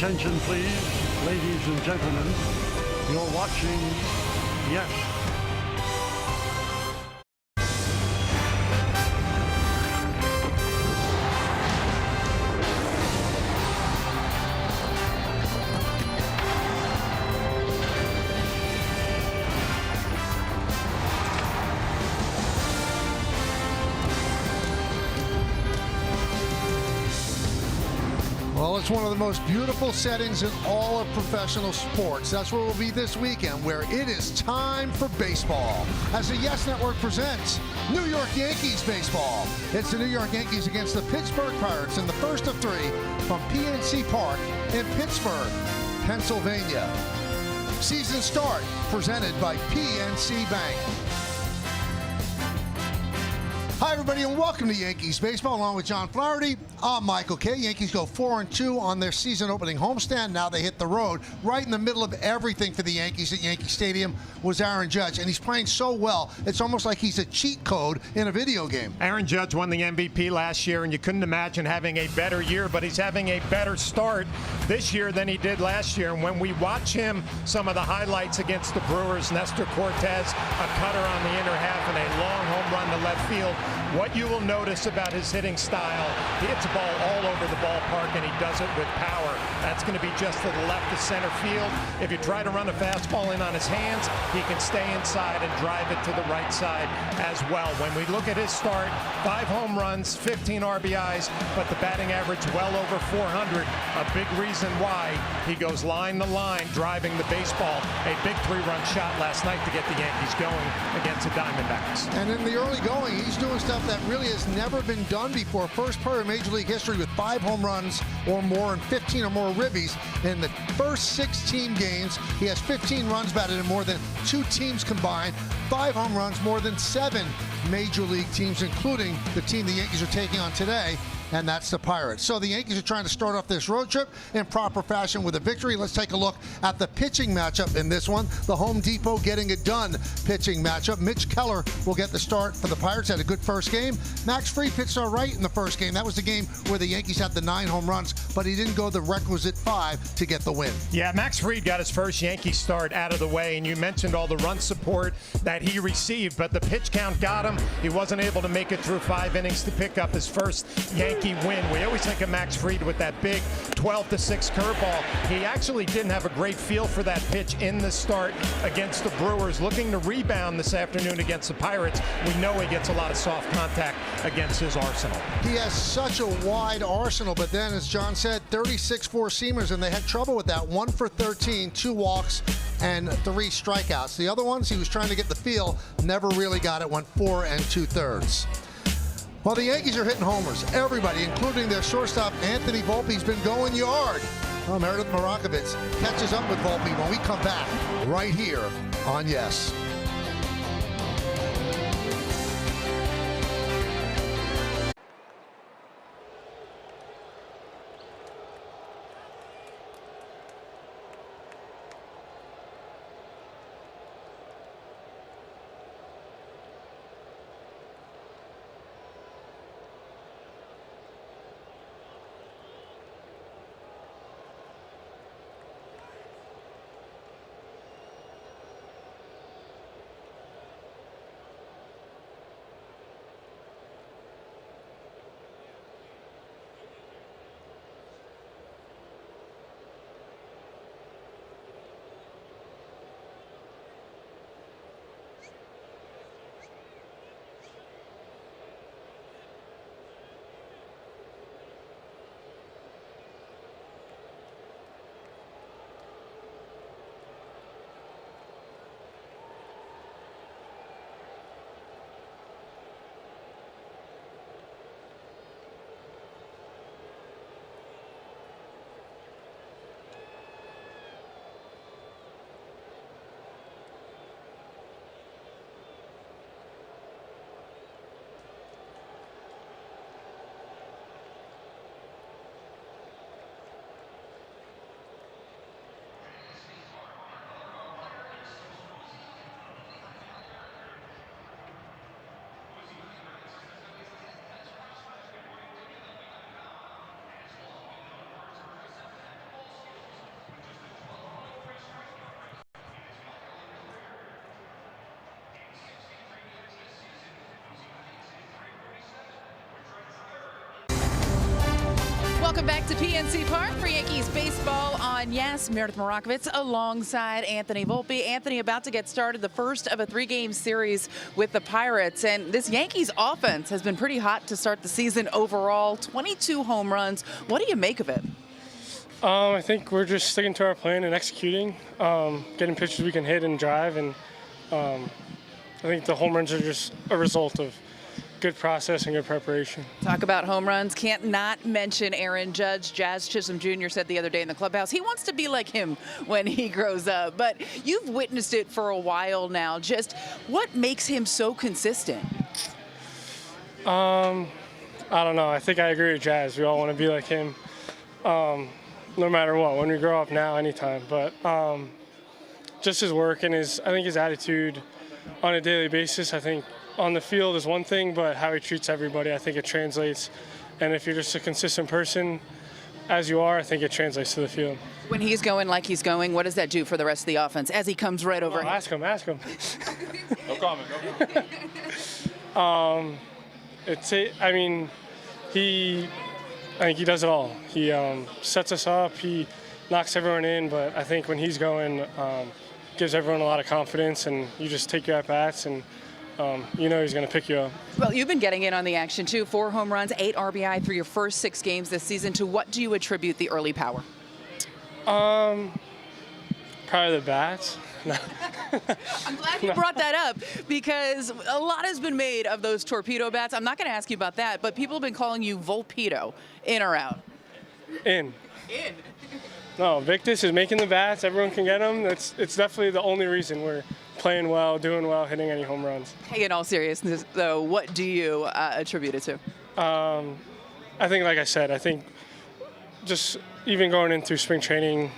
Attention please, ladies and gentlemen. You're watching Yes. Well, it's one of the most beautiful settings in all of professional sports. That's where we'll be this weekend, where it is time for baseball. As the Yes Network presents New York Yankees baseball. It's the New York Yankees against the Pittsburgh Pirates in the first of three from PNC Park in Pittsburgh, Pennsylvania. Season start presented by PNC Bank. Hi, everybody, and welcome to Yankees Baseball. Along with John Flaherty, I'm Michael Kay. Yankees go 4-2 on their season-opening homestand. Now they hit the road. Right in the middle of everything for the Yankees at Yankee Stadium was Aaron Judge, and he's playing so well, it's almost like he's a cheat code in a video game. Aaron Judge won the MVP last year, and you couldn't imagine having a better year, but he's having a better start this year than he did last year. And when we watch him, some of the highlights against the Brewers, Nestor Cortez, a cutter on the inner half and a long home run to left field. What you will notice about his hitting style, he hits the ball all over the ballpark, and he does it with power. That's going to be just to the left of center field. If you try to run a fastball in on his hands, he can stay inside and drive it to the right side as well. When we look at his start, 5 home runs, 15 RBIs, but the batting average well over 400. A big reason why he goes line to line, driving the baseball. A big 3-run shot last night to get the Yankees going against the Diamondbacks. And in the early going, he's doing stuff that really has never been done before. First player in Major League history with 5 home runs or more and 15 or more ribbies in the first 16 games. He has 15 runs batted in more than 2 teams combined, 5 home runs, more than 7 Major League teams, including the team the Yankees are taking on today, and that's the Pirates. So the Yankees are trying to start off this road trip in proper fashion with a victory. Let's take a look at the pitching matchup in this one. The Home Depot getting it done pitching matchup. Mitch Keller will get the start for the Pirates. Had a good first game. Max Fried pitched all right in the first game. That was the game where the Yankees had the 9 home runs, but he didn't go the requisite 5 to get the win. Yeah, Max Fried got his first Yankee start out of the way, and you mentioned all the run support that he received, but the pitch count got him. He wasn't able to make it through 5 innings to pick up his first Yankee win. We always think of Max Fried with that big 12-6 curveball. He actually didn't have a great feel for that pitch in the start against the Brewers. Looking to rebound this afternoon against the Pirates. We know he gets a lot of soft contact against his arsenal. He has such a wide arsenal, but then, as John said, 36 four-seamers, and they had trouble with that. 1 for 13, 2 walks, and 3 strikeouts. The other ones, he was trying to get the feel, never really got it, went 4 2/3. Well, the Yankees are hitting homers. Everybody, including their shortstop, Anthony Volpe, has been going yard. Well, Meredith Marakovitz catches up with Volpe when we come back right here on Yes. Welcome back to PNC Park for Yankees baseball on Yes. Meredith Morakovitz alongside Anthony Volpe. Anthony about to get started the first of a 3-game series with the Pirates. And this Yankees offense has been pretty hot to start the season overall. 22 home runs. What do you make of it? I think we're just sticking to our plan and executing, getting pitches we can hit and drive. And I think the home runs are just a result of good process and good preparation. Talk about home runs. Can't not mention Aaron Judge. Jazz Chisholm Jr. said the other day in the clubhouse he wants to be like him when he grows up. But you've witnessed it for a while now. Just what makes him so consistent? I don't know. I think I agree with Jazz. We all want to be like him, no matter what. When we grow up now, anytime. But just his work and I think his attitude on a daily basis. I think on the field is one thing, but how he treats everybody, I think it translates. And if you're just a consistent person, as you are, I think it translates to the field. When he's going like he's going, what does that do for the rest of the offense as he comes right over? Ask him. No comment. I think he does it all. He sets us up. He knocks everyone in. But I think when he's going, gives everyone a lot of confidence, and you just take your at-bats, and you know he's going to pick you up. Well, you've been getting in on the action, too. 4 home runs, 8 RBI through your first 6 games this season. To what do you attribute the early power? Probably the bats. No. I'm glad you brought that up because a lot has been made of those torpedo bats. I'm not going to ask you about that, but people have been calling you Volpedo. In or out? In. No, Victus is making the bats. Everyone can get them. It's definitely the only reason we're playing well, doing well, hitting any home runs. Hey, in all seriousness, though, what do you attribute it to? I think, like I said, I think just even going into spring training,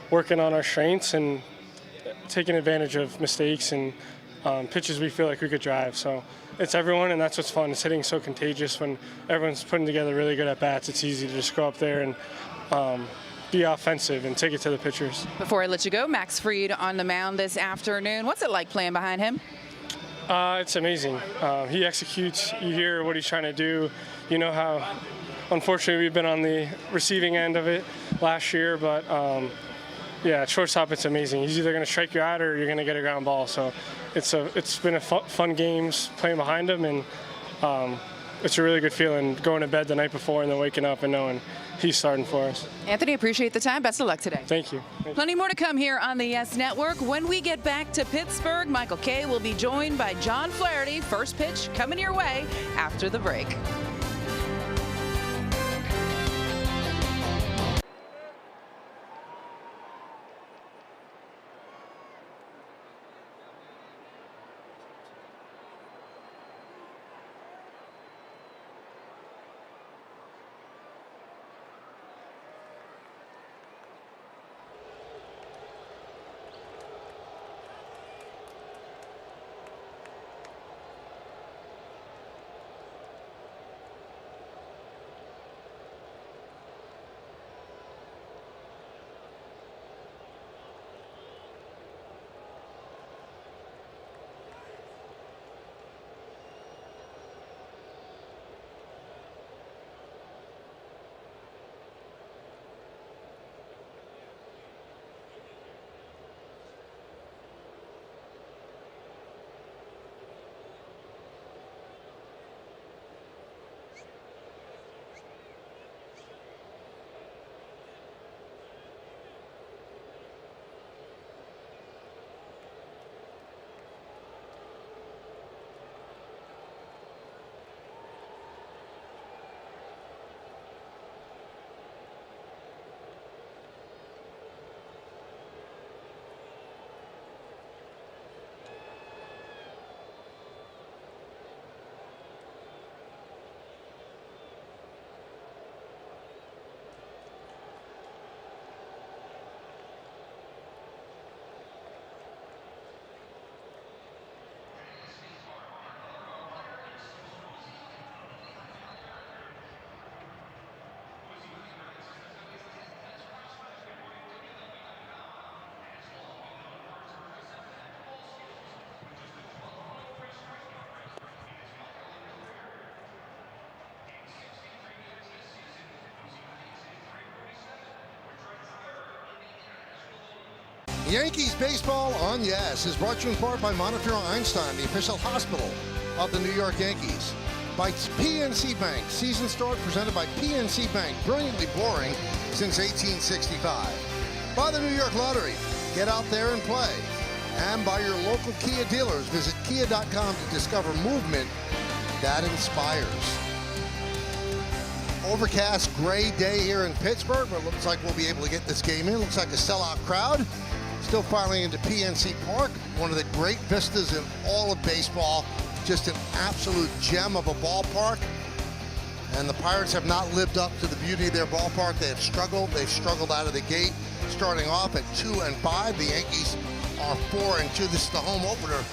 working on our strengths and taking advantage of mistakes and pitches we feel like we could drive. So it's everyone, and that's what's fun. It's hitting so contagious when everyone's putting together really good at-bats. It's easy to just go up there and be offensive and take it to the pitchers. Before I let you go, Max Fried on the mound this afternoon. What's it like playing behind him? It's amazing. He executes. You hear what he's trying to do. You know how, unfortunately, we've been on the receiving end of it last year, but yeah, at shortstop, it's amazing. He's either going to strike you out or you're going to get a ground ball. So it's been a fun games playing behind him, and it's a really good feeling going to bed the night before and then waking up and knowing he's starting for us. Anthony, appreciate the time. Best of luck today. Thank you. Plenty more to come here on the Yes Network. When we get back to Pittsburgh, Michael Kay will be joined by John Flaherty. First pitch coming your way after the break. Yankees baseball on Yes is brought to you in part by Montefiore Einstein, the official hospital of the New York Yankees. By PNC Bank, season start presented by PNC Bank, brilliantly boring since 1865. By the New York Lottery, get out there and play. And by your local Kia dealers, visit kia.com to discover movement that inspires. Overcast, gray day here in Pittsburgh, but it looks like we'll be able to get this game in. Looks like a sellout crowd. Still filing into PNC Park, one of the great vistas in all of baseball. Just an absolute gem of a ballpark. And the Pirates have not lived up to the beauty of their ballpark. They have struggled. They've struggled out of the gate, starting off at 2-5. The Yankees are 4-2. This is the home opener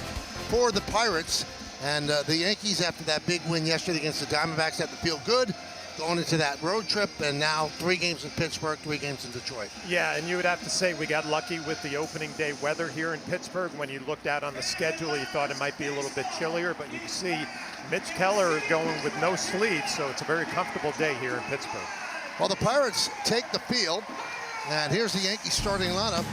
for the Pirates. And the Yankees, after that big win yesterday against the Diamondbacks, have to feel good going into that road trip, and now 3 games in Pittsburgh, 3 games in Detroit. Yeah, and you would have to say we got lucky with the opening day weather here in Pittsburgh. When you looked out on the schedule, you thought it might be a little bit chillier, but you can see Mitch Keller going with no sleet, so it's a very comfortable day here in Pittsburgh. Well, the Pirates take the field, and here's the Yankees starting lineup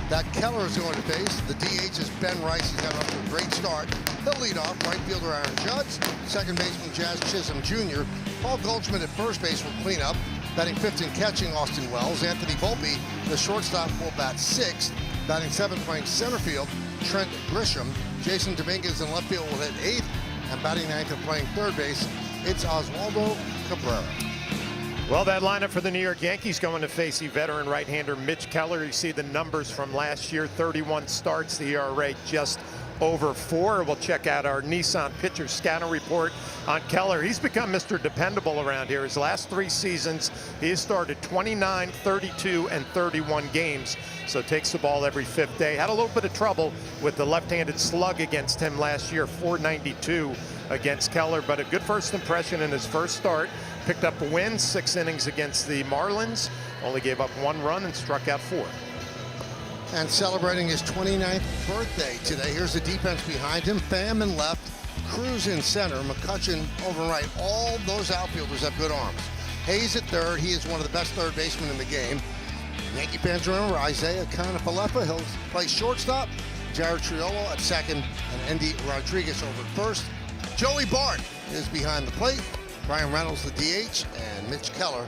that Keller is going to face. The DH is Ben Rice. He's got off to a great start. He'll lead off. Right fielder Aaron Judge. Second baseman Jazz Chisholm Jr. Paul Goldschmidt at first base will clean up. Batting 5th and catching Austin Wells. Anthony Volpe, the shortstop, will bat 6th. Batting 7th playing center field, Trent Grisham. Jason Dominguez in left field will hit 8th. And batting 9th and playing third base, it's Oswaldo Cabrera. Well, that lineup for the New York Yankees going to face the veteran right-hander Mitch Keller. You see the numbers from last year, 31 starts, the ERA just over 4. We'll check out our Nissan pitcher scouting report on Keller. He's become Mr. Dependable around here. His last 3 seasons, he has started 29, 32, and 31 games. So takes the ball every 5th day. Had a little bit of trouble with the left-handed slug against him last year, 492 against Keller, but a good first impression in his first start. Picked up a win, 6 innings against the Marlins. Only gave up 1 run and struck out 4. And celebrating his 29th birthday today. Here's the defense behind him. Pham in left, Cruz in center, McCutchen over right. All those outfielders have good arms. Hayes at third. He is one of the best third basemen in the game. Yankee fans remember Isaiah Canafalefa. He'll play shortstop. Jared Triolo at second, and Andy Rodriguez over first. Joey Bart is behind the plate. Brian Reynolds, the DH, and Mitch Keller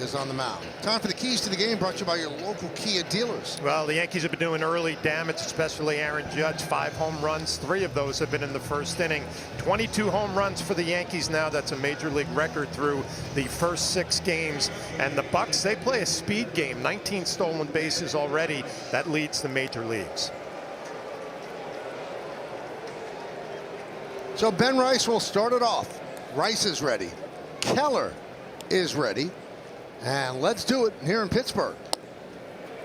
is on the mound. Time for the keys to the game, brought to you by your local Kia dealers. Well, the Yankees have been doing early damage, especially Aaron Judge. 5 home runs, 3 of those have been in the first inning. 22 home runs for the Yankees now. That's a major league record through the first 6 games. And the Bucks, they play a speed game. 19 stolen bases already. That leads the major leagues. So Ben Rice will start it off. Rice is ready. Keller is ready. And let's do it here in Pittsburgh.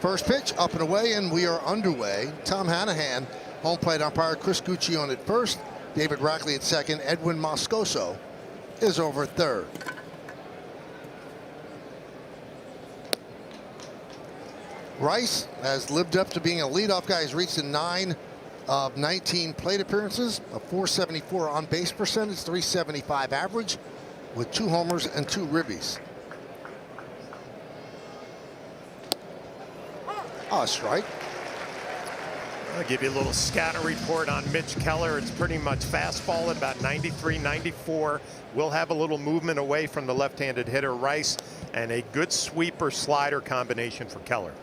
First pitch, up and away, and we are underway. Tom Hanahan, home plate umpire. Chris Guccione at first. David Rackley at second. Edwin Moscoso is over at third. Rice has lived up to being a leadoff guy. He's reached a 9 of 19 plate appearances, a 474 on base percentage, 375 average, with 2 homers and 2 ribbies. A strike. I'll give you a little scatter report on Mitch Keller. It's pretty much fastball at about 93, 94. We'll have a little movement away from the left-handed hitter Rice, and a good sweeper slider combination for Keller.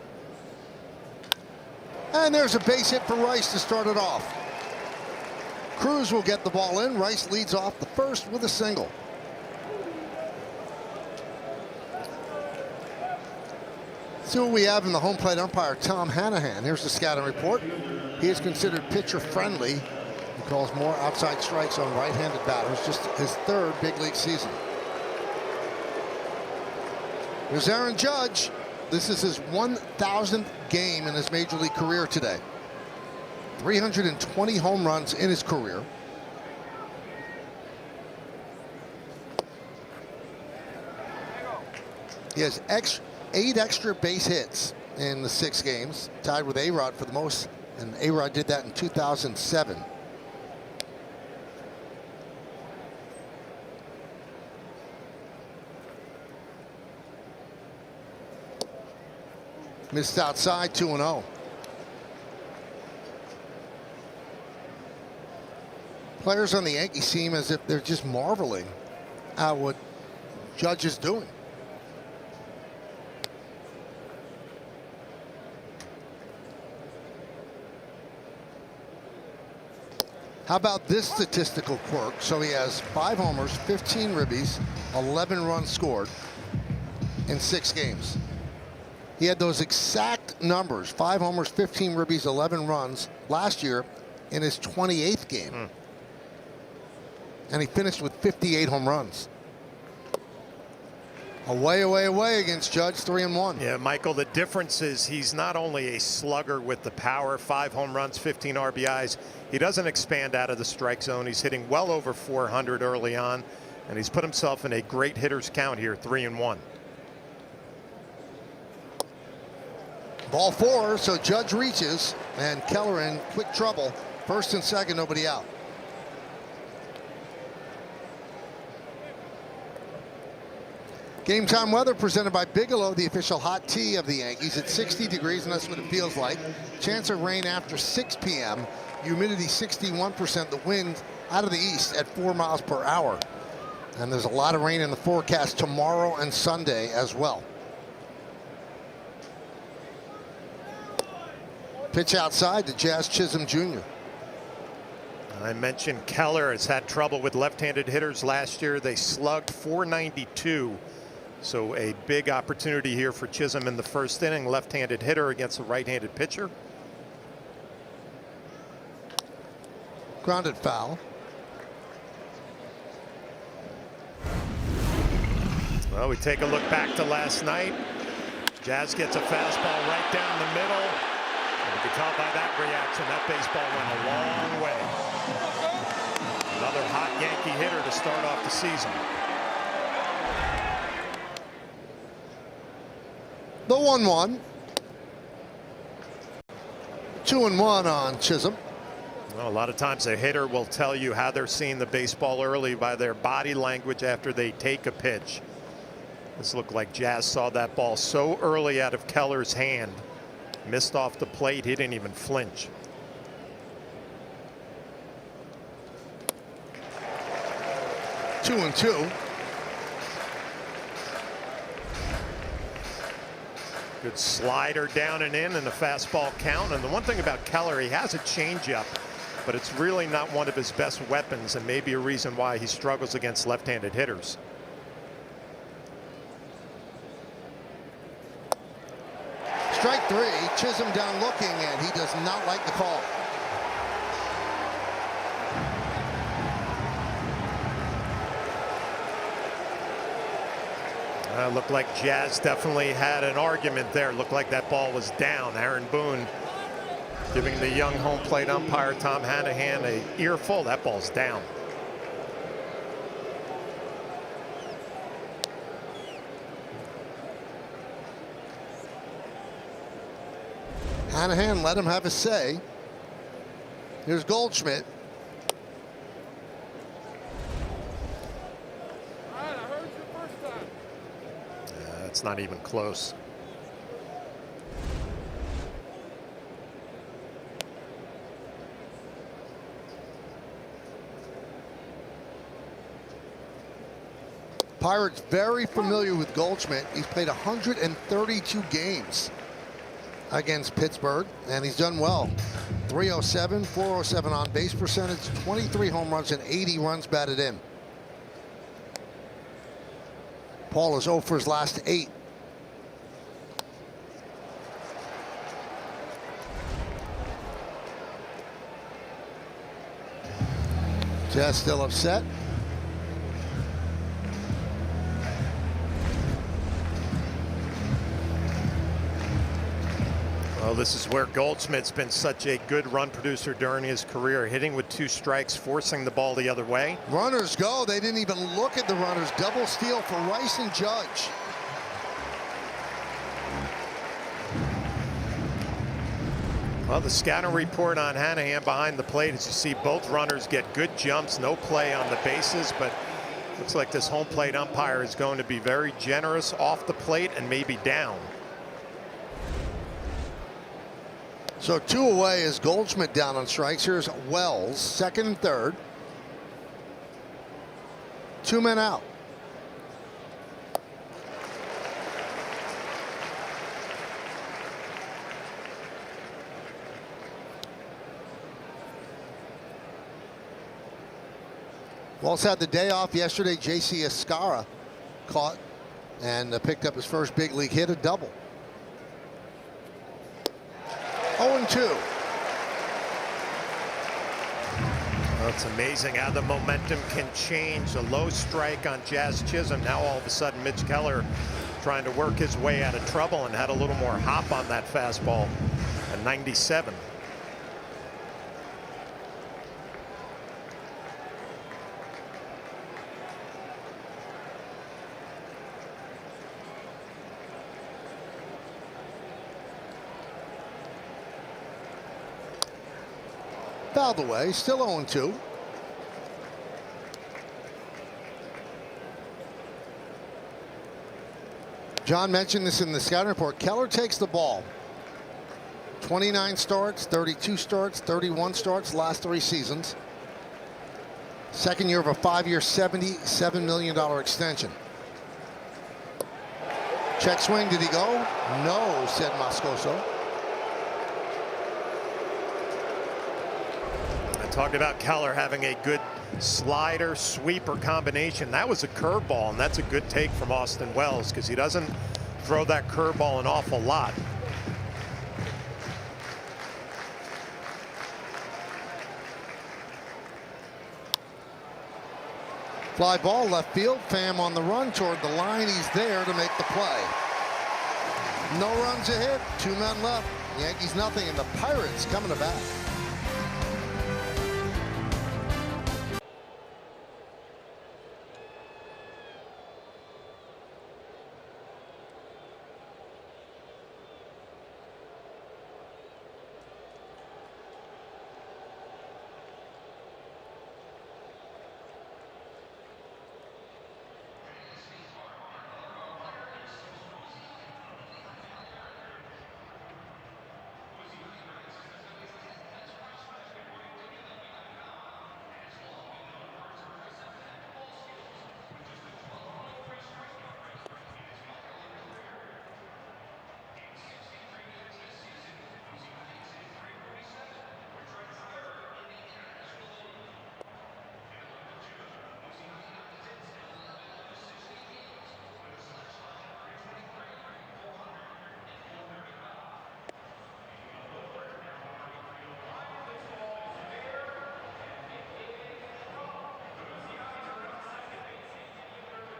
And there's a base hit for Rice to start it off. Cruz will get the ball in. Rice leads off the first with a single. See what we have in the home plate umpire, Tom Hanahan. Here's the scouting report. He is considered pitcher friendly. He calls more outside strikes on right-handed batters. Just his 3rd big league season. There's Aaron Judge. This is his 1,000th game in his major league career today. 320 home runs in his career. He has 8 extra base hits in the 6 games, tied with A-Rod for the most, and A-Rod did that in 2007. Missed outside, 2-0. Players on the Yankees seem as if they're just marveling at what Judge is doing. How about this statistical quirk? So he has 5 homers, 15 ribbies, 11 runs scored in 6 games. He had those exact numbers, 5 homers, 15 ribbies, 11 runs last year in his 28th game. And he finished with 58 home runs. Away against Judge, 3-1. Yeah, Michael, the difference is he's not only a slugger with the power, 5 home runs, 15 RBIs. He doesn't expand out of the strike zone. He's hitting well over 400 early on, and he's put himself in a great hitter's count here, 3-1. Ball 4, so Judge reaches, and Keller in quick trouble. First and second, nobody out. Game time weather presented by Bigelow, the official hot tea of the Yankees. It's 60 degrees, and that's what it feels like. Chance of rain after 6 p.m. Humidity 61%. The wind out of the east at 4 miles per hour. And there's a lot of rain in the forecast tomorrow and Sunday as well. Pitch outside to Jazz Chisholm Jr. I mentioned Keller has had trouble with left-handed hitters last year. They slugged .492. So a big opportunity here for Chisholm in the first inning. Left-handed hitter against a right-handed pitcher. Grounded foul. Well, we take a look back to last night. Jazz gets a fastball right down the middle. And you can tell by that reaction that baseball went a long way. Another hot Yankee hitter to start off the season. The 1-1. 2-1 on Chisholm. Well, a lot of times a hitter will tell you how they're seeing the baseball early by their body language after they take a pitch. This looked like Jazz saw that ball so early out of Keller's hand. Missed off the plate. He didn't even flinch. Two and two. Good slider down and in, and the fastball count. And the one thing about Keller, he has a changeup, but it's really not one of his best weapons, and maybe a reason why he struggles against left-handed hitters. Strike 3. Chisholm down looking, and he does not like the call. Looked like Jazz definitely had an argument there. Looked like that ball was down. Aaron Boone giving the young home plate umpire Tom Hanahan a earful. That ball's down. Hanahan let him have his say. Here's Goldschmidt. It's not even close. Pirates very familiar with Goldschmidt. He's played 132 games against Pittsburgh, and he's done well. 307, 407 on base percentage, 23 home runs, and 80 runs batted in. Paul is 0 for his last 8. Jazz still upset. Well, this is where Goldschmidt's been such a good run producer during his career, hitting with 2 strikes, forcing the ball the other way. Runners go. They didn't even look at the runners. Double steal for Rice and Judge. Well, the scouting report on Hanahan behind the plate, as you see, both runners get good jumps, no play on the bases, but looks like this home plate umpire is going to be very generous off the plate and maybe down. So 2 away is Goldschmidt down on strikes. Here's Wells, second and third. 2 men out. Walls had the day off yesterday. J.C. Escara caught and picked up his first big league hit, a double. 0-2. Well, it's amazing how the momentum can change. A low strike on Jazz Chisholm. Now all of a sudden Mitch Keller trying to work his way out of trouble and had a little more hop on that fastball at 97. Fouled away, still 0-2. John mentioned this in the scouting report. Keller takes the ball. 29 starts, 32 starts, 31 starts last 3 seasons. Second year of a 5-year, $77 million extension. Check swing, did he go? No, said Moscoso. Talked about Keller having a good slider sweeper combination. That was a curveball, and that's a good take from Austin Wells because he doesn't throw that curveball an awful lot. Fly ball left field. Pham on the run toward the line. He's there to make the play. No runs ahead. 2 men left. Yankees nothing, and the Pirates coming to bat.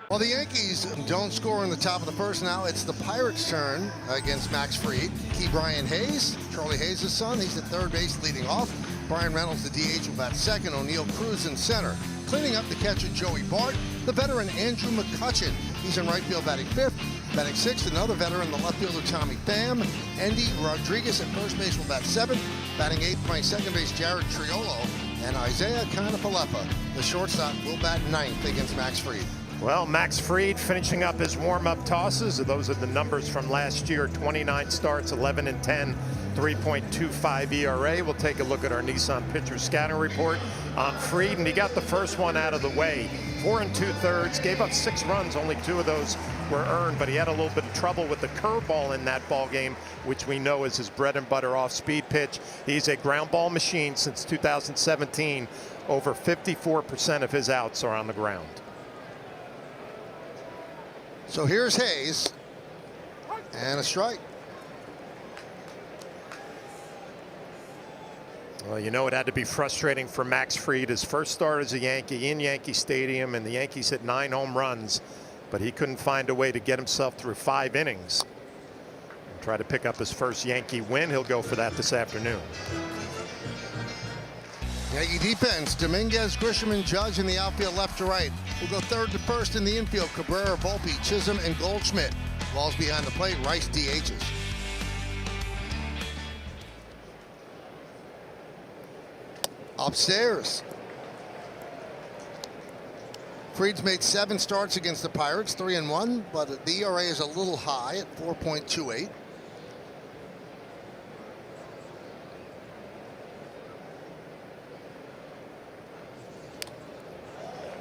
Well, the Yankees don't score in the top of the first. Now it's the Pirates' turn against Max Fried. Key Brian Hayes, Charlie Hayes' son. He's at third base leading off. Brian Reynolds, the DH, will bat second. O'Neill Cruz in center. Cleaning up the catcher, Joey Bart. The veteran, Andrew McCutchen. He's in right field batting fifth. Batting sixth, another veteran, the left fielder, Tommy Pham. Andy Rodriguez at first base will bat seventh. Batting eighth, playing second base, Jared Triolo. And Isaiah Kanafalefa, the shortstop, will bat ninth against Max Fried. Well, Max Fried finishing up his warm-up tosses. Those are the numbers from last year. 29 starts, 11-10, 3.25 ERA. We'll take a look at our Nissan pitcher scouting report on Fried, and he got the first one out of the way. 4 2/3, gave up 6 runs. Only 2 of those were earned, but he had a little bit of trouble with the curveball in that ball game, which we know is his bread and butter off-speed pitch. He's a ground ball machine since 2017. Over 54% of his outs are on the ground. So here's Hayes, and a strike. Well, you know, it had to be frustrating for Max Fried. His first start as a Yankee in Yankee Stadium, and the Yankees hit 9 home runs, but he couldn't find a way to get himself through 5 innings. And try to pick up his first Yankee win. He'll go for that this afternoon. Yankee defense, Dominguez, Grisham, and Judge in the outfield left to right. We'll go third to first in the infield, Cabrera, Volpe, Chisholm, and Goldschmidt. Balls behind the plate, Rice DHs. Upstairs. Fried's made 7 starts against the Pirates, 3-1, but the ERA is a little high at 4.28.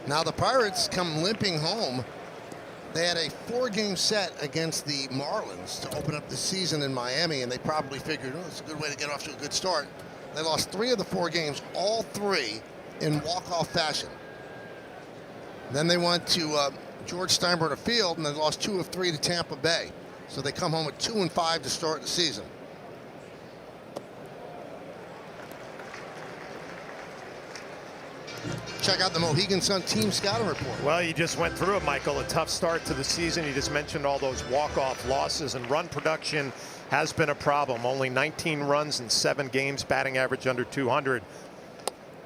Now the Pirates come limping home. They had a 4-game set against the Marlins to open up the season in Miami, and they probably figured, oh, it's a good way to get off to a good start. They lost 3 of the 4 games, all 3 in walk-off fashion. Then they went to George Steinbrenner Field, and they lost 2 of 3 to Tampa Bay. So they come home at 2-5 to start the season. Check out the Mohegan Sun team scouting report. Well, you just went through it, Michael. A tough start to the season. You just mentioned all those walk-off losses, and run production has been a problem. Only 19 runs in 7 games, batting average under 200.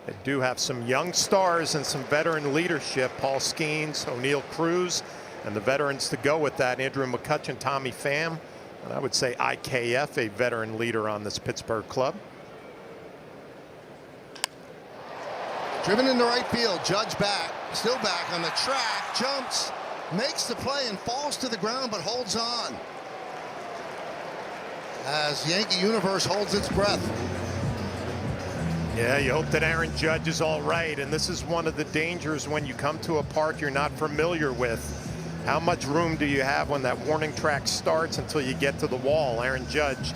They do have some young stars and some veteran leadership. Paul Skeens, O'Neill Cruz, and the veterans to go with that, Andrew McCutchen, Tommy Pham, and I would say IKF, a veteran leader on this Pittsburgh club. Driven into right field, Judge back, still back on the track, jumps, makes the play and falls to the ground but holds on. As Yankee Universe holds its breath. Yeah, you hope that Aaron Judge is all right, and this is one of the dangers when you come to a park you're not familiar with. How much room do you have when that warning track starts until you get to the wall? Aaron Judge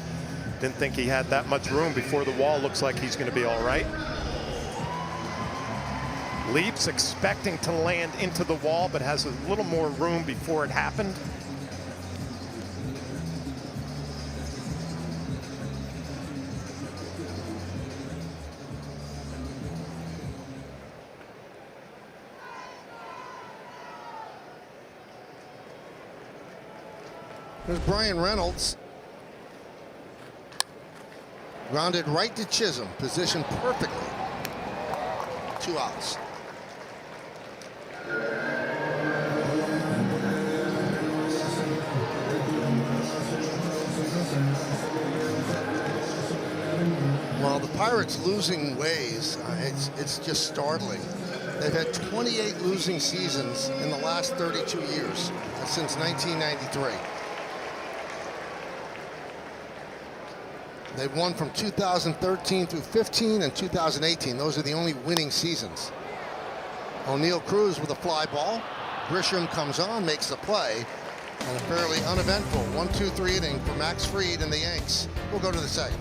didn't think he had that much room before the wall. Looks like he's going to be all right. Leaps expecting to land into the wall, but has a little more room before it happened. There's Brian Reynolds. Grounded right to Chisholm, positioned perfectly. 2 outs. Well, the Pirates losing ways, it's just startling. They've had 28 losing seasons in the last 32 years, since 1993. They've won from 2013 through 15 and 2018. Those are the only winning seasons. O'Neill Cruz with a fly ball. Grisham comes on, makes the play, and a fairly uneventful 1-2-3 inning for Max Fried and the Yanks. We'll go to the second.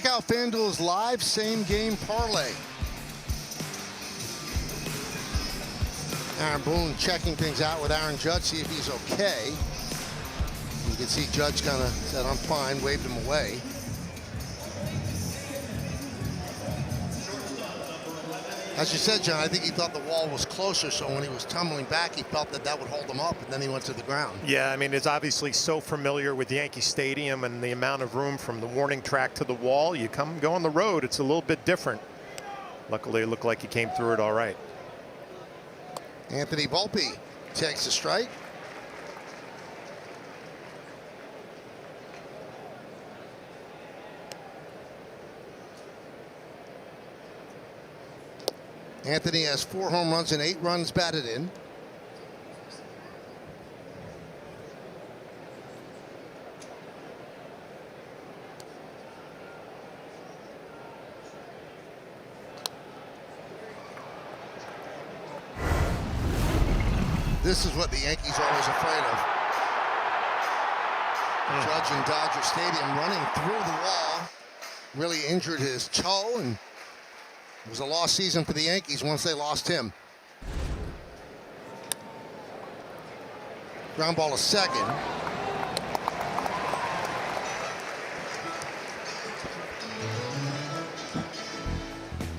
Check out FanDuel's live same-game parlay. Aaron Boone checking things out with Aaron Judge, see if he's okay. You can see Judge kind of said, I'm fine, waved him away. As you said, John, I think he thought the wall was closer, so when he was tumbling back, he felt that that would hold him up, and then he went to the ground. Yeah, I mean, it's obviously so familiar with Yankee Stadium and the amount of room from the warning track to the wall. You go on the road, it's a little bit different. Luckily, it looked like he came through it all right. Anthony Volpe takes a strike. Anthony has 4 home runs and 8 runs batted in. This is what the Yankees are always afraid of. Judge in Dodger Stadium running through the wall. Really injured his toe, and it was a lost season for the Yankees once they lost him. Ground ball to second.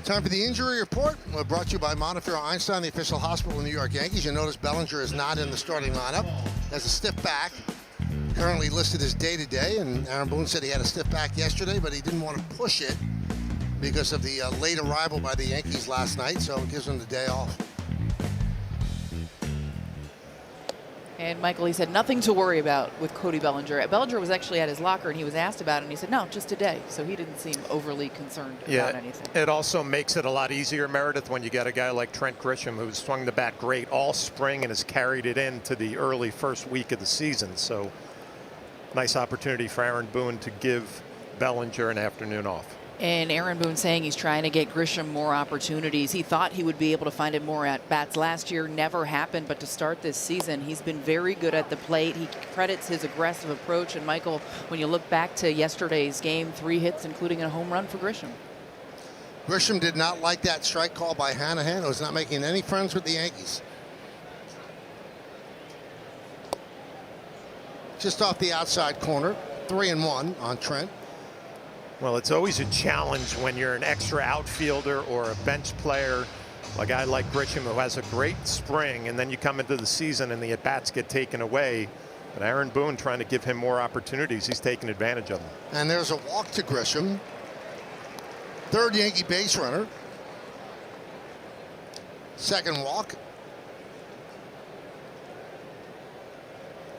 Time for the injury report. We're brought to you by Montefiore Einstein, the official hospital of the New York Yankees. You notice Bellinger is not in the starting lineup. Has a stiff back. Currently listed as day-to-day, and Aaron Boone said he had a stiff back yesterday, but he didn't want to push it because of the late arrival by the Yankees last night, so it gives him the day off. And Michael, he said nothing to worry about with Cody Bellinger. Bellinger was actually at his locker, and he was asked about it, and he said, no, just today. So he didn't seem overly concerned about anything. It also makes it a lot easier, Meredith, when you got a guy like Trent Grisham, who's swung the bat great all spring and has carried it into the early first week of the season. So nice opportunity for Aaron Boone to give Bellinger an afternoon off. And Aaron Boone saying he's trying to get Grisham more opportunities. He thought he would be able to find him more at bats last year. Never happened, but to start this season, he's been very good at the plate. He credits his aggressive approach. And Michael, when you look back to yesterday's game, 3 hits, including a home run for Grisham. Grisham did not like that strike call by Hanahan. He was not making any friends with the Yankees. Just off the outside corner, 3-1 on Trent. Well, it's always a challenge when you're an extra outfielder or a bench player, a guy like Grisham who has a great spring, and then you come into the season and the at-bats get taken away. But Aaron Boone trying to give him more opportunities. He's taking advantage of them. And there's a walk to Grisham. 3rd Yankee base runner. 2nd walk.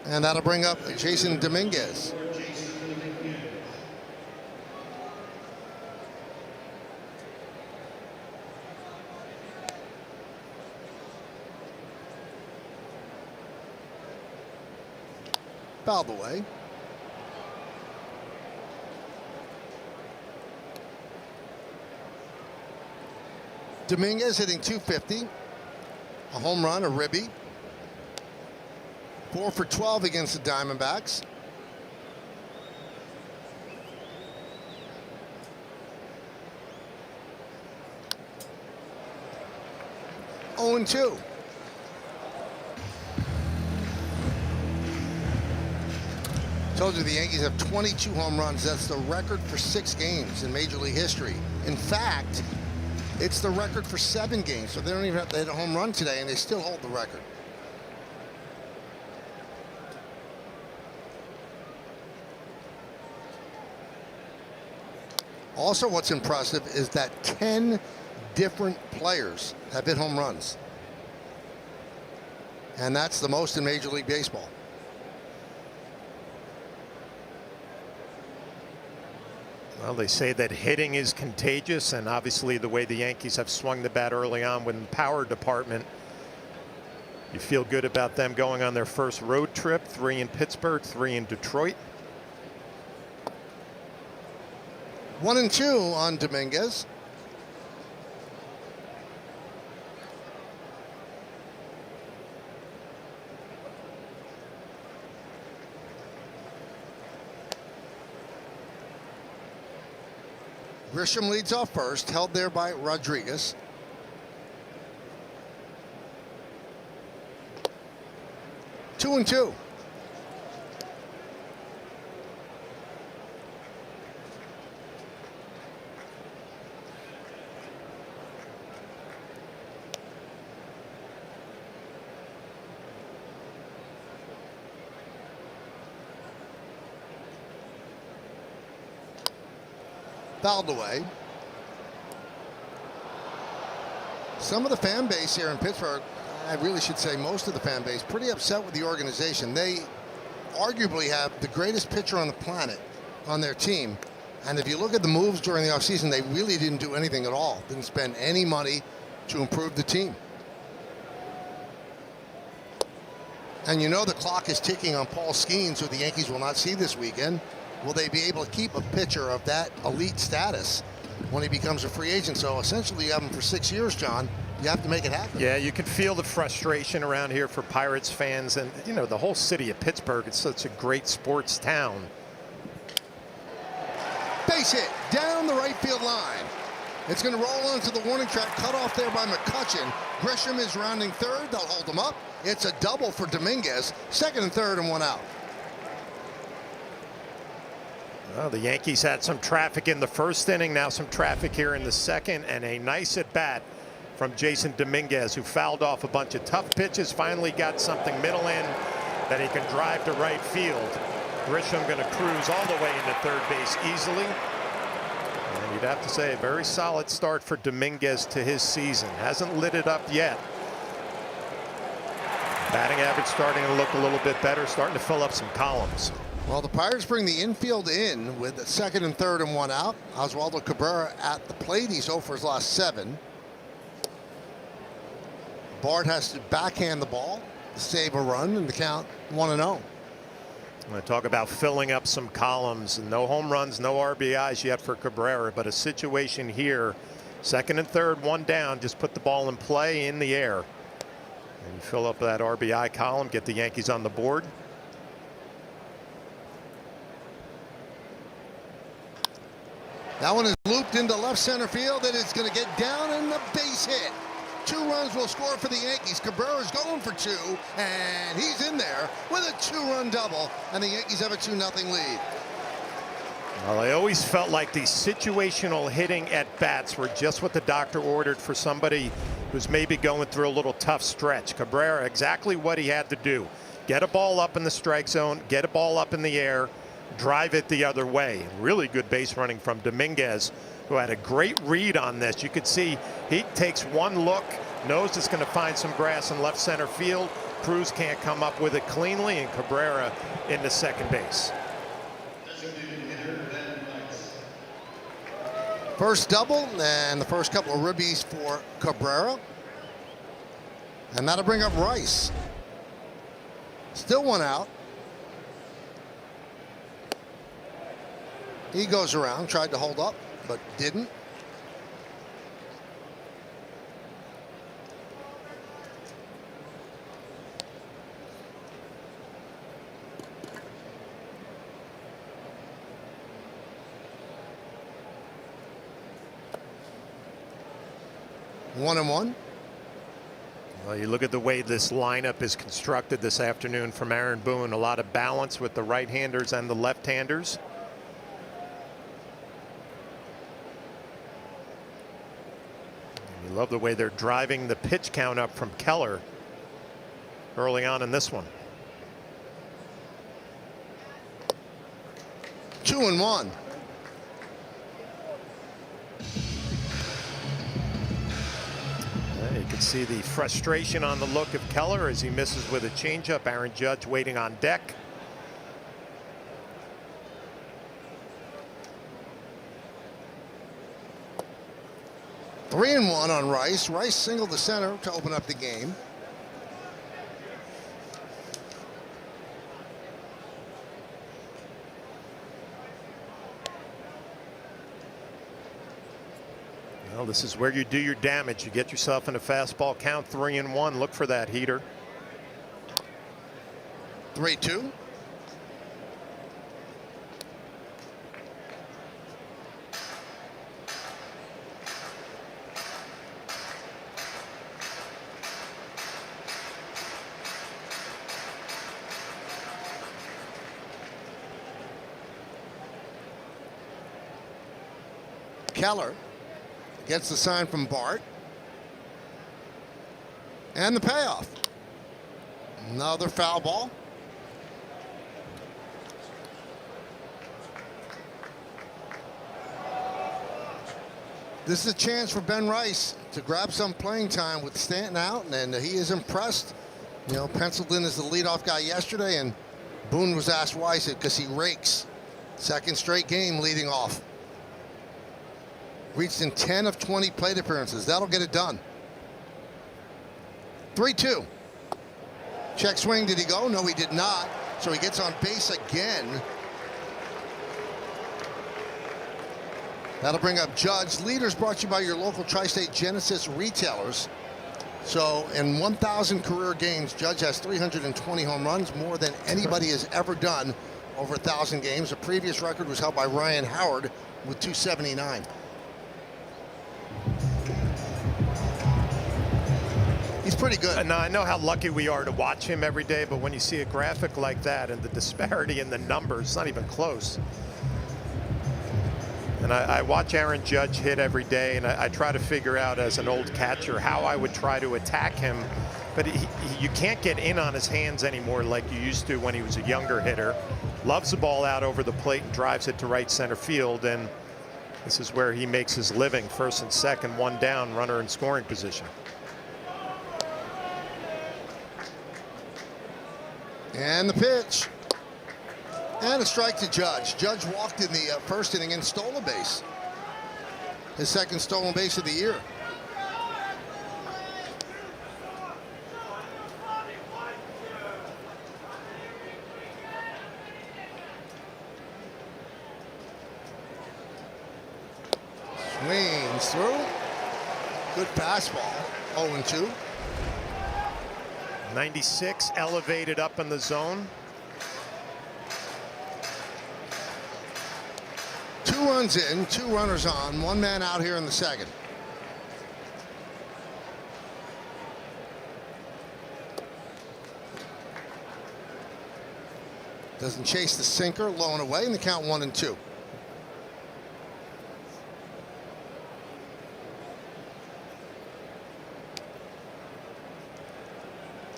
And that'll bring up Jason Dominguez. Fouled away. Dominguez hitting .250. A home run, a ribby. 4 for 12 against the Diamondbacks. Oh, 0-2. Told you the Yankees have 22 home runs. That's the record for 6 games in Major League history. In fact, it's the record for 7 games, so they don't even have to hit a home run today, and they still hold the record. Also, what's impressive is that 10 different players have hit home runs. And that's the most in Major League Baseball. Well, they say that hitting is contagious, and obviously the way the Yankees have swung the bat early on with the power department, you feel good about them going on their first road trip. 3 in Pittsburgh, 3 in Detroit. 1-2 on Dominguez. Grisham leads off first, held there by Rodriguez. Two and two. Fouled away. Some of the fan base here in Pittsburgh, I really should say most of the fan base, pretty upset with the organization. They arguably have the greatest pitcher on the planet on their team. And if you look at the moves during the offseason, they really didn't do anything at all. Didn't spend any money to improve the team. And you know the clock is ticking on Paul Skeens, who the Yankees will not see this weekend. Will they be able to keep a pitcher of that elite status when he becomes a free agent? So essentially you have him for 6 years, John. You have to make it happen. Yeah, you can feel the frustration around here for Pirates fans, and you know the whole city of Pittsburgh. It's such a great sports town. Base hit down the right field line. It's going to roll onto the warning track, cut off there by McCutchen. Grisham is rounding third. They'll hold him up. It's a double for Dominguez. Second and third and one out. Well, the Yankees had some traffic in the first inning, now some traffic here in the second, and a nice at bat from Jason Dominguez, who fouled off a bunch of tough pitches, finally got something middle end that he can drive to right field. Grisham going to cruise all the way into third base easily. And you'd have to say a very solid start for Dominguez to his season. Hasn't lit it up yet. Batting average starting to look a little bit better, starting to fill up some columns. Well, the Pirates bring the infield in with the second and third and one out. Oswaldo Cabrera at the plate. He's 0 for his last 7. Bard has to backhand the ball to save a run, and the count 1-0. I'm going to talk about filling up some columns. No home runs, no RBIs yet for Cabrera, but a situation here, second and third, one down, just put the ball in play in the air. And you fill up that RBI column, get the Yankees on the board. That one is looped into left center field, and it's going to get down in the base hit. 2 runs will score for the Yankees. Cabrera's going for 2, and he's in there with a 2-run double, and the Yankees have a 2-0 lead. Well, I always felt like these situational hitting at bats were just what the doctor ordered for somebody who's maybe going through a little tough stretch. Cabrera, exactly what he had to do. Get a ball up in the strike zone, get a ball up in the air, drive it the other way. Really good base running from Dominguez, who had a great read on this. You could see he takes one look, knows it's going to find some grass in left center field. Cruz can't come up with it cleanly, and Cabrera into second base. First double, and the first couple of ribbies for Cabrera. And that'll bring up Rice. Still one out. He goes around, tried to hold up, but didn't. One and one. Well, you look at the way this lineup is constructed this afternoon from Aaron Boone. A lot of balance with the right-handers and the left-handers. You love the way they're driving the pitch count up from Keller early on in this one. 2-1. You can see the frustration on the look of Keller as he misses with a changeup. Aaron Judge waiting on deck. 3-1 on Rice. Rice singled the center to open up the game. Well, this is where you do your damage. You get yourself in a fastball count. 3-1. Look for that heater. 3-2. Keller gets the sign from Bart. And the payoff. Another foul ball. This is a chance for Ben Rice to grab some playing time with Stanton out, and he is impressed. You know, penciled in as the leadoff guy yesterday, and Boone was asked why. He said, because he rakes. Second straight game leading off. Reached in 10 of 20 plate appearances. That'll get it done. 3-2. Check swing. Did he go? No, he did not. So he gets on base again. That'll bring up Judge. Leaders brought to you by your local Tri-State Genesis retailers. So in 1,000 career games, Judge has 320 home runs, more than anybody has ever done over 1,000 games. The previous record was held by Ryan Howard with 279. He's pretty good. Now, I know how lucky we are to watch him every day, but when you see a graphic like that and the disparity in the numbers, it's not even close. And I watch Aaron Judge hit every day, and I try to figure out as an old catcher how I would try to attack him. But you can't get in on his hands anymore like you used to when he was a younger hitter. Loves the ball out over the plate and drives it to right center field. And this is where he makes his living. First and second, one down, runner in scoring position. And the pitch. And a strike to Judge. Judge walked in the first inning and stole a base. His second stolen base of the year. Swings through. Good fastball. 0-2. 96 elevated up in the zone. 2 runs in, 2 runners on, 1 man out here in the second. Doesn't chase the sinker, low and away, and the count 1-2.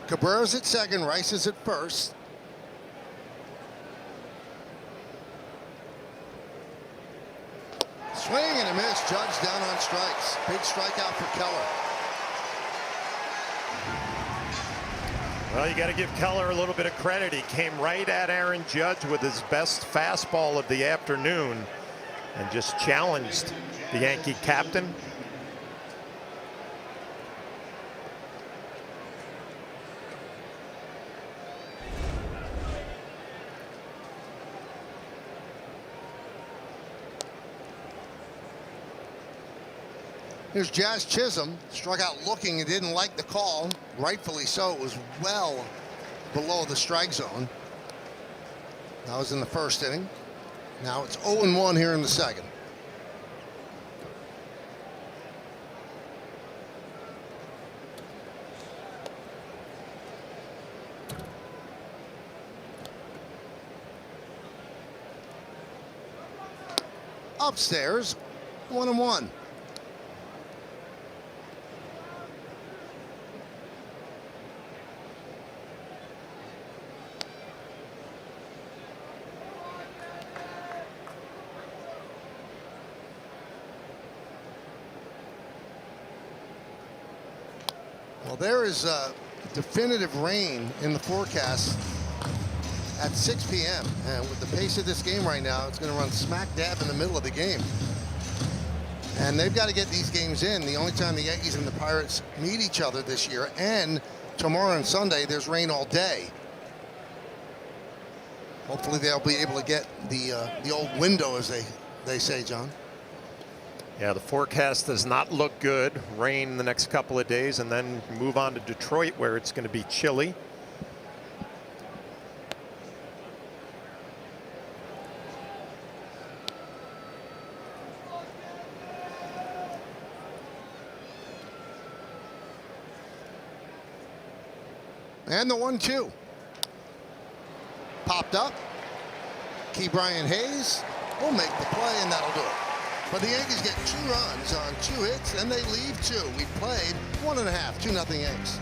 Cabrera's at second, Rice is at first. Swing and a miss. Judge down on strikes. Big strikeout for Keller. Well, you got to give Keller a little bit of credit. He came right at Aaron Judge with his best fastball of the afternoon and just challenged the Yankee captain. Here's Jazz Chisholm. Struck out looking and didn't like the call. Rightfully so. It was well below the strike zone. That was in the first inning. Now it's 0-1 here in the second. Upstairs, 1-1. Well, there is definitive rain in the forecast at 6 p.m. And with the pace of this game right now, it's going to run smack dab in the middle of the game. And they've got to get these games in. The only time the Yankees and the Pirates meet each other this year, and tomorrow and Sunday, there's rain all day. Hopefully they'll be able to get the old window, as they say, John. Yeah, the forecast does not look good. Rain the next couple of days, and then move on to Detroit, where it's going to be chilly. And the 1-2. Popped up. Key Brian Hayes will make the play, and that'll do it. But the Yankees get 2 runs on 2 hits, and they leave 2. We played 1.5, 2-0 Yanks.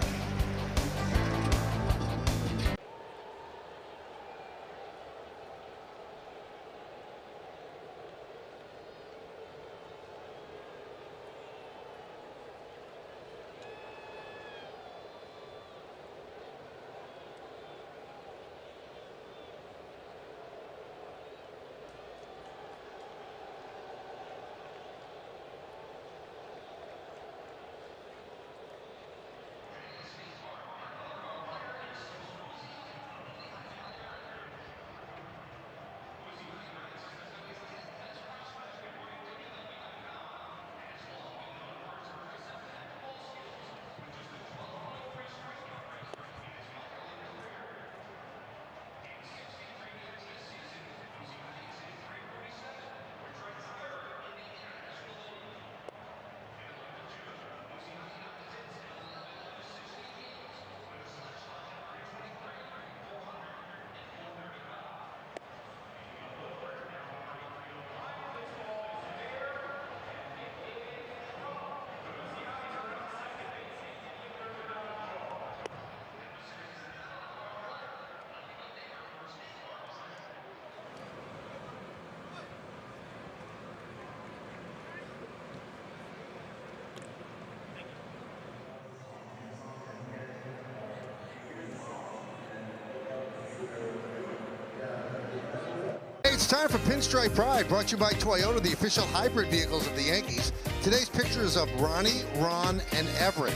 It's time for Pinstripe Pride, brought to you by Toyota, the official hybrid vehicles of the Yankees. Today's pictures of Ronnie, Ron, and Everett.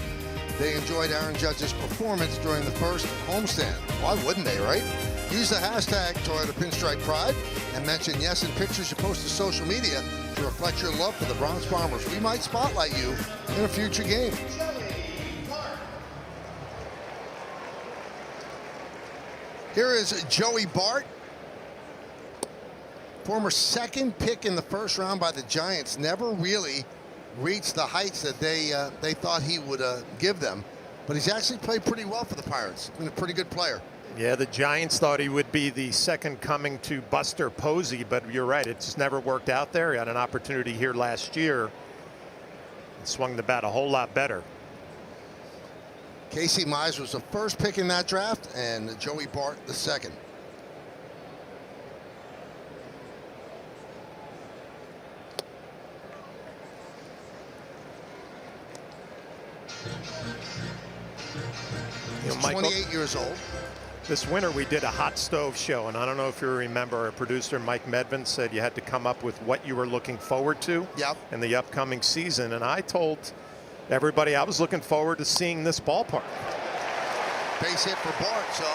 They enjoyed Aaron Judge's performance during the first homestand. Why wouldn't they, right? Use the hashtag Toyota Pinstripe Pride and mention yes in pictures you post to social media to reflect your love for the Bronx Bombers. We might spotlight you in a future game. Here is Joey Bart, former second pick in the first round by the Giants. Never really reached the heights that they thought he would give them. But he's actually played pretty well for the Pirates. Been a pretty good player. Yeah, the Giants thought he would be the second coming to Buster Posey, but you're right, it just never worked out there. He had an opportunity here last year and swung the bat a whole lot better. Casey Mize was the first pick in that draft, and Joey Bart the second. He's 28 years old. This winter we did a hot stove show, and I don't know if you remember, our producer Mike Medvin said you had to come up with what you were looking forward to in the upcoming season, and I told everybody I was looking forward to seeing this ballpark. Base hit for Bart, so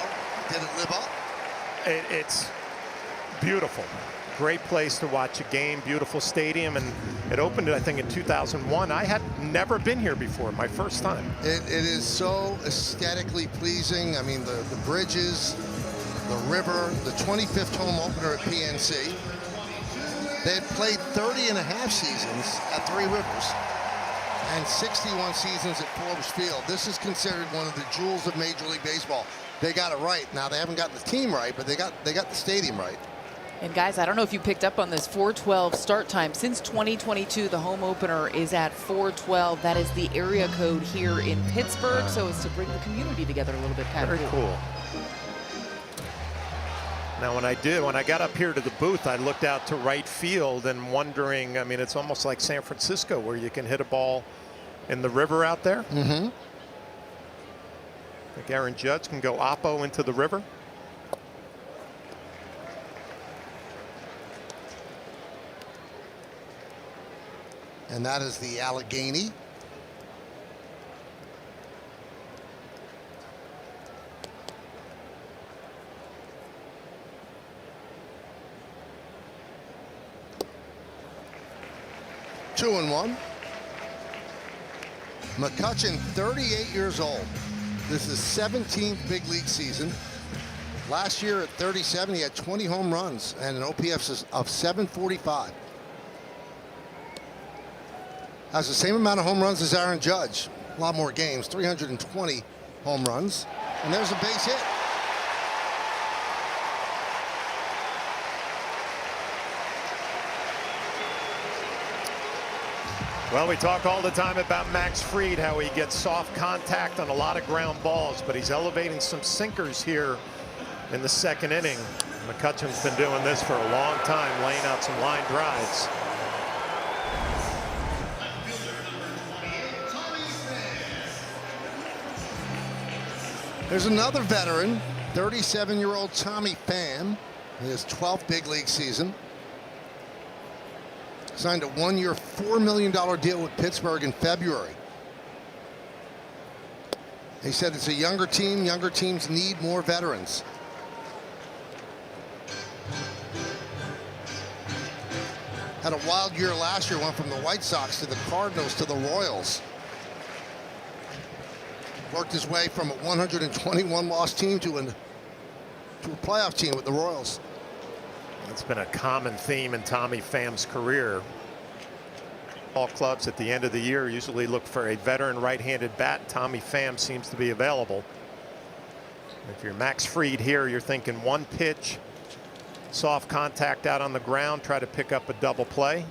did it live up? It's beautiful. Great place to watch a game, beautiful stadium, and it opened, I think, in 2001. I had never been here before, my first time. It is so aesthetically pleasing. I mean, the bridges, the river, the 25th home opener at PNC. They had played 30 and a half seasons at Three Rivers and 61 seasons at Forbes Field. This is considered one of the jewels of Major League Baseball. They got it right. Now, they haven't gotten the team right, but they got the stadium right. And guys, I don't know if you picked up on this 4:12 start time. Since 2022, the home opener is at 4:12. That is the area code here in Pittsburgh, so as to bring the community together a little bit. Very cool. Now, when I got up here to the booth, I looked out to right field and wondering, I mean, it's almost like San Francisco where you can hit a ball in the river out there. Mm-hmm. Think Aaron Judge can go oppo into the river. And that is the Allegheny. Two and one. McCutchen, 38 years old. This is 17th big league season. Last year at 37, he had 20 home runs and an OPS of 745. Has the same amount of home runs as Aaron Judge. A lot more games, 320 home runs. And there's a base hit. Well, we talk all the time about Max Fried, how he gets soft contact on a lot of ground balls, but he's elevating some sinkers here in the second inning. McCutchen's been doing this for a long time, laying out some line drives. There's another veteran, 37-year-old Tommy Pham, in his 12th big league season. Signed a one-year, $4 million deal with Pittsburgh in February. He said it's a younger team. Younger teams need more veterans. Had a wild year last year, went from the White Sox to the Cardinals to the Royals. Worked his way from a 121-loss team to a playoff team with the Royals. It's been a common theme in Tommy Pham's career. All clubs at the end of the year usually look for a veteran right-handed bat. Tommy Pham seems to be available. If you're Max Fried here, you're thinking one pitch, soft contact out on the ground, try to pick up a double play.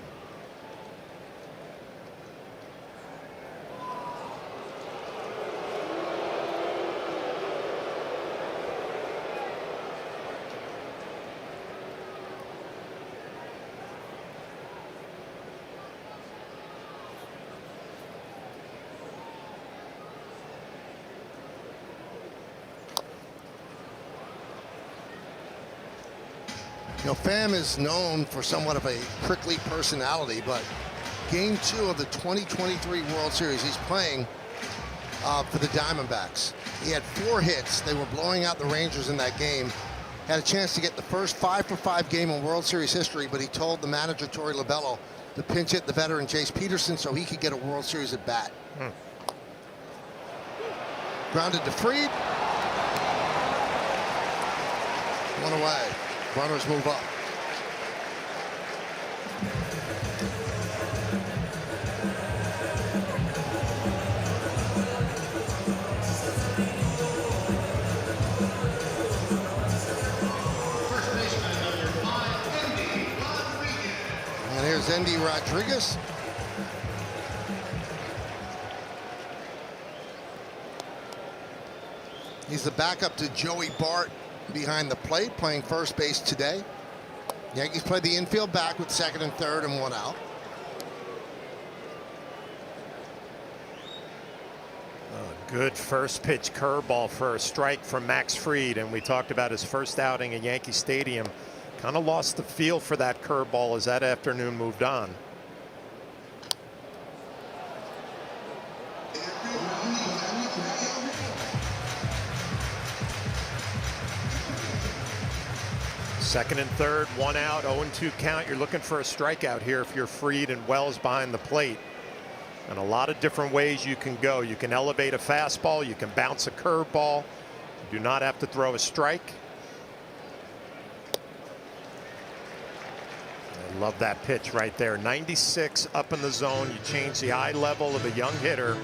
You know, Pham is known for somewhat of a prickly personality, but Game 2 of the 2023 World Series, he's playing for the Diamondbacks. He had 4 hits. They were blowing out the Rangers in that game. Had a chance to get the first 5-for-5 game in World Series history, but he told the manager, Torey Lovullo, to pinch hit the veteran Jace Peterson so he could get a World Series at bat. Grounded to Fried. One away. Runners move up. And here's Endy Rodriguez. He's the backup to Joey Bart behind the plate, playing first base today. Yankees play the infield back with second and third and 1 out. Good first pitch curveball for a strike from Max Fried, and we talked about his first outing at Yankee Stadium. Kind of lost the feel for that curveball as that afternoon moved on. Second and third, 1 out, 0-2 count. You're looking for a strikeout here if you're Fried and Wells behind the plate. And a lot of different ways you can go. You can elevate a fastball. You can bounce a curveball. You do not have to throw a strike. I love that pitch right there. 96 up in the zone. You change the eye level of a young hitter.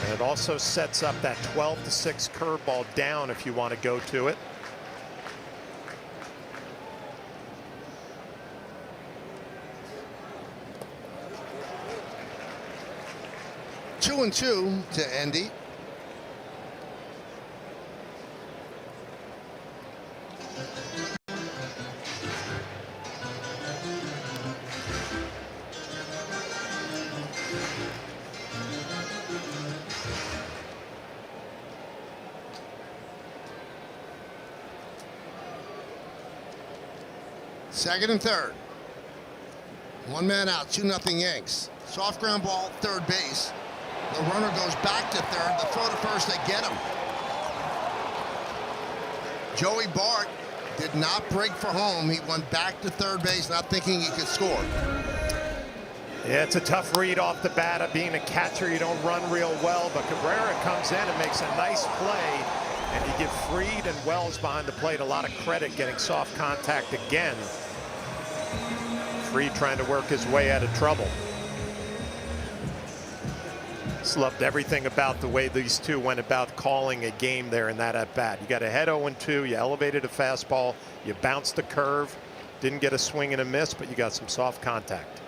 And it also sets up that 12-6 curveball down if you want to go to it. Two and 2 to Endy. Second and third. 1 man out, 2-0 Yanks. Soft ground ball, third base. The runner goes back to third. The throw to first, they get him. Joey Bart did not break for home. He went back to third base, not thinking he could score. Yeah, it's a tough read off the bat. Of being a catcher, you don't run real well, but Cabrera comes in and makes a nice play, and you give Fried and Wells behind the plate a lot of credit getting soft contact again. Fried trying to work his way out of trouble. Just loved everything about the way these two went about calling a game there in that at bat. You got ahead 0-2, you elevated a fastball, you bounced the curve, didn't get a swing and a miss, but you got some soft contact.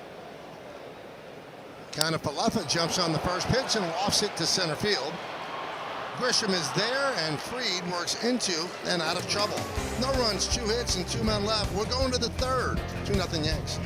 Kiner-Falefa jumps on the first pitch and lofts it to center field. Grisham is there, and Fried works into and out of trouble. No runs, 2 hits, and 2 men left. We're going to the third. 2-0 Yanks.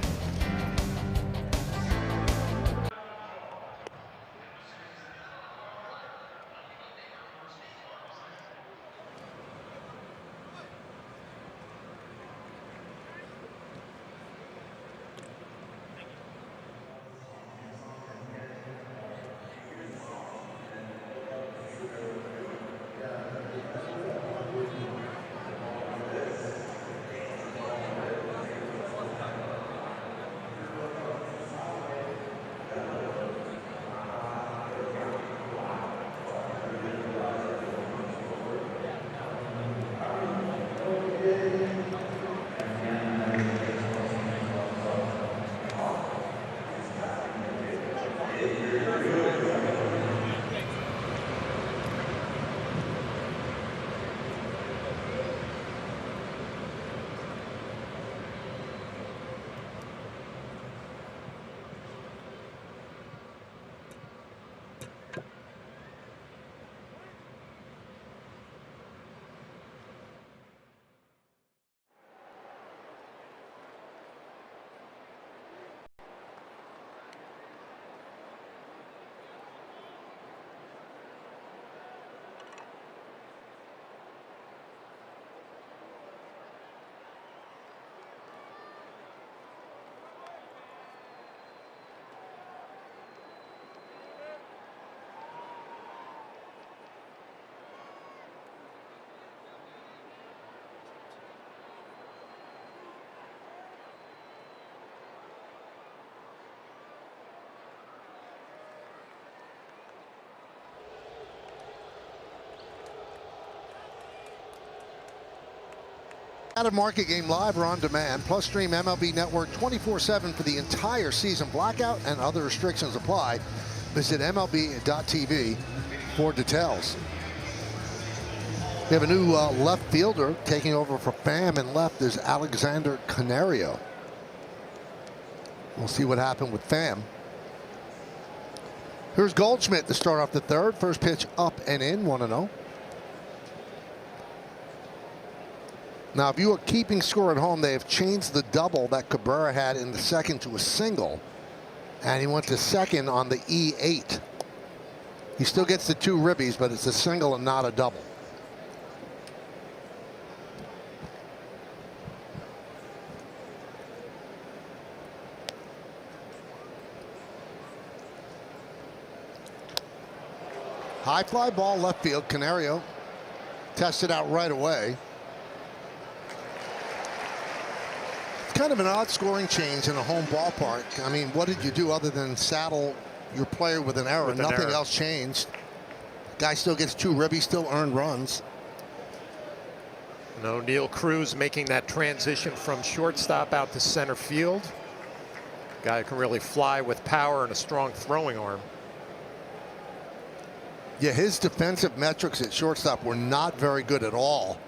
Out of market game live or on demand, plus stream MLB Network 24/7 for the entire season. Blackout and other restrictions apply. Visit MLB.tv for details. We have a new left fielder taking over for Pham, and left is Alexander Canario. We'll see what happened with Pham. Here's Goldschmidt to start off the third. First pitch up and in, 1-0. Now, if you are keeping score at home, they have changed the double that Cabrera had in the second to a single. And he went to second on the E8. He still gets the 2 ribbies, but it's a single and not a double. High fly ball left field. Canario tested out right away. It's kind of an odd scoring change in a home ballpark. I mean, what did you do other than saddle your player with an error? Nothing else changed. Guy still gets 2 ribbies, still earned runs. No, Neil Cruz making that transition from shortstop out to center field. Guy who can really fly with power and a strong throwing arm. Yeah, his defensive metrics at shortstop were not very good at all.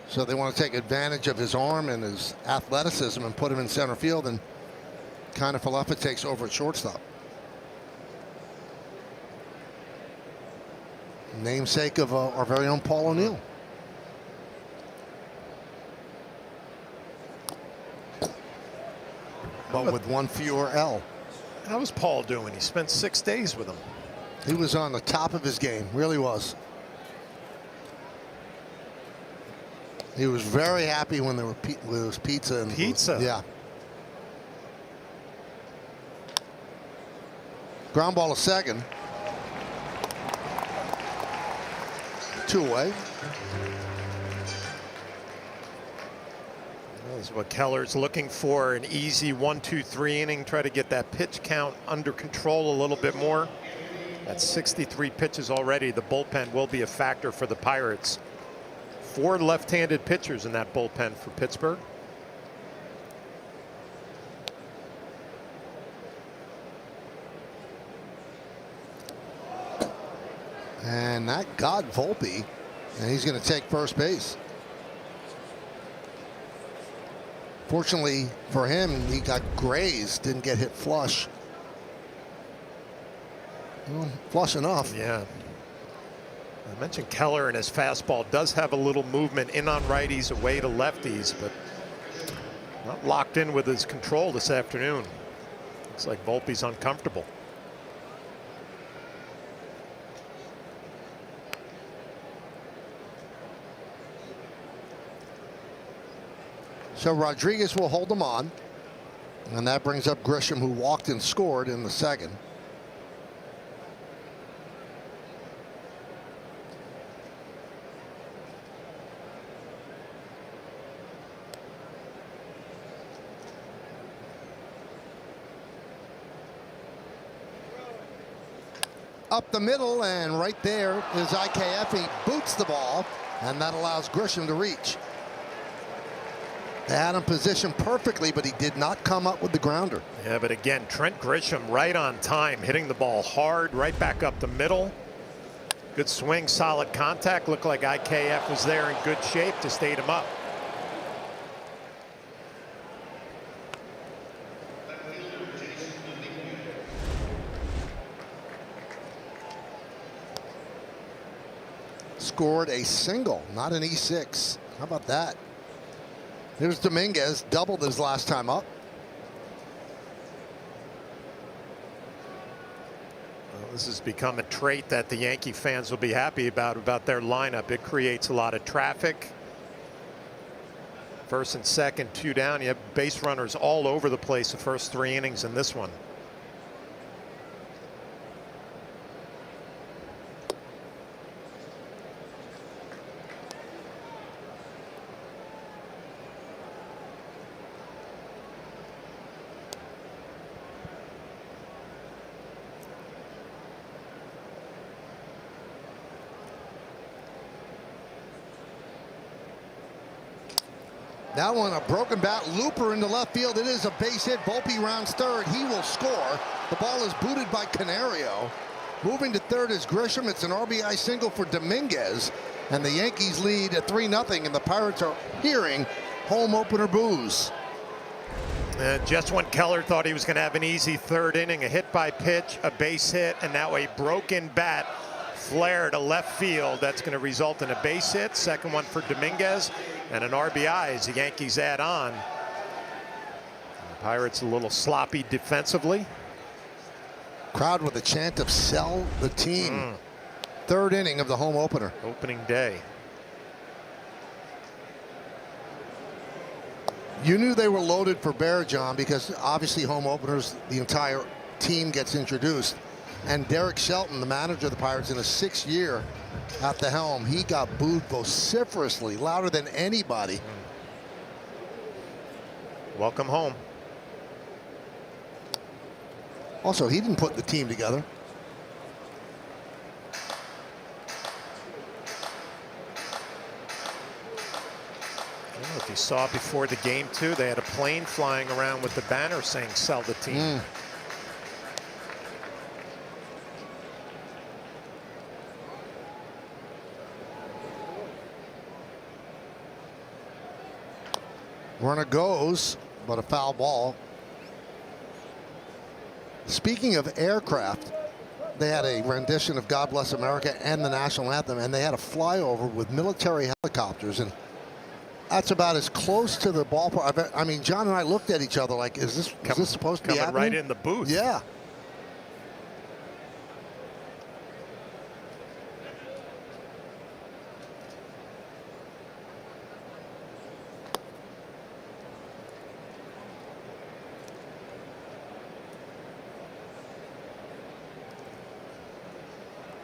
So they want to take advantage of his arm and his athleticism and put him in center field, and kind of Falefa takes over at shortstop. Namesake of our very own Paul O'Neill. But with 1 fewer L. How was Paul doing? He spent 6 days with him. He was on the top of his game, really was. He was very happy when there was pizza. And pizza? Yeah. Ground ball to second. 2 away. That's what Keller's looking for, an easy 1-2-3 inning. Try to get that pitch count under control a little bit more. That's 63 pitches already. The bullpen will be a factor for the Pirates. 4 left-handed pitchers in that bullpen for Pittsburgh. And that got Volpe, and he's going to take first base. Fortunately for him, he got grazed, didn't get hit flush. Well, flush enough. Yeah. I mentioned Keller, and his fastball does have a little movement in on righties, away to lefties, but not locked in with his control this afternoon. Looks like Volpe's uncomfortable. So Rodriguez will hold him on, and that brings up Grisham, who walked and scored in the second. Up the middle, and right there is IKF. He boots the ball, and that allows Grisham to reach. They had him positioned perfectly, but he did not come up with the grounder. Yeah, but again, Trent Grisham right on time, hitting the ball hard, right back up the middle. Good swing, solid contact. Looked like IKF was there in good shape to stay him up. Scored a single, not an E6. How about that? Here's Dominguez, doubled his last time up. Well, this has become a trait that the Yankee fans will be happy about their lineup. It creates a lot of traffic. First and second, 2 down. You have base runners all over the place the first 3 innings in this one. That one, a broken bat, looper into left field. It is a base hit. Volpe rounds third. He will score. The ball is booted by Canario. Moving to third is Grisham. It's an RBI single for Dominguez. And the Yankees lead at 3-0, and the Pirates are hearing home opener boos. Just when Keller thought he was going to have an easy third inning, a hit by pitch, a base hit, and now a broken bat flare to left field. That's going to result in a base hit, second one for Dominguez, and an RBI as the Yankees add on. The Pirates a little sloppy defensively. Crowd with a chant of sell the team. Third inning of the home opener. Opening day. You knew they were loaded for bear, John, because obviously home openers, the entire team gets introduced. And Derek Shelton, the manager of the Pirates in his 6th year at the helm, he got booed vociferously, louder than anybody. Welcome home. Also, he didn't put the team together. I don't know if you saw before the game, too. They had a plane flying around with the banner saying sell the team. Runner goes, but a foul ball. Speaking of aircraft, they had a rendition of God Bless America and the national anthem, and they had a flyover with military helicopters, and that's about as close to the ballpark. I mean, John and I looked at each other like, is this supposed to be happening? Right in the booth. Yeah.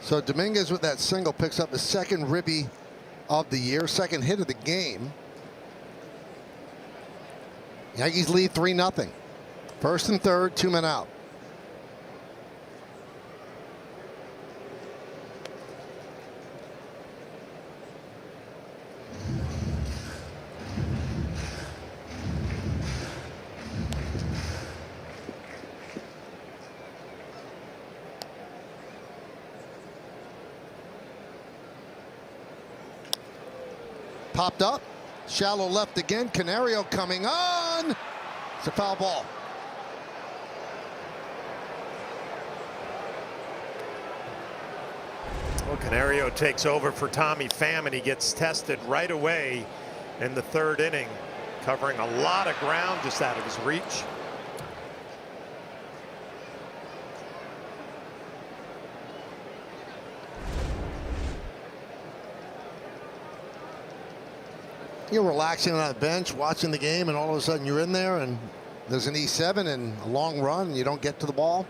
So Dominguez with that single picks up the second ribby of the year, second hit of the game. Yankees lead 3-0. First and third, 2 men out. Popped up, shallow left again. Canario coming on. It's a foul ball. Well, Canario takes over for Tommy Pham, and he gets tested right away in the third inning, covering a lot of ground just out of his reach. You're relaxing on the bench, watching the game, and all of a sudden you're in there, and there's an E7 and a long run, and you don't get to the ball.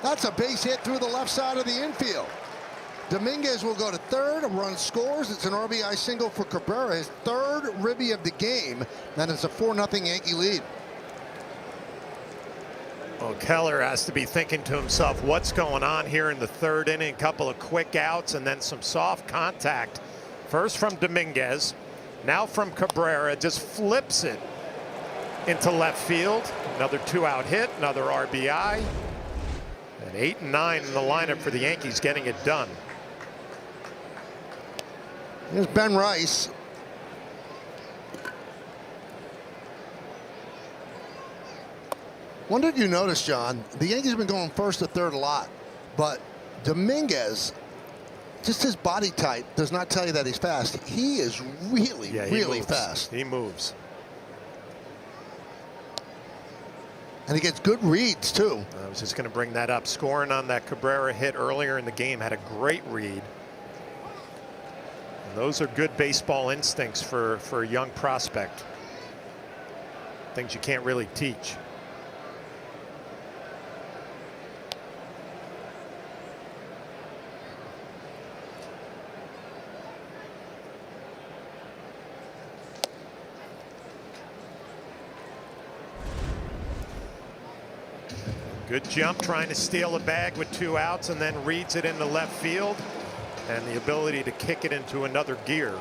That's a base hit through the left side of the infield. Dominguez will go to third. A run scores. It's an RBI single for Cabrera, his third ribby of the game. And it's a 4-0 Yankee lead. Well, Keller has to be thinking to himself, what's going on here in the third inning? A couple of quick outs and then some soft contact. First from Dominguez, now from Cabrera. Just flips it into left field. Another 2-out hit, another RBI. And 8 and 9 in the lineup for the Yankees, getting it done. Here's Ben Rice. When did you notice, John? The Yankees have been going first to third a lot, but Dominguez, just his body type does not tell you that he's fast. He is really, really fast. He moves. And he gets good reads, too. I was just going to bring that up. Scoring on that Cabrera hit earlier in the game, had a great read. And those are good baseball instincts for a young prospect. Things you can't really teach. Good jump, trying to steal a bag with 2 outs, and then reads it into left field, and the ability to kick it into another gear.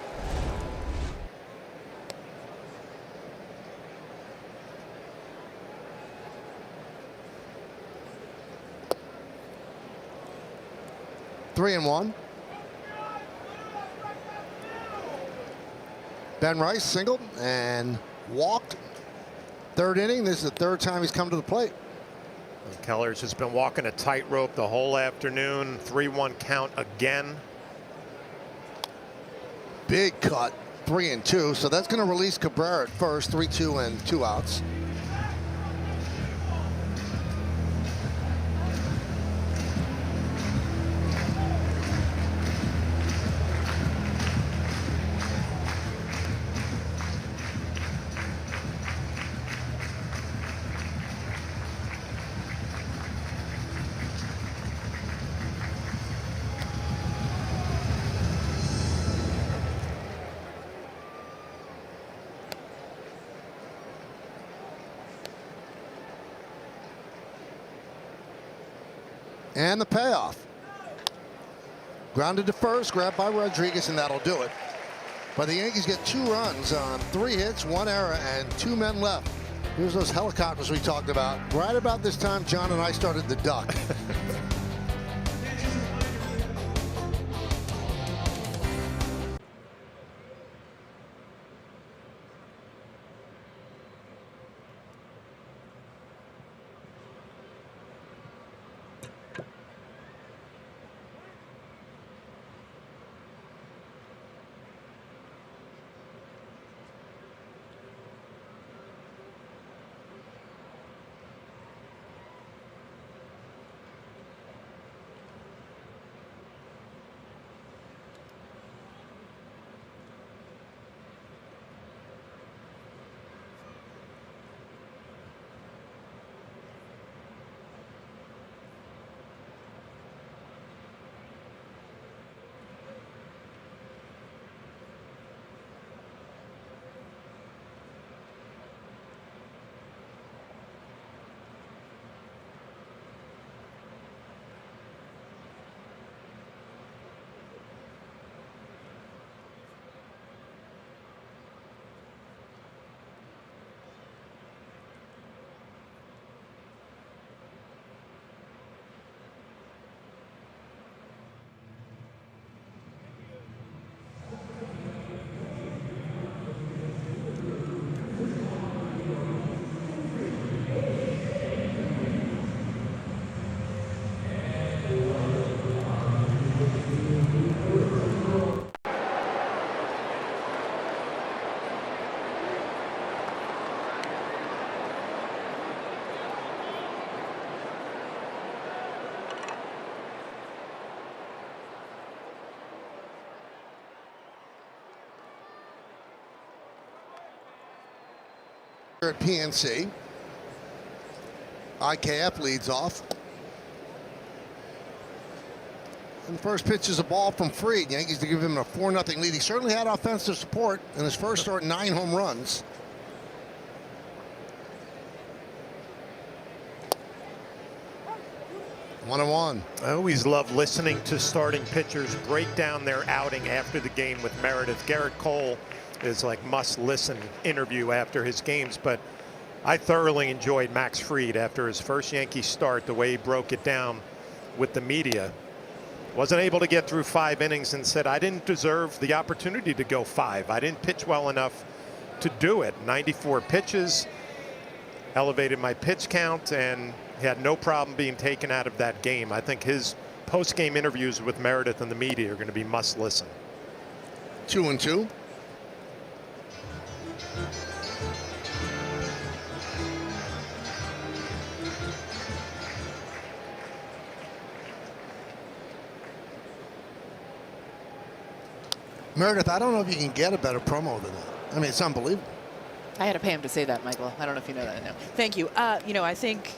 Three and one. Ben Rice singled and walked. Third inning. This is the third time he's come to the plate. Keller's has been walking a tightrope the whole afternoon. 3-1 count again. Big cut. 3-2. So that's going to release Cabrera at first. 3-2 and 2 outs. And the payoff. Grounded to first, grabbed by Rodriguez, and that'll do it. But the Yankees get 2 runs on 3 hits, 1 error, and 2 men left. Here's those helicopters we talked about. Right about this time, John and I started to duck. At PNC. IKF leads off. And the first pitch is a ball from Fried. Yankees to give him a 4-0 lead. He certainly had offensive support in his first start, 9 home runs. One and one. I always love listening to starting pitchers break down their outing after the game with Meredith. Garrett Cole is like must-listen interview after his games, but I thoroughly enjoyed Max Fried after his first Yankee start, the way he broke it down with the media. Wasn't able to get through 5 innings and said, I didn't deserve the opportunity to go 5. I didn't pitch well enough to do it. 94 pitches, elevated my pitch count, and he had no problem being taken out of that game. I think his post-game interviews with Meredith and the media are going to be must-listen. 2-2. Meredith, I don't know if you can get a better promo than that. I mean, it's unbelievable. I had to pay him to say that, Michael. I don't know if you know that. No. Thank you. You know, I think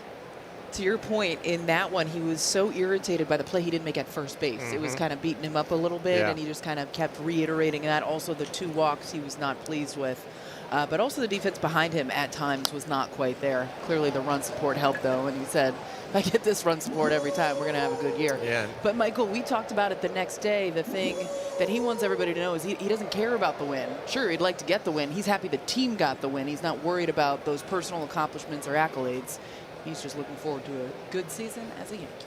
to your point, in that one, he was so irritated by the play he didn't make at first base. It was kind of beating him up a little bit, and he just kind of kept reiterating that. Also, the 2 walks he was not pleased with. But also the defense behind him at times was not quite there. Clearly the run support helped, though, and he said, if I get this run support every time, we're going to have a good year. Yeah. But, Michael, we talked about it the next day. The thing that he wants everybody to know is he doesn't care about the win. Sure, he'd like to get the win. He's happy the team got the win. He's not worried about those personal accomplishments or accolades. He's just looking forward to a good season as a Yankee.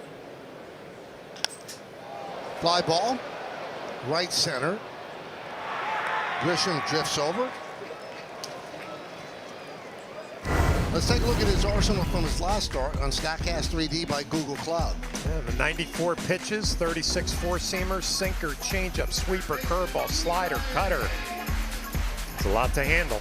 Fly ball, right center. Grisham drifts over. Let's take a look at his arsenal from his last start on StatCast 3D by Google Cloud. Yeah, the 94 pitches, 36 four-seamers, sinker, changeup, sweeper, curveball, slider, cutter. It's a lot to handle.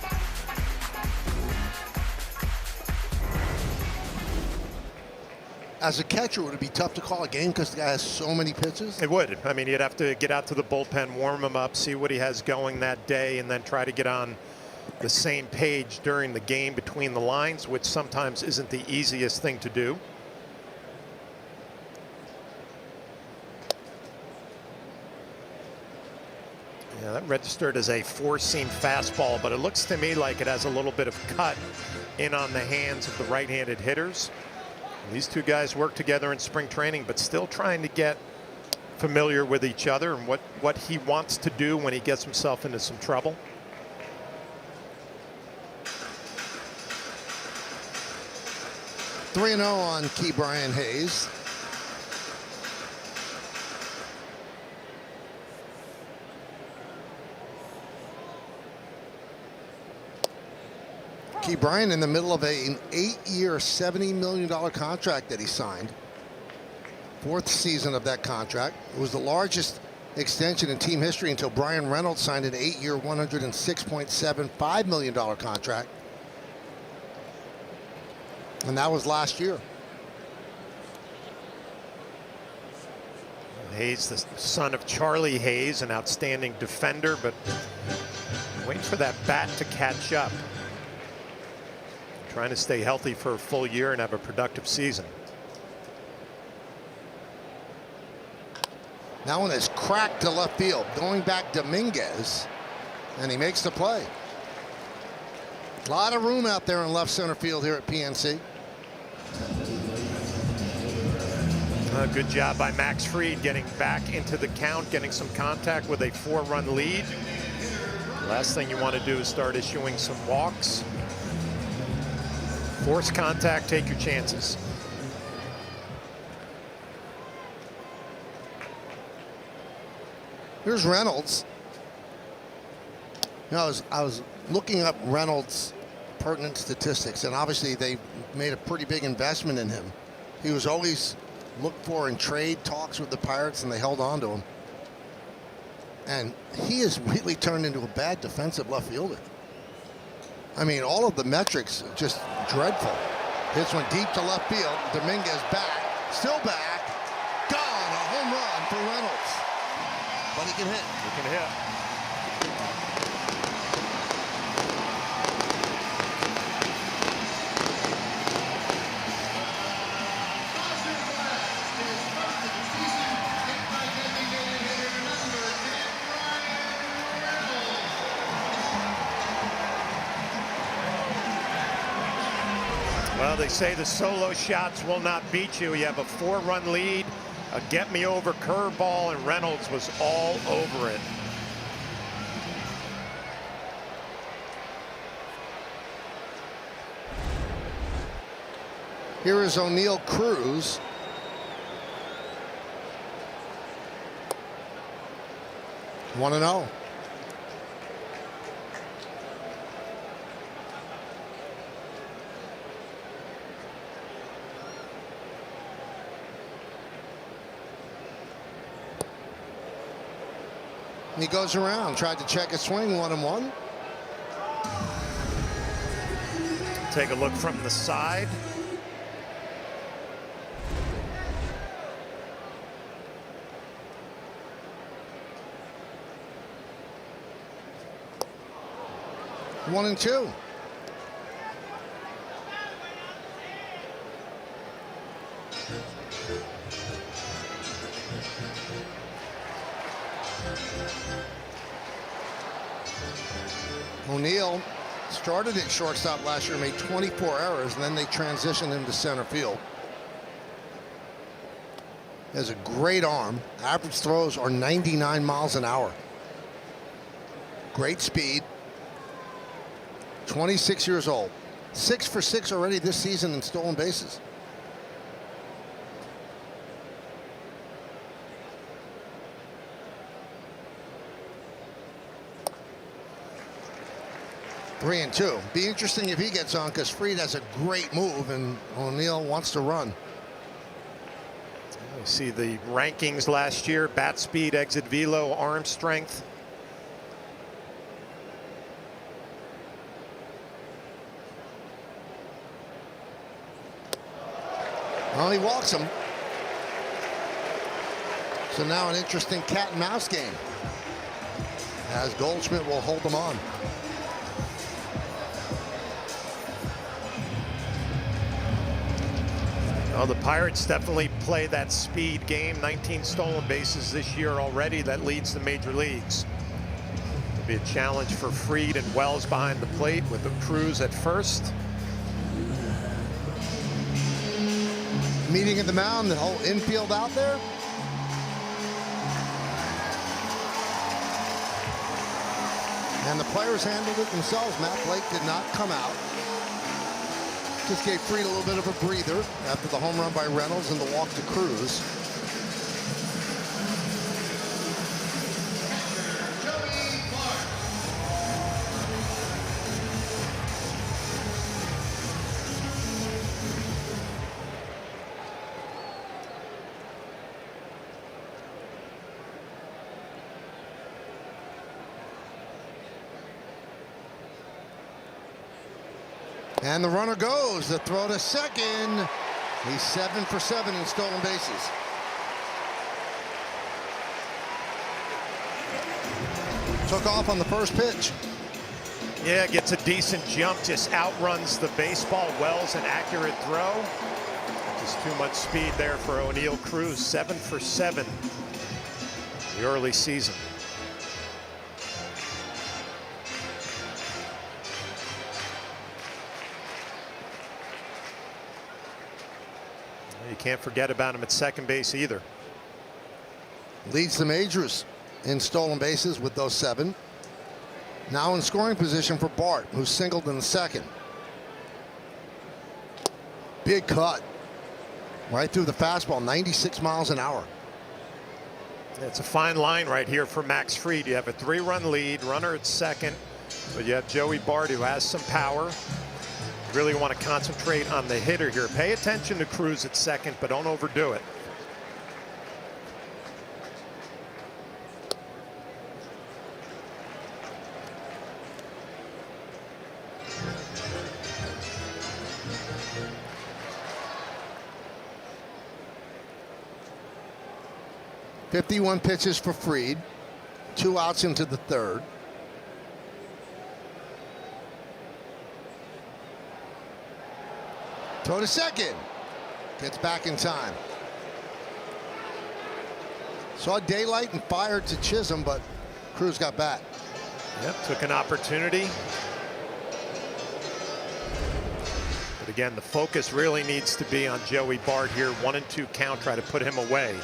As a catcher, would it be tough to call a game because the guy has so many pitches? It would. I mean, you'd have to get out to the bullpen, warm him up, see what he has going that day, and then try to get on the same page during the game between the lines, which sometimes isn't the easiest thing to do. Yeah, that registered as a four-seam fastball, but it looks to me like it has a little bit of cut in on the hands of the right-handed hitters. And these two guys work together in spring training, but still trying to get familiar with each other and what he wants to do when he gets himself into some trouble. Three 3-0 on Key Brian Hayes. Key Brian in the middle of an 8-year, $70 million contract that he signed. Fourth season of that contract. It was the largest extension in team history until Brian Reynolds signed an 8-year, $106.75 million contract. And that was last year. Hayes, the son of Charlie Hayes, an outstanding defender, but waiting for that bat to catch up. Trying to stay healthy for a full year and have a productive season. That one is cracked to left field. Going back, Dominguez, and he makes the play. A lot of room out there in left center field here at PNC. Good job by Max Fried getting back into the count, getting some contact with a 4-run lead. Last thing you want to do is start issuing some walks. Force contact, take your chances. Here's Reynolds. You know, I was looking up Reynolds' pertinent statistics, and obviously they made a pretty big investment in him. He was always looked for in trade talks with the Pirates, and they held on to him. And he has really turned into a bad defensive left fielder. I mean, all of the metrics just dreadful. Hits one deep to left field. Dominguez back, still back, gone. A home run for Reynolds. But he can hit. He can hit. Well, they say the solo shots will not beat you. You have a 4-run lead, a get-me-over curveball, and Reynolds was all over it. Here is O'Neill Cruz. One and 0. He goes around, tried to check a swing, 1-1. Take a look from the side. One and 2. O'Neill Started at shortstop last year, made 24 errors, and then they transitioned him to center field. He has a great arm. Average throws are 99 miles an hour. Great speed. 26 years old. 6 for 6 already this season in stolen bases. Three and two. Be interesting if he gets on, because Fried has a great move and O'Neill wants to run. You see the rankings last year: bat speed, exit velo, arm strength. Well, he walks him. So now an interesting cat and mouse game, as Goldschmidt will hold them on. Well, the Pirates definitely play that speed game. 19 stolen bases this year already. That leads the major leagues. It'll be a challenge for Fried and Wells behind the plate, with the Cruz at first. Meeting at the mound, the whole infield out there. And the players handled it themselves. Matt Blake did not come out. Just gave Fried a little bit of a breather after the home run by Reynolds and the walk to Cruz. And the runner goes. The throw to second. He's 7 for 7 in stolen bases. Took off on the first pitch. Yeah, gets a decent jump, just outruns the baseball. Wells, an accurate throw. Just too much speed there for O'Neill Cruz. 7 for 7 in the early season. You can't forget about him at second base either. Leads the majors in stolen bases with those 7. Now in scoring position for Bart, who singled in the second. Big cut. Right through the fastball, 96 miles an hour. It's a fine line right here for Max Fried. You have a 3-run lead, runner at second, but you have Joey Bart, who has some power. Really want to concentrate on the hitter here. Pay attention to Cruz at second, but don't overdo it. .51 pitches for Fried. 2 outs into the third. Throw to second. Gets back in time. Saw daylight and fired to Chisholm, but Cruz got back. Yep, took an opportunity. But again, the focus really needs to be on Joey Bart here. 1-2 count, try to put him away.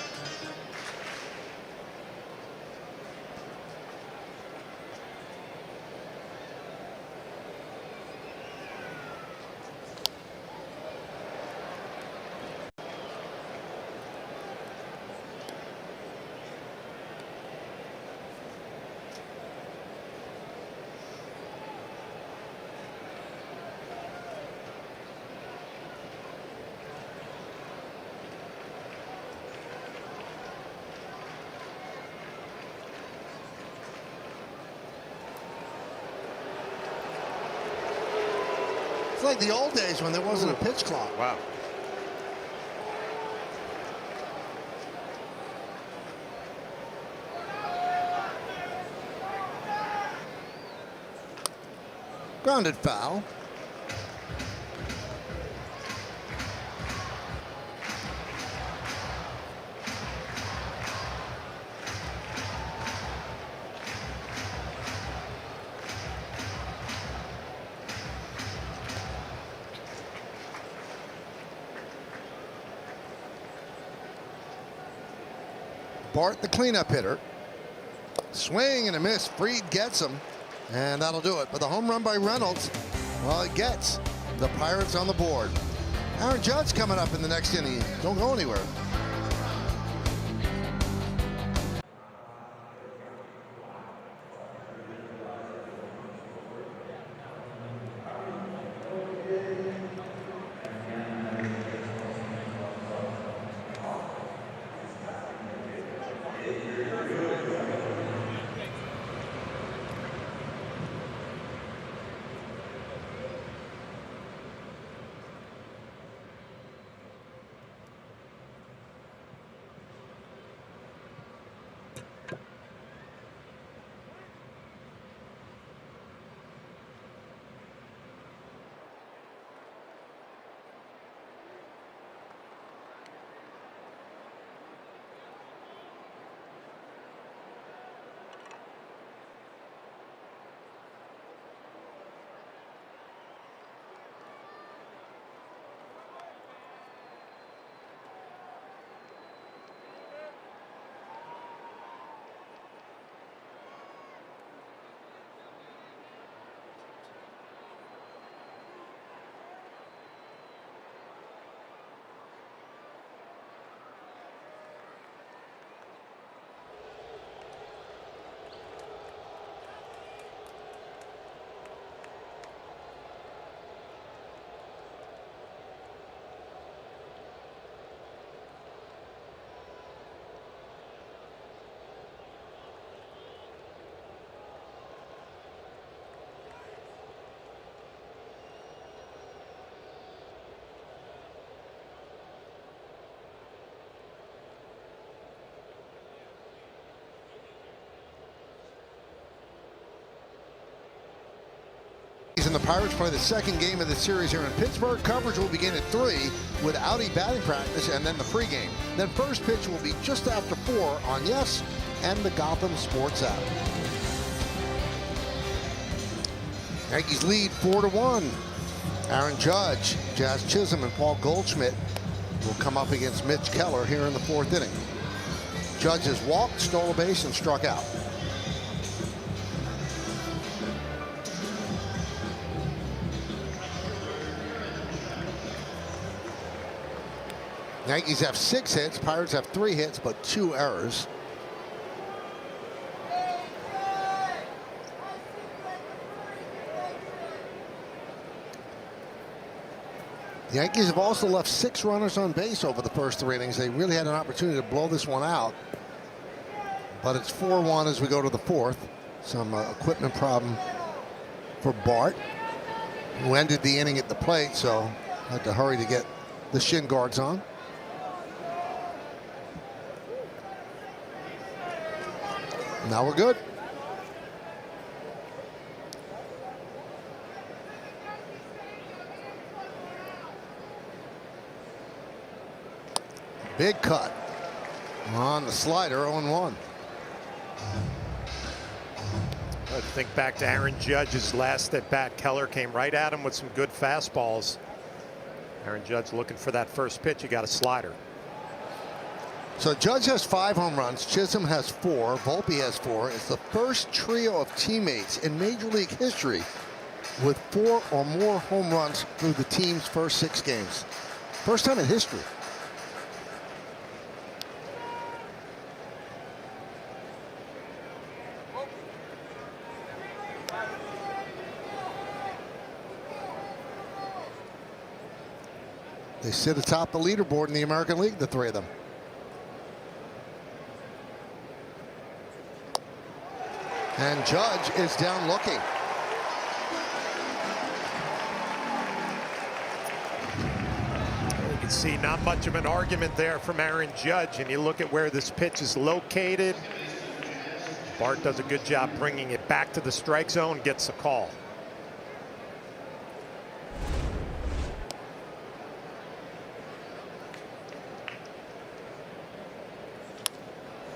It's like the old days when there wasn't a pitch clock. Wow. Grounded foul. Bart, the cleanup hitter. Swing and a miss. Fried gets him, and that'll do it. But the home run by Reynolds, well, it gets the Pirates on the board. Aaron Judge coming up in the next inning. Don't go anywhere. And the Pirates play the second game of the series here in Pittsburgh. Coverage will begin at 3 with Audi batting practice and then the pregame. Then first pitch will be just after 4 on Yes and the Gotham Sports app. Yankees lead 4-1. Aaron Judge, Jazz Chisholm, and Paul Goldschmidt will come up against Mitch Keller here in the 4th inning. Judge has walked, stole a base, and struck out. Yankees have 6 hits, Pirates have 3 hits, but 2 errors. The Yankees have also left 6 runners on base over the first 3 innings. They really had an opportunity to blow this one out. But it's 4-1 as we go to the 4th. Some equipment problem for Bart, who ended the inning at the plate, so had to hurry to get the shin guards on. Now we're good. Big cut on the slider, 0-1. I think back to Aaron Judge's last at bat. Keller came right at him with some good fastballs. Aaron Judge looking for that first pitch. He got a slider. So Judge has 5 home runs. Chisholm has 4. Volpe has 4. It's the first trio of teammates in Major League history with 4 or more home runs through the team's first 6 games. First time in history. They sit atop the leaderboard in the American League, the 3 of them. And Judge is down looking. You can see not much of an argument there from Aaron Judge, and you look at where this pitch is located. Bart does a good job bringing it back to the strike zone, gets a call.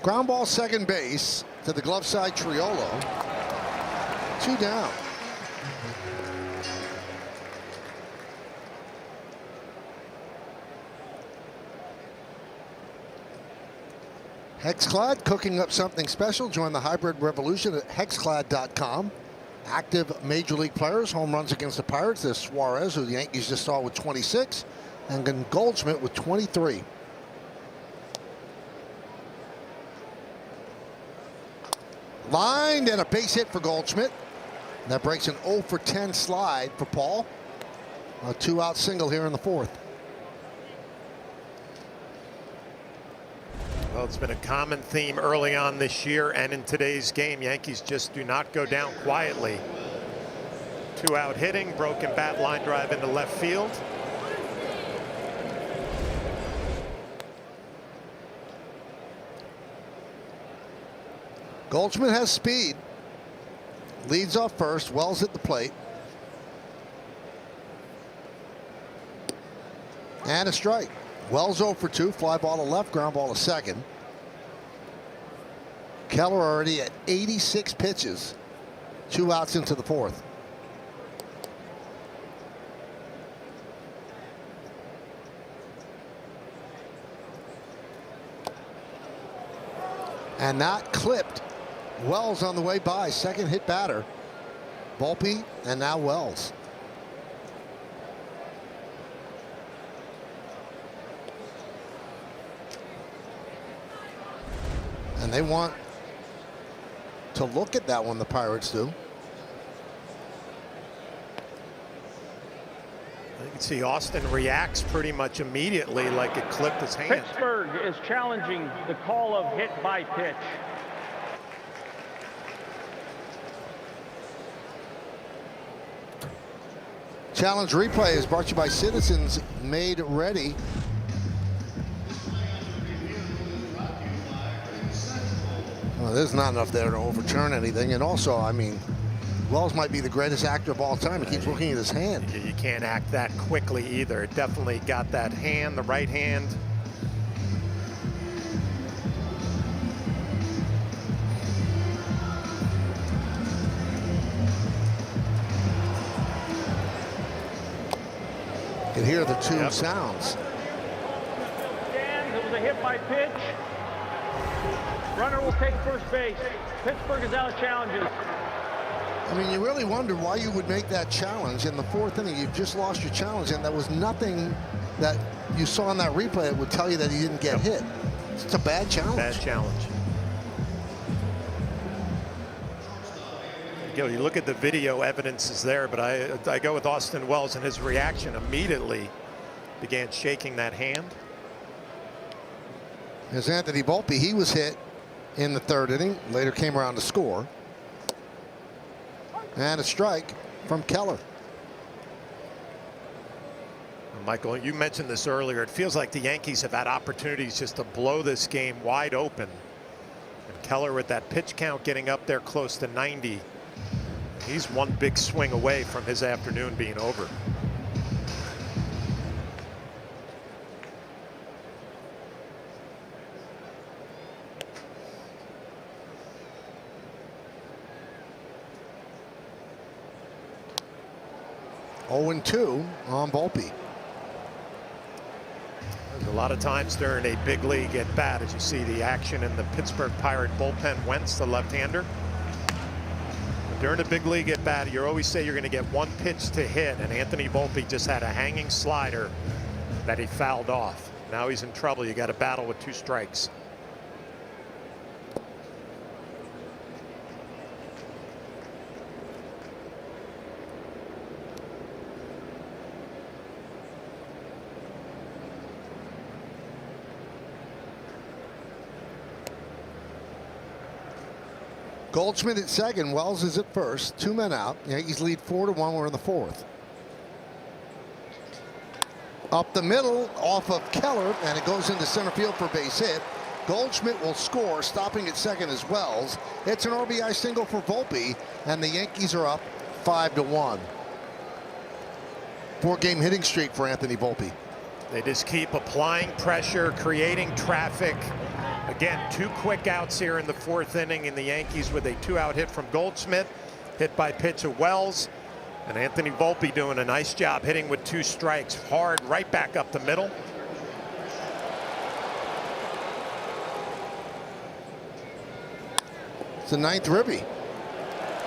Ground ball second base to the glove side, Triolo. 2 down. Hexclad, cooking up something special. Join the hybrid revolution at hexclad.com. Active Major League players, home runs against the Pirates. There's Suarez, who the Yankees just saw with 26, and then Goldschmidt with 23. Lined and a base hit for Goldschmidt. That breaks an 0 for 10 slide for Paul. A 2-out single here in the fourth. Well, it's been a common theme early on this year and in today's game. Yankees just do not go down quietly. 2-out hitting, broken bat, line drive into left field. Goldschmidt has speed. Leads off first. Wells at the plate. And a strike. Wells 0 for 2. Fly ball to left. Ground ball to second. Keller already at 86 pitches. 2 outs into the fourth. And that clipped. Wells on the way by. Second hit batter. Volpe and now Wells. And they want to look at that one, the Pirates do. You can see Austin reacts pretty much immediately like it clipped his hand. Pittsburgh is challenging the call of hit by pitch. Challenge replay is brought to you by Citizens Made Ready. Well, there's not enough there to overturn anything. And also, I mean, Wells might be the greatest actor of all time. He keeps looking at his hand. You can't act that quickly either. It definitely got that hand, the right hand. You can hear the two sounds. It was a hit by pitch. Runner will take first base. Pittsburgh is out of challenges. I mean, you really wonder why you would make that challenge in the fourth inning. You've just lost your challenge, and there was nothing that you saw in that replay that would tell you that he didn't get hit. It's a bad challenge. Bad challenge. You look at the video, evidence is there, but I go with Austin Wells, and his reaction immediately began shaking that hand. As Anthony Volpe, he was hit in the third inning, later came around to score. And a strike from Keller. Michael, you mentioned this earlier. It feels like the Yankees have had opportunities just to blow this game wide open. And Keller, with that pitch count getting up there close to 90, he's one big swing away from his afternoon being over. Oh, 2 on Volpe. A lot of times during a big league at bat, as you see the action in the Pittsburgh Pirate bullpen, Wentz, the left-hander. During a big league at bat, you always say you're going to get one pitch to hit, and Anthony Volpe just had a hanging slider that he fouled off. Now he's in trouble. You got to battle with 2 strikes. Goldschmidt at second. Wells is at first. 2 men out. Yankees lead 4-1. We're in the fourth. Up the middle, off of Keller, and it goes into center field for base hit. Goldschmidt will score. Stopping at second is Wells. It's an RBI single for Volpe, and the Yankees are up 5-1. 4-game hitting streak for Anthony Volpe. They just keep applying pressure, creating traffic. Again, 2 quick outs here in the fourth inning, in the Yankees with a 2-out hit from Goldschmidt, hit by pitch of Wells, and Anthony Volpe doing a nice job hitting with 2 strikes, hard right back up the middle. It's the 9th ribby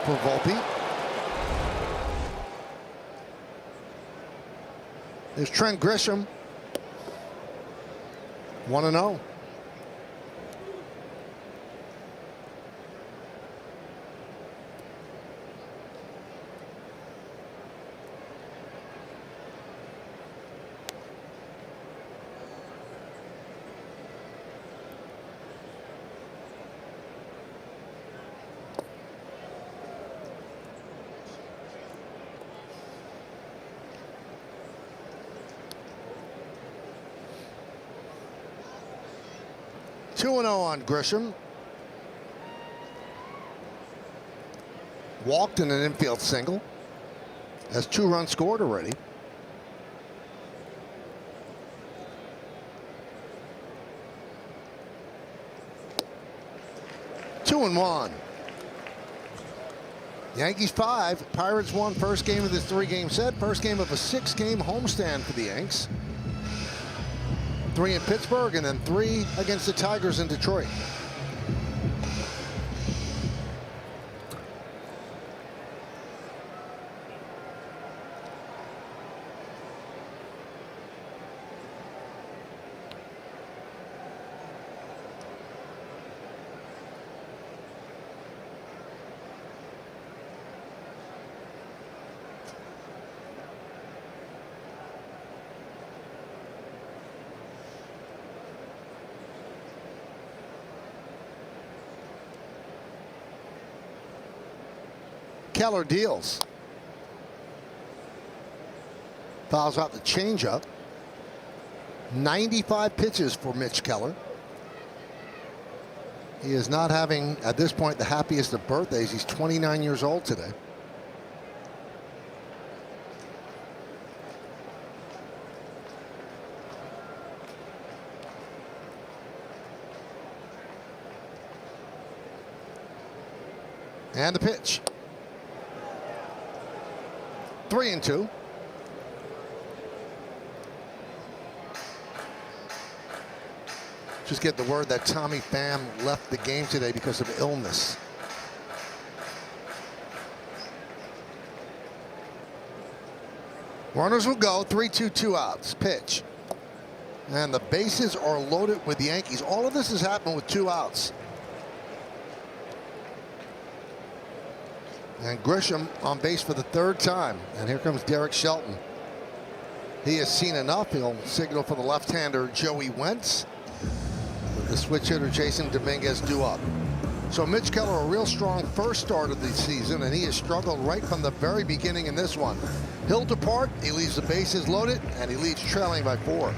for Volpe. There's Trent Grisham. 1-0. Two 2-0 on Grisham. Walked in an infield single. Has 2 runs scored already. Two and 1. Yankees 5, Pirates 1. First game of this 3-game set. First game of a 6-game homestand for the Yanks. 3 in Pittsburgh and then 3 against the Tigers in Detroit. Keller deals. Fouls out the changeup. 95 pitches for Mitch Keller. He is not having, at this point, the happiest of birthdays. He's 29 years old today. And the pitch. 3-2. Just get the word that Tommy Pham left the game today because of illness. Runners will go. 3-2, 2 outs. Pitch. And the bases are loaded with the Yankees. All of this has happened with 2 outs. And Grisham on base for the 3rd time. And here comes Derek Shelton. He has seen enough. He'll signal for the left-hander Joey Wentz. With the switch hitter Jason Dominguez due up. So Mitch Keller, a real strong first start of the season, and he has struggled right from the very beginning in this one. He'll depart. He leaves the bases loaded, and he leads trailing by 4.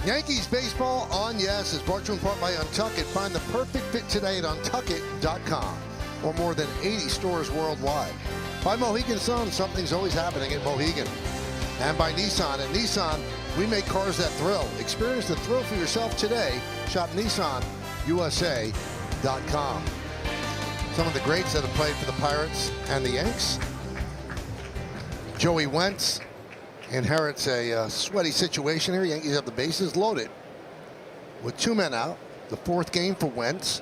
Yankees baseball on Yes is brought to you in part by Untuckit. Find the perfect fit today at untuckit.com or more than 80 stores worldwide. By Mohegan Sun, something's always happening at Mohegan. And by Nissan. At Nissan, We make cars that thrill. Experience the thrill for yourself today. Shop NissanUSA.com. Some of the greats that have played for the Pirates and the Yanks. Joey Wentz inherits a sweaty situation here. Yankees have the bases loaded with 2 men out. The 4th game for Wentz.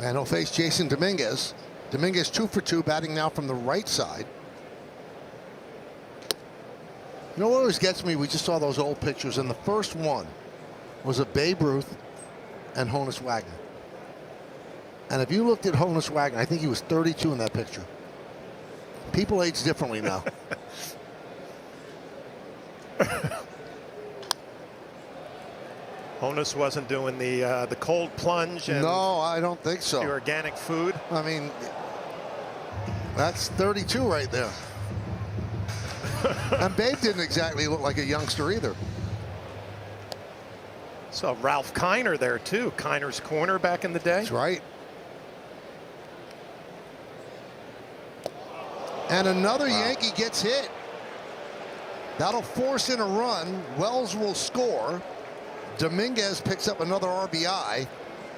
And he'll face Jason Dominguez. Dominguez 2 for 2, batting now from the right side. You know what always gets me? We just saw those old pictures, and the first one was of Babe Ruth and Honus Wagner. And if you looked at Honus Wagner, I think he was 32 in that picture. People age differently now. Honus wasn't doing the cold plunge. And no, I don't think so. The organic food. I mean, that's 32 right there. And Babe didn't exactly look like a youngster either. Saw Ralph Kiner there too. Kiner's corner back in the day. That's right. And another Yankee gets hit. That'll force in a run. Wells will score. Dominguez picks up another RBI,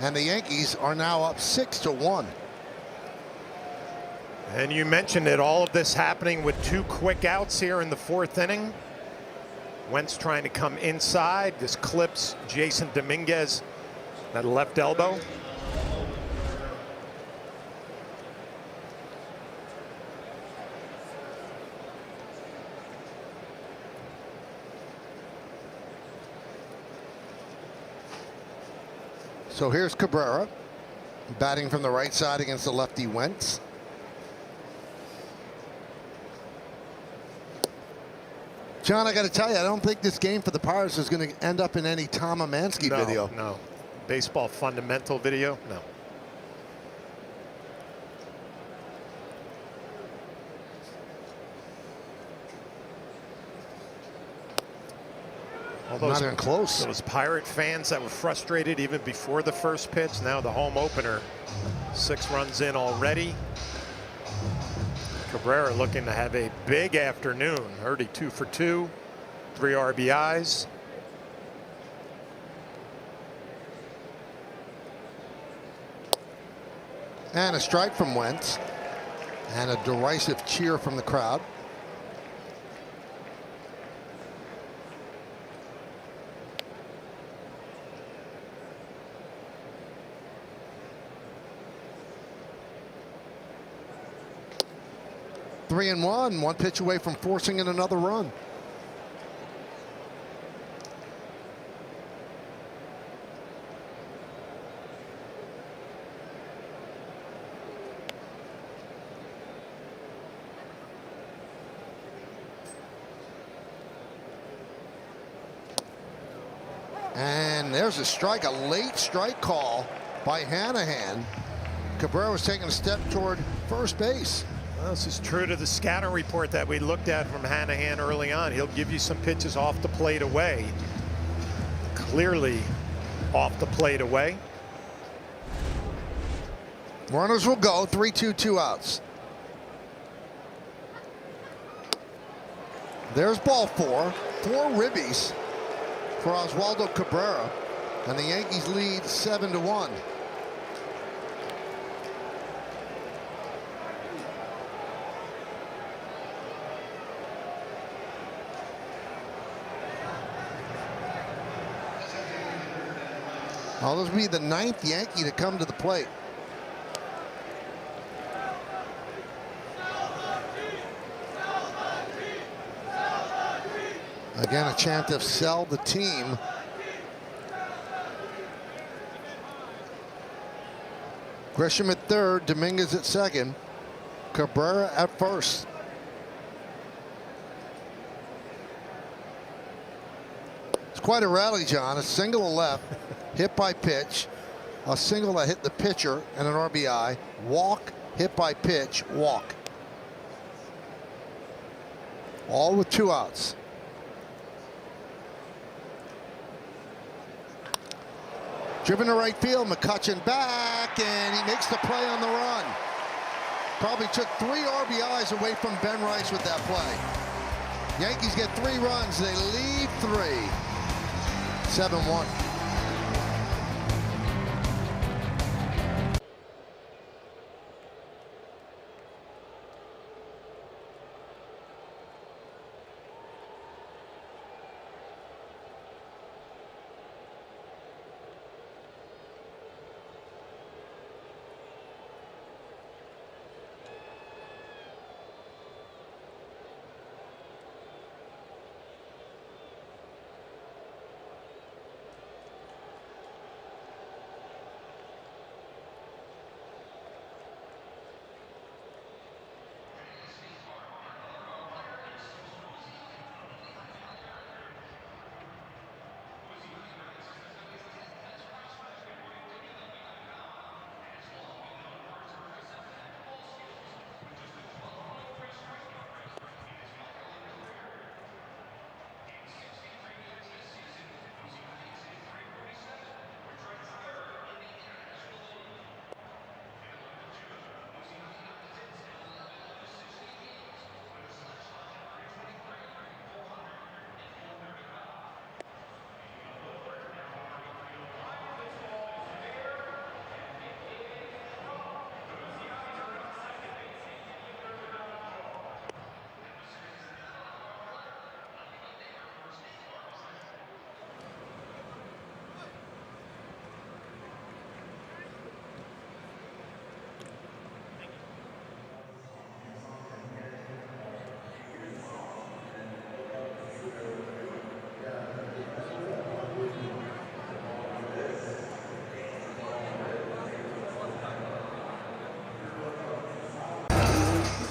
and the Yankees are now up 6-1. And you mentioned it, all of this happening with 2 quick outs here in the 4th inning. Wentz trying to come inside. This clips Jason Dominguez, that left elbow. So here's Cabrera batting from the right side against the lefty Wentz. John, I got to tell you, I don't think this game for the Pirates is going to end up in any Tom Amansky video. No. Baseball fundamental video? No. Not even close. Those Pirate fans that were frustrated even before the first pitch. Now the home opener. 6 runs in already. Cabrera looking to have a big afternoon. Already 2 for 2. 3 RBIs. And a strike from Wentz. And a derisive cheer from the crowd. Three and one pitch away from forcing in another run. And there's a strike, a late strike call by Hanahan. Cabrera was taking a step toward first base. Well, this is true to the scouting report that we looked at from Hanahan early on. He'll give you some pitches off the plate away. Clearly off the plate away. Runners will go. 3-2, 2 outs. There's ball 4. 4 ribbies for Oswaldo Cabrera. And the Yankees lead 7-1. Well, this will be the 9th Yankee to come to the plate. Again, a chant of sell the team. Grisham at third, Dominguez at second, Cabrera at first. It's quite a rally, John. A single to left, hit by pitch, a single that hit the pitcher and an RBI, walk, hit by pitch, walk. All with 2 outs. Driven to right field, McCutchen back, and he makes the play on the run. probably took 3 RBIs away from Ben Rice with that play. Yankees get 3 runs. They lead 3. 7-1.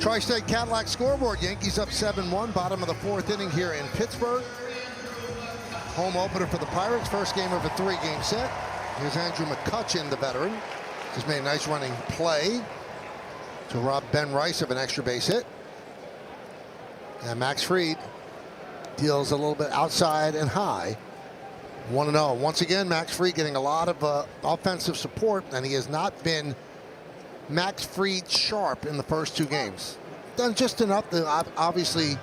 Tri-State Cadillac scoreboard. Yankees up 7-1, bottom of the 4th inning here in Pittsburgh. Home opener for the Pirates, first game of a 3-game set. Here's Andrew McCutchen, the veteran. Just made a nice running play to rob Ben Rice of an extra base hit. And Max Fried deals a little bit outside and high. 1-0. Once again, Max Fried getting a lot of offensive support, and he has not been Max Fried sharp in the first 2 games. Done just enough to obviously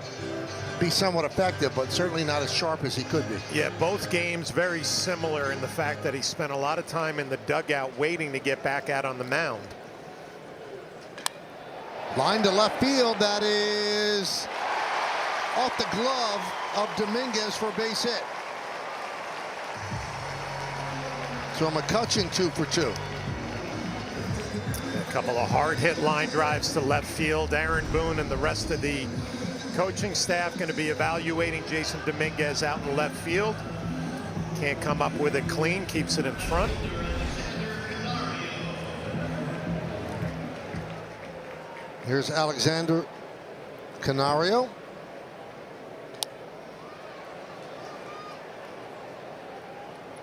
be somewhat effective, but certainly not as sharp as he could be. Yeah, both games very similar in the fact that he spent a lot of time in the dugout waiting to get back out on the mound. Line to left field, that is off the glove of Dominguez for a base hit. So McCutchen 2 for 2. A couple of hard hit line drives to left field. Aaron Boone and the rest of the coaching staff going to be evaluating Jason Dominguez out in left field. Can't come up with it clean, keeps it in front. Here's Alexander Canario.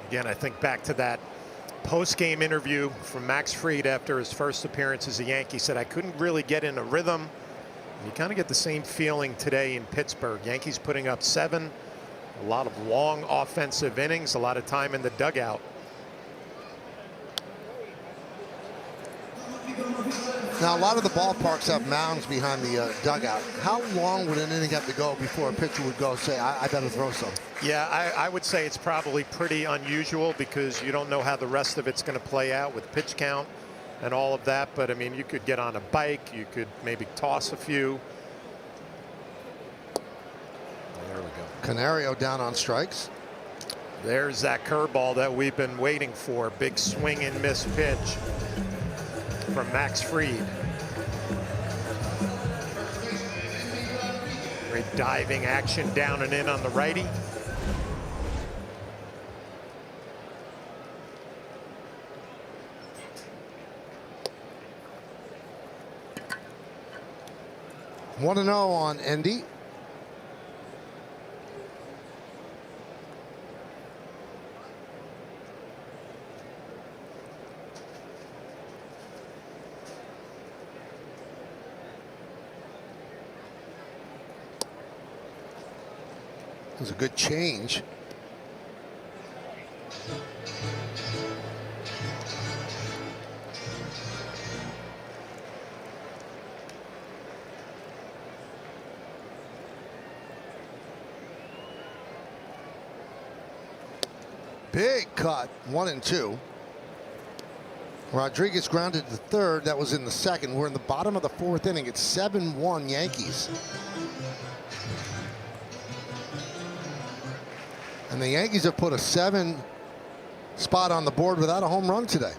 Again, I think back to that post-game interview from Max Fried after his first appearance as a Yankee. Said, I couldn't really get in a rhythm. You kind of get the same feeling today in Pittsburgh. Yankees putting up 7, a lot of long offensive innings, a lot of time in the dugout. Now, a lot of the ballparks have mounds behind the dugout. How long would an inning have to go before a pitcher would go say, I better throw some? Yeah, I would say it's probably pretty unusual because you don't know how the rest of it's going to play out with pitch count and all of that. But I mean, you could get on a bike, you could maybe toss a few. There we go. Canario down on strikes. There's that curveball that we've been waiting for. Big swing and miss pitch from Max Fried. Great diving action down and in on the righty. One and 0 on Endy. It was a good change. Big cut, 1-2. Rodriguez grounded to third. That was in the second. We're in the bottom of the fourth inning. It's 7-1 Yankees. And the Yankees have put a 7 spot on the board without a home run today.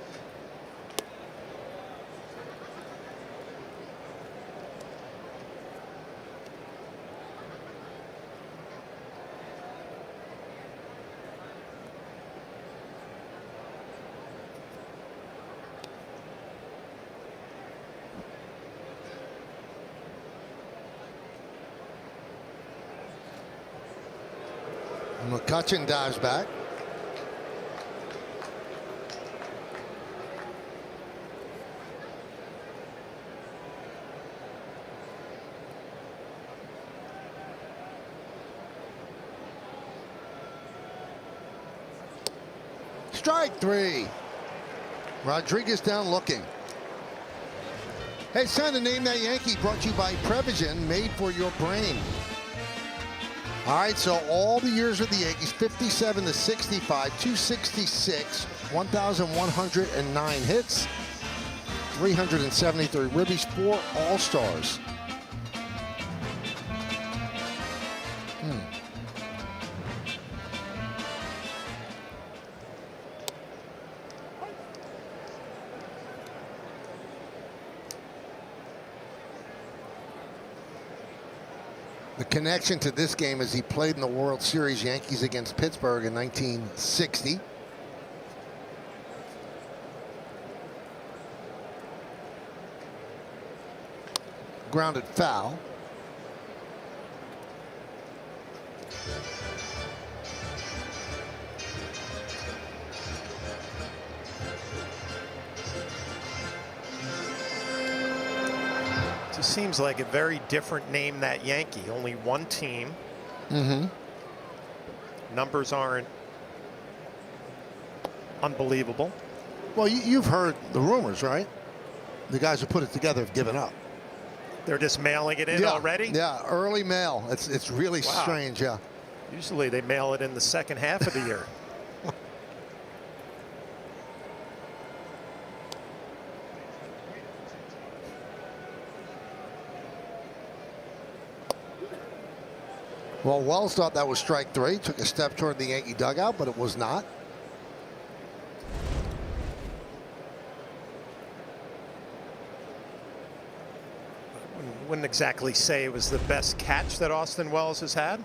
McCutchen dives back. Strike 3. Rodriguez down looking. Hey, it's time to name that Yankee, brought to you by Prevagen, made for your brain. All right, so all the years of the Yankees, 57 to 65, 266, 1,109 hits, 373 ribbies, 4 All-Stars. The connection to this game is he played in the World Series, Yankees against Pittsburgh in 1960. Grounded foul. Seems like a very different name, that Yankee. Only one team. Numbers aren't unbelievable. Well, you've heard the rumors, right? The guys who put it together have given up. They're just mailing it in already? Yeah, early mail. It's really strange, yeah. Usually they mail it in the second half of the year. Well, Wells thought that was strike 3. Took a step toward the Yankee dugout, but it was not. Wouldn't exactly say it was the best catch that Austin Wells has had.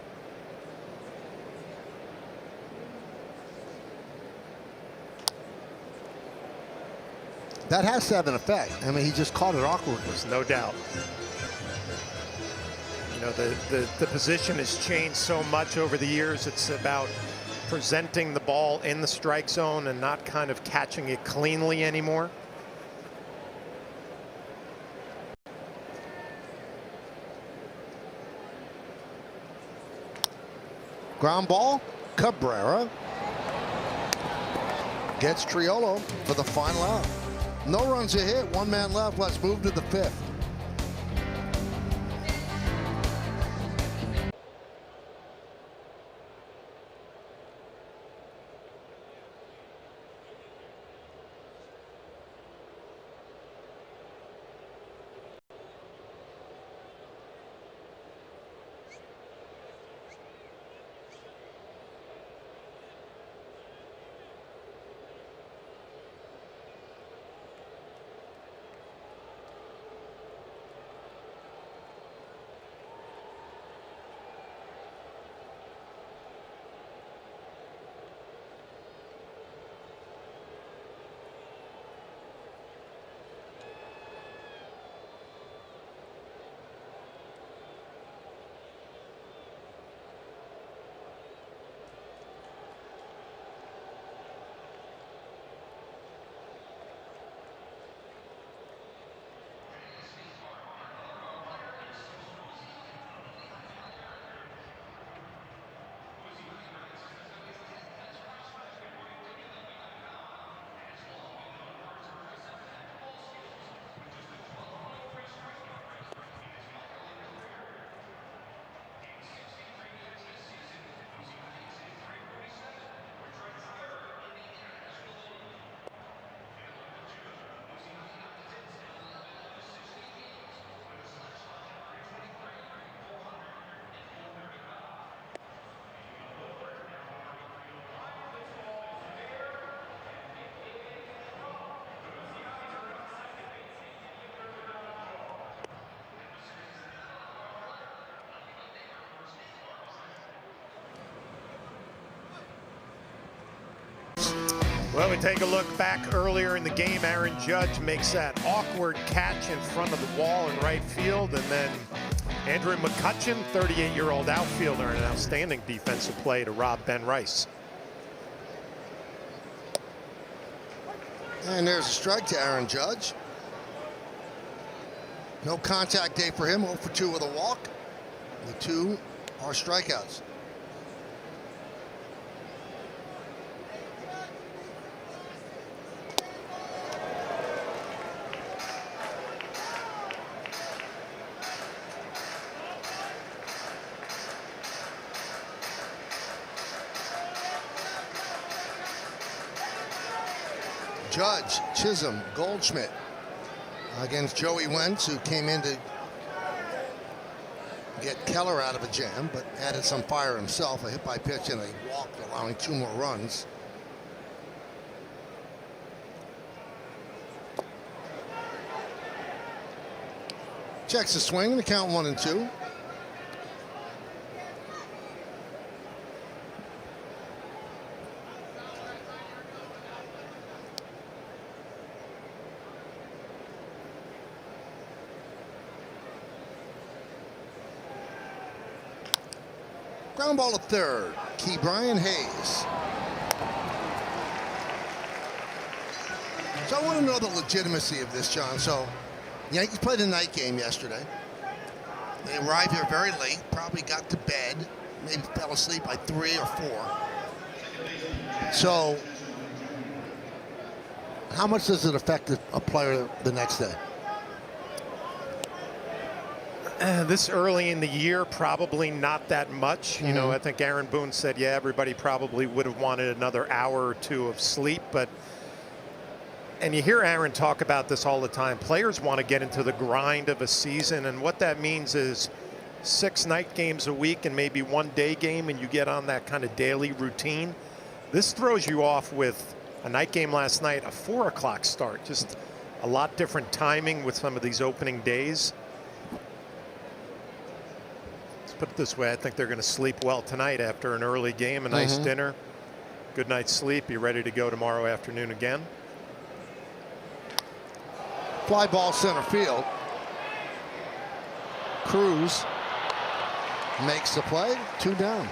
That has to have an effect. I mean, he just caught it awkwardly. There's no doubt. You know, the position has changed so much over the years. It's about presenting the ball in the strike zone and not kind of catching it cleanly anymore. Ground ball. Cabrera gets Triolo for the final out. No runs a hit. 1 man left. Let's move to the 5th. Well, we take a look back earlier in the game. Aaron Judge makes that awkward catch in front of the wall in right field, and then Andrew McCutchen, 38-year-old outfielder, an outstanding defensive play to rob Ben Rice. And there's a strike to Aaron Judge. No contact day for him, 0 for 2 with a walk. The 2 are strikeouts. Judge, Chisholm, Goldschmidt against Joey Wentz, who came in to get Keller out of a jam, but added some fire himself. A hit by pitch and a walk, allowing 2 more runs. Checks the swing, the count 1-2. Ground ball to third. Key Brian Hayes. So I want to know the legitimacy of this, John. So the Yankees played a night game yesterday. They arrived here very late, probably got to bed, maybe fell asleep by 3 or 4. So how much does it affect a player the next day? This early in the year, probably not that much. You know, I think Aaron Boone said, yeah, everybody probably would have wanted another hour or 2 of sleep. And you hear Aaron talk about this all the time. Players want to get into the grind of a season. And what that means is 6 night games a week and maybe 1 day game, and you get on that kind of daily routine. This throws you off with a night game last night, a 4 o'clock start. Just a lot different timing with some of these opening days. Put it this way, I think they're going to sleep well tonight after an early game, a nice dinner, good night's sleep, be ready to go tomorrow afternoon again. Fly ball center field. Cruz makes the play, 2 down.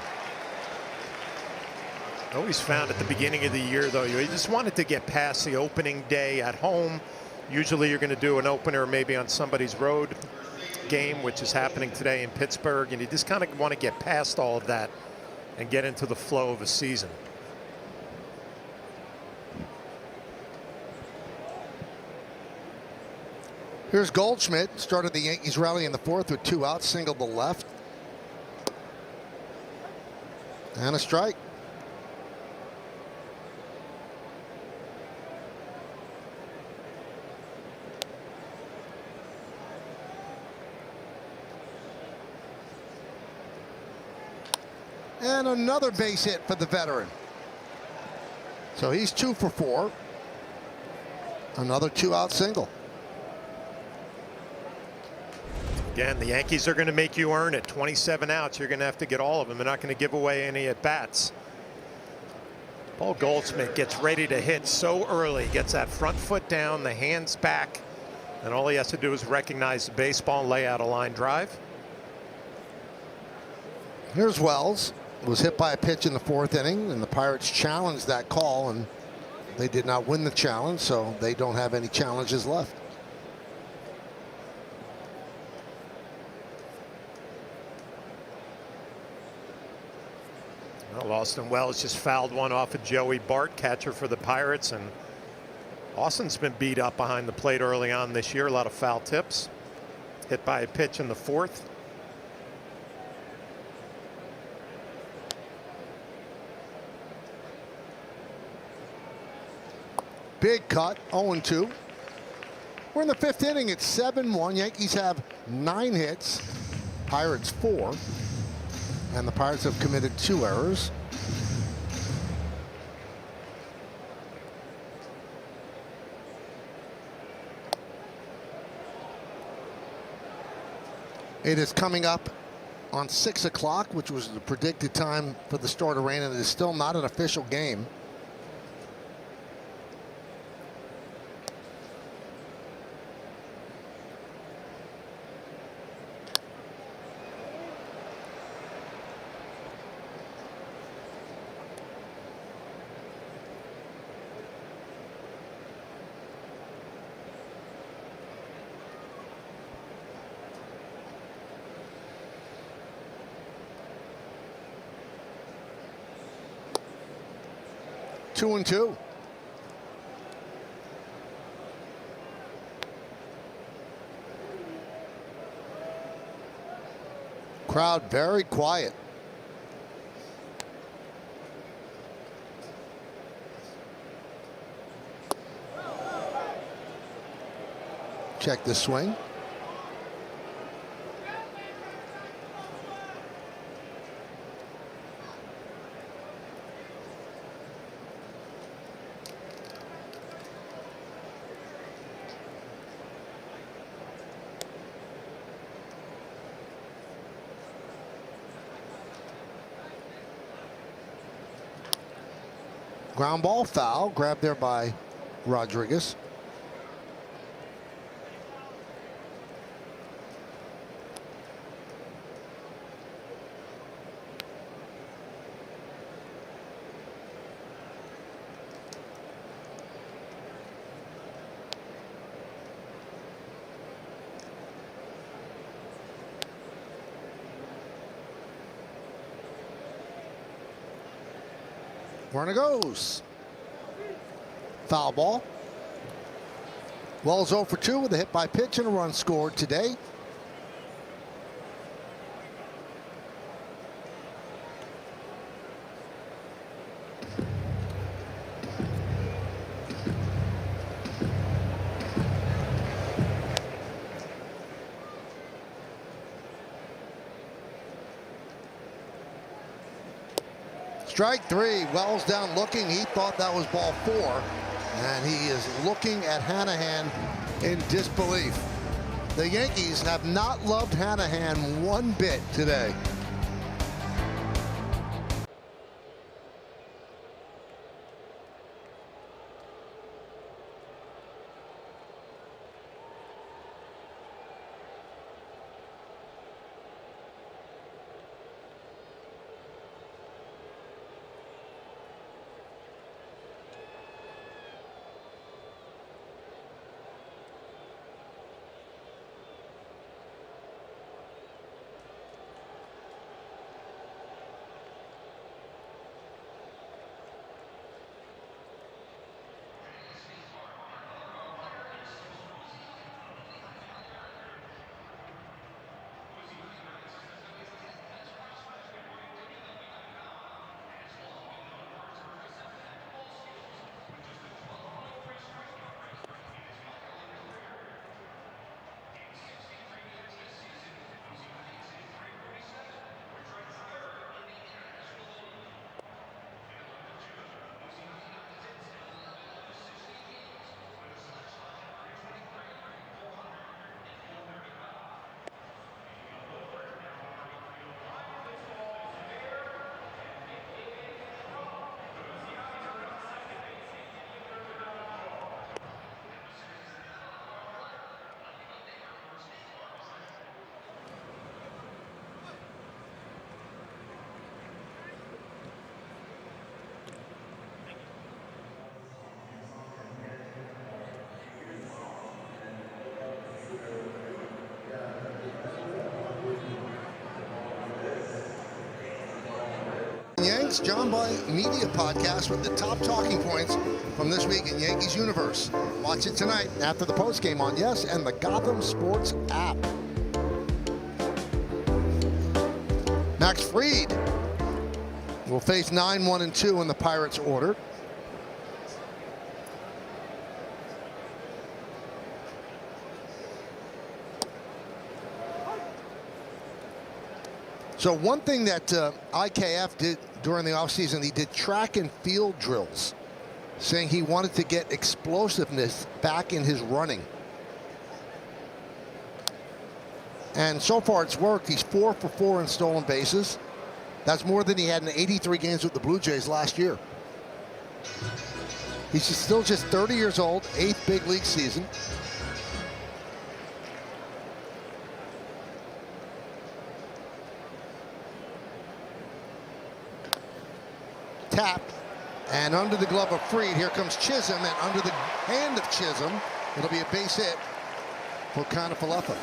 Always found at the beginning of the year, though, you just wanted to get past the opening day at home. Usually you're going to do an opener maybe on somebody's road game, which is happening today in Pittsburgh, and you just kind of want to get past all of that and get into the flow of a season. Here's Goldschmidt, started the Yankees rally in the 4th with 2 outs, single to left. And a strike. And another base hit for the veteran. So he's 2 for 4. Another 2-out single. Again, the Yankees are going to make you earn it. 27 outs, you're going to have to get all of them. They're not going to give away any at bats. Paul Goldschmidt gets ready to hit so early, gets that front foot down, the hands back, and all he has to do is recognize the baseball and lay out a line drive. Here's Wells. Was hit by a pitch in the 4th inning, and the Pirates challenged that call, and they did not win the challenge, so they don't have any challenges left. Well, Austin Wells just fouled one off of Joey Bart, catcher for the Pirates, and Austin's been beat up behind the plate early on this year. A lot of foul tips. Hit by a pitch in the 4th. Big cut, 0-2. We're in the 5th inning. It's 7-1. Yankees have 9 hits, Pirates 4, and the Pirates have committed 2 errors. It is coming up on 6 o'clock, which was the predicted time for the start of rain, and it is still not an official game. 2-2. Crowd very quiet. Check the swing. Ground ball foul, grabbed there by Rodriguez. Runner goes. Foul ball. Wells 0 for 2 with a hit by pitch and a run scored today. Strike 3. Wells down looking. He thought that was ball 4. And he is looking at Hanahan in disbelief. The Yankees have not loved Hanahan one bit today. Yanks, John Boy Media Podcast with the top talking points from this week in Yankees universe. Watch it tonight after the postgame on Yes and the Gotham Sports app. Max Fried will face 9-1-2 in the Pirates order. So one thing that IKF did during the offseason, he did track and field drills, saying he wanted to get explosiveness back in his running. And so far it's worked. He's 4 for 4 in stolen bases. That's more than he had in 83 games with the Blue Jays last year. He's still just 30 years old, 8th big league season. Tap, and under the glove of Fried, here comes Chisholm, and under the hand of Chisholm, it'll be a base hit for Kiner-Falefa.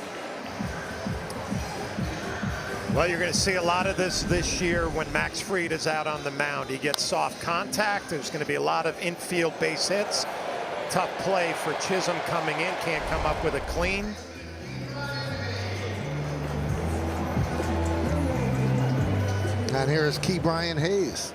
Well, you're going to see a lot of this year when Max Fried is out on the mound. He gets soft contact. There's going to be a lot of infield base hits. Tough play for Chisholm coming in. Can't come up with a clean. And here is Ke'Bryan Hayes.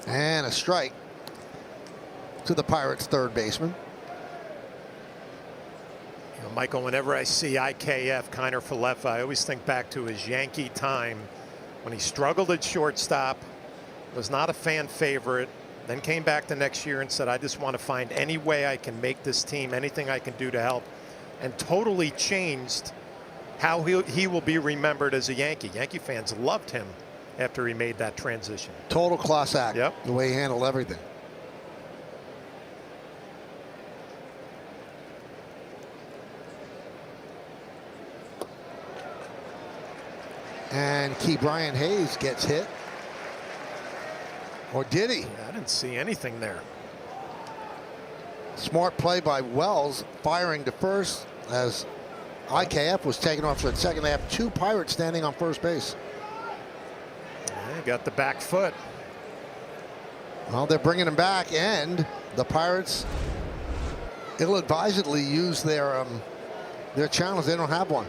And a strike to the Pirates' third baseman. You know, Michael, whenever I see IKF, Kiner Falefa, I always think back to his Yankee time when he struggled at shortstop, was not a fan favorite, then came back the next year and said, I just want to find any way I can make this team, anything I can do to help, and totally changed how he will be remembered as a Yankee. Yankee fans loved him after he made that transition. Total class act. Yep. The way he handled everything. And Ke'Bryan Hayes gets hit. Or did he? Yeah, I didn't see anything there. Smart play by Wells, firing to first as IKF was taken off for the second. They have two Pirates standing on first base. Yeah, got the back foot. Well, they're bringing him back, and the Pirates ill-advisedly use their challenge. They don't have one.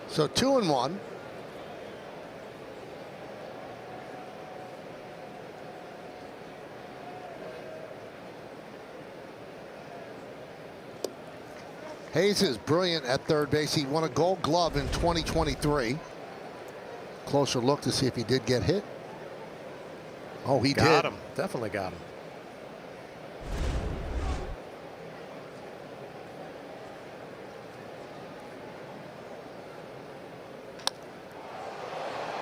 So 2-1. Hayes is brilliant at third base. He won a Gold Glove in 2023. Closer look to see if he did get hit. Oh, he did. Got him. Definitely got him.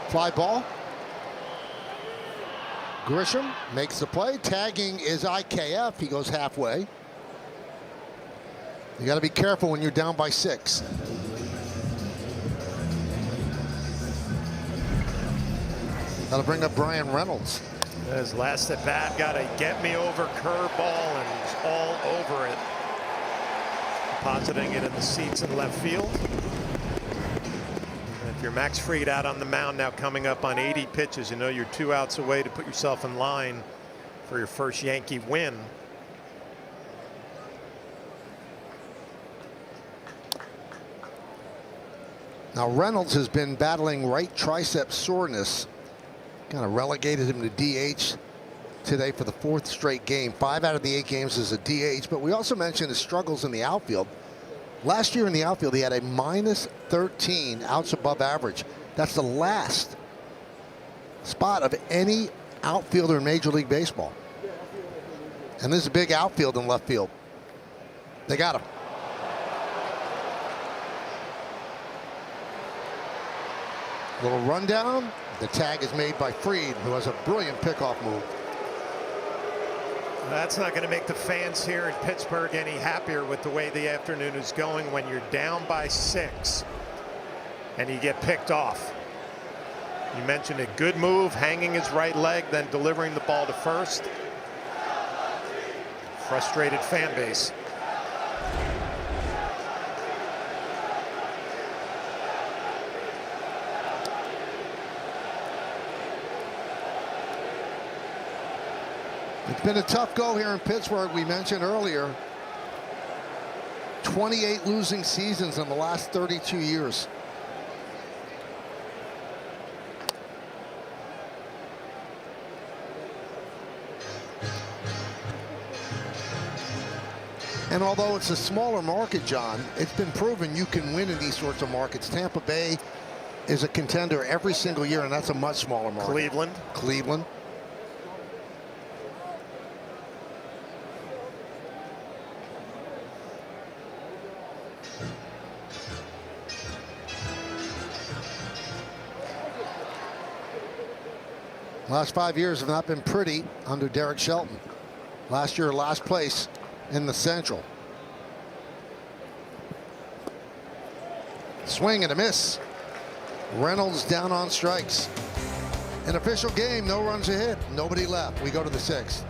Fly ball. Grisham makes the play. Tagging is IKF. He goes halfway. You got to be careful when you're down by 6. That'll bring up Brian Reynolds. His last at bat got a get me over curveball and was all over it. Depositing it in the seats in left field. And if you're Max Fried out on the mound now coming up on 80 pitches, you know you're 2 outs away to put yourself in line for your first Yankee win. Now Reynolds has been battling right tricep soreness. Kind of relegated him to DH today for the 4th straight game. 5 out of the 8 games as a DH. But we also mentioned his struggles in the outfield. Last year in the outfield, he had a -13 outs above average. That's the last spot of any outfielder in Major League Baseball. And this is a big outfield in left field. They got him. Little rundown. The tag is made by Fried, who has a brilliant pickoff move. That's not going to make the fans here in Pittsburgh any happier with the way the afternoon is going when you're down by 6 and you get picked off. You mentioned a good move, hanging his right leg, then delivering the ball to first. Frustrated fan base. It's been a tough go here in Pittsburgh. We mentioned earlier 28 losing seasons in the last 32 years. And although it's a smaller market, John, it's been proven you can win in these sorts of markets. Tampa Bay is a contender every single year, and that's a much smaller market. Cleveland. Last 5 years have not been pretty under Derek Shelton. Last year, last place in the Central. Swing and a miss. Reynolds down on strikes. An official game, no runs ahead, nobody left. We go to the 6th.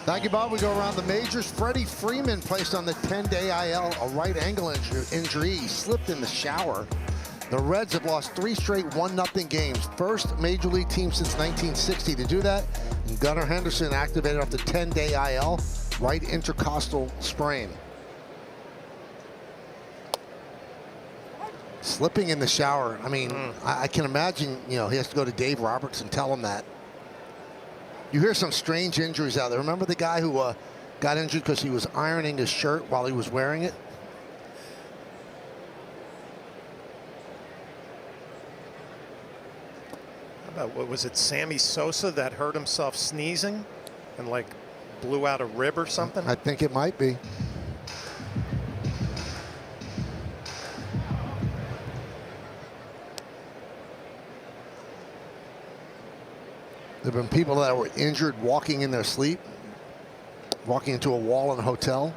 Thank you, Bob. We go around the majors. Freddie Freeman placed on the 10-day IL, a right ankle injury. He slipped in the shower. The Reds have lost 3 straight 1-0 games. First major league team since 1960 to do that. And Gunnar Henderson activated off the 10-day IL, right intercostal sprain. Slipping in the shower. I mean, I can imagine, you know, he has to go to Dave Roberts and tell him that. You hear some strange injuries out there. Remember the guy who got injured because he was ironing his shirt while he was wearing it? How about, what was it, Sammy Sosa that hurt himself sneezing and like blew out a rib or something? I think it might be. There have been people that were injured walking in their sleep, walking into a wall in a hotel.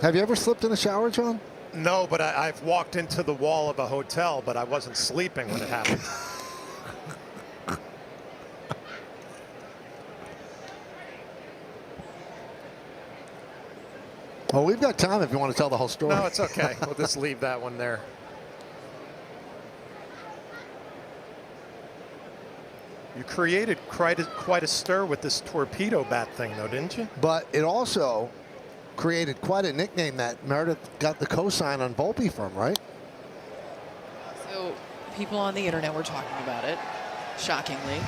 Have you ever slipped in the shower, John? No, but I've walked into the wall of a hotel, but I wasn't sleeping when it happened. Well, we've got time if you want to tell the whole story. No, it's okay. We'll just leave that one there. You created quite a stir with this torpedo bat thing, though, didn't you? But it also created quite a nickname that Meredith got the cosign on Volpe from, right? So people on the internet were talking about it, shockingly.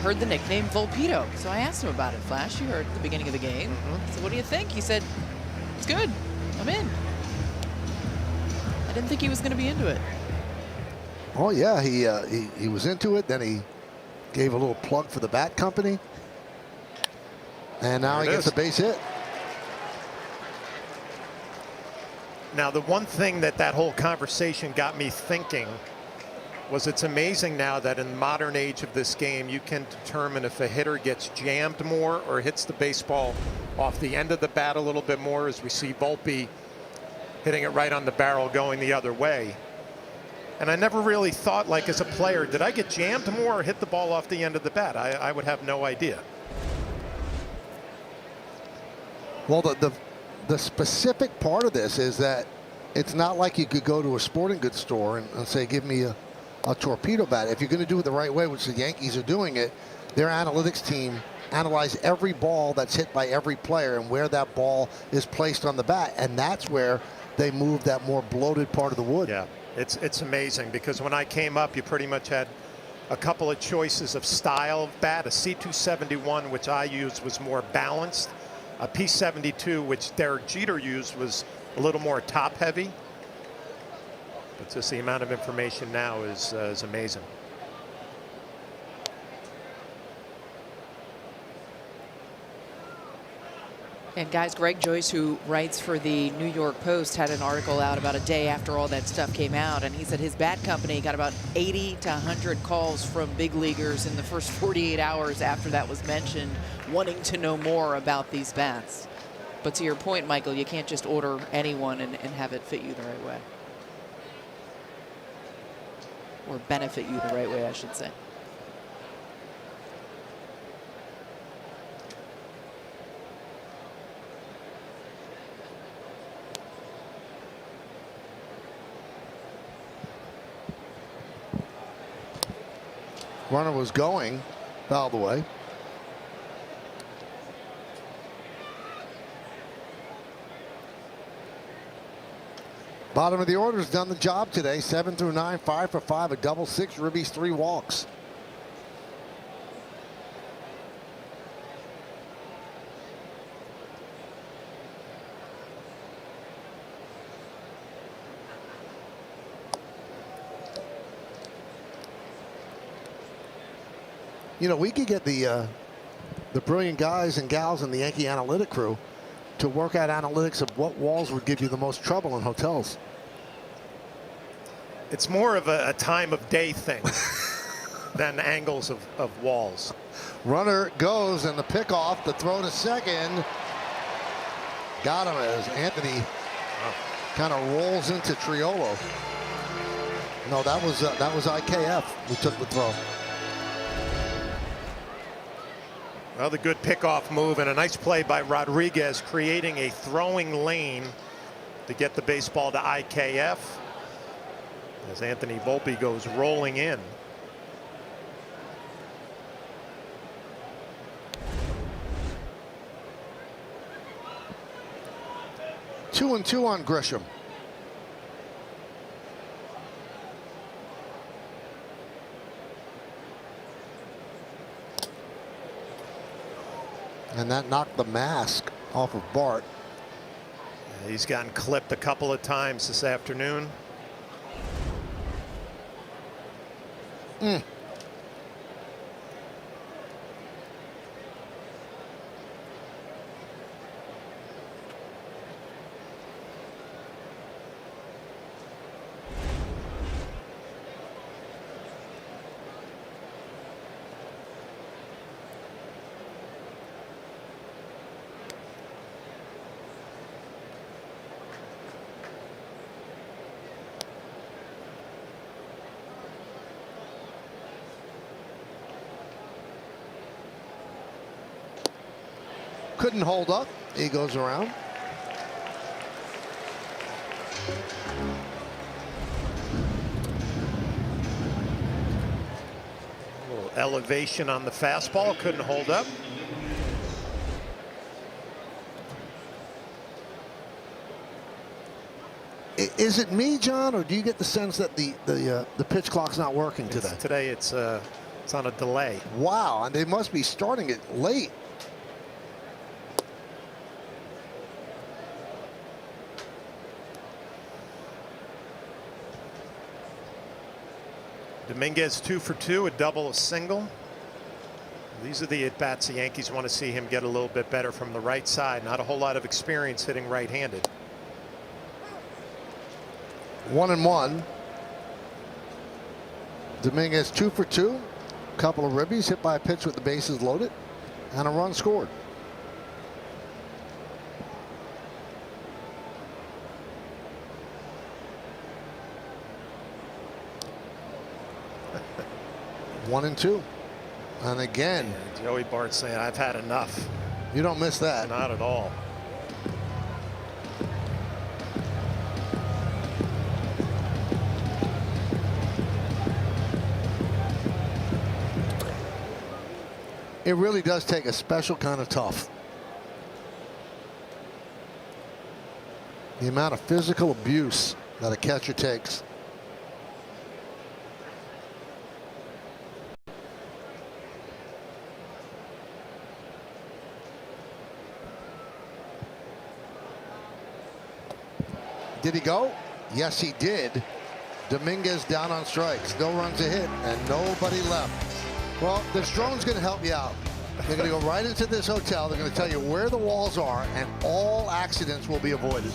Heard the nickname Volpedo. So I asked him about it. Flash, you heard at the beginning of the game. So what do you think? He said, it's good. I'm in. I didn't think he was going to be into it. Oh yeah, he was into it. Then he gave a little plug for the bat company, and now he gets a base hit. Now, the one thing that whole conversation got me thinking was it's amazing now that in the modern age of this game, you can determine if a hitter gets jammed more or hits the baseball off the end of the bat a little bit more, as we see Volpe hitting it right on the barrel going the other way. And I never really thought, like, as a player, did I get jammed more or hit the ball off the end of the bat? I would have no idea. Well, the specific part of this is that it's not like you could go to a sporting goods store and say, give me a a torpedo bat. If you're going to do it the right way, which the Yankees are doing it, their analytics team analyze every ball that's hit by every player and where that ball is placed on the bat, and that's where they move that more bloated part of the wood. Yeah, it's amazing, because when I came up, you pretty much had a couple of choices of style of bat. A C271, which I used, was more balanced. A P72, which Derek Jeter used, was a little more top heavy. But just the amount of information now is amazing. And guys, Greg Joyce, who writes for the New York Post, had an article out about a day after all that stuff came out, and he said his bat company got about 80 to 100 calls from big leaguers in the first 48 hours after that was mentioned, wanting to know more about these bats. But to your point, Michael, you can't just order anyone and have it fit you the right way. Or benefit you the right way, I should say. Runner was going, fouled away. Bottom of the order's done the job today. 7 through 9, 5 for 5, a double 6 ribbies, 3 walks. You know, we could get the brilliant guys and gals in the Yankee analytic crew to work out analytics of what walls would give you the most trouble in hotels. It's more of a time of day thing than angles of walls. Runner goes, and the pickoff, the throw to second. Got him as Anthony kind of rolls into Triolo. No, that was IKF who took the throw. Well, the good pickoff move and a nice play by Rodriguez, creating a throwing lane to get the baseball to IKF as Anthony Volpe goes rolling in. Two and two on Grisham. And that knocked the mask off of Bart. He's gotten clipped a couple of times this afternoon. Couldn't hold up. He goes around. A little elevation on the fastball, couldn't hold up. Is it me, John, or do you get the sense that the pitch clock's not working today? Today it's on a delay. Wow, and they must be starting it late. Dominguez 2 for 2, a double, a single. These are the at-bats the Yankees want to see him get a little bit better from the right side. Not a whole lot of experience hitting right-handed. 1-1. Dominguez 2 for 2. Couple of ribbies, hit by a pitch with the bases loaded, and a run scored. One and two. And again, yeah, Joey Bart saying, I've had enough. You don't miss that. Not at all. It really does take a special kind of tough. The amount of physical abuse that a catcher takes. Did he go? Yes, he did. Dominguez down on strikes. No runs a hit and nobody left. Well, this drone's going to help you out. They're going to go right into this hotel. They're going to tell you where the walls are, and all accidents will be avoided.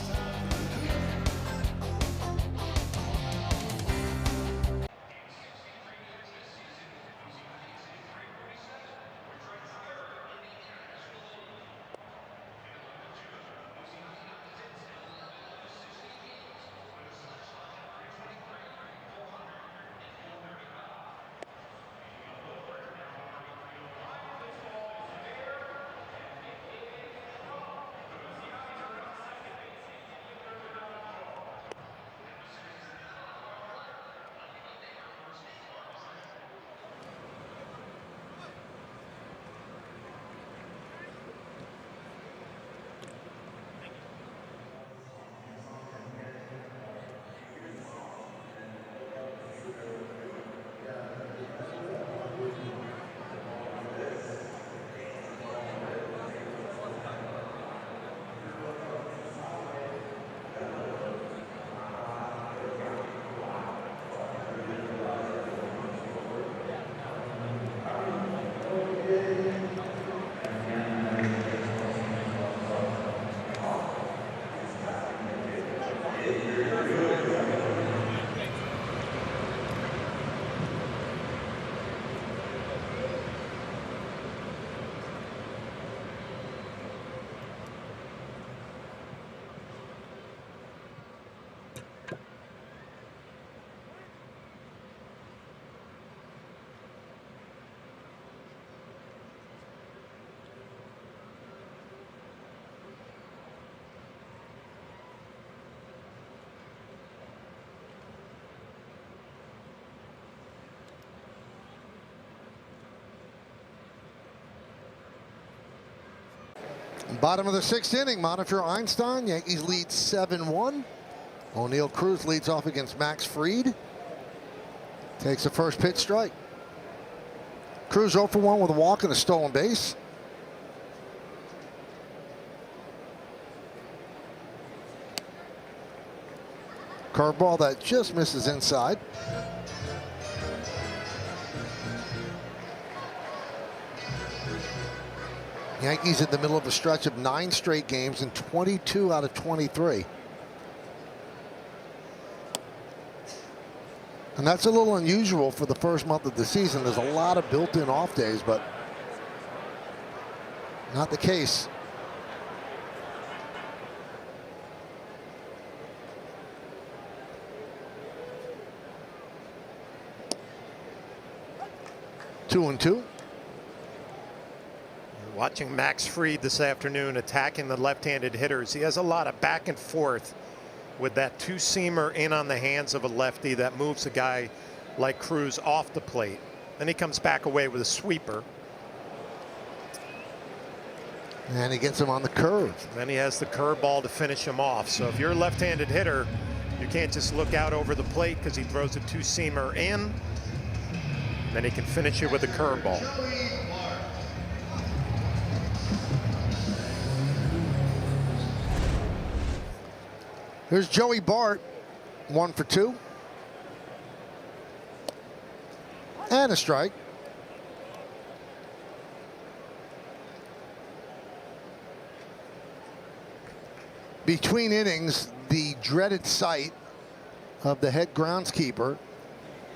Bottom of the 6th inning, Monitor Einstein. Yankees lead 7-1. O'Neill Cruz leads off against Max Fried. Takes the first pitch strike. Cruz 0 for 1 with a walk and a stolen base. Curveball that just misses inside. Yankees in the middle of a stretch of 9 straight games and 22 out of 23. And that's a little unusual for the first month of the season. There's a lot of built-in off days, but not the case. Two and two. Watching Max Fried this afternoon attacking the left-handed hitters. He has a lot of back and forth with that two-seamer in on the hands of a lefty that moves a guy like Cruz off the plate. Then he comes back away with a sweeper. And he gets him on the curve. Then he has the curveball to finish him off. So if you're a left-handed hitter, you can't just look out over the plate because he throws a two-seamer in. Then he can finish it with a curveball. Here's Joey Bart, 1 for 2. And a strike. Between innings, the dreaded sight of the head groundskeeper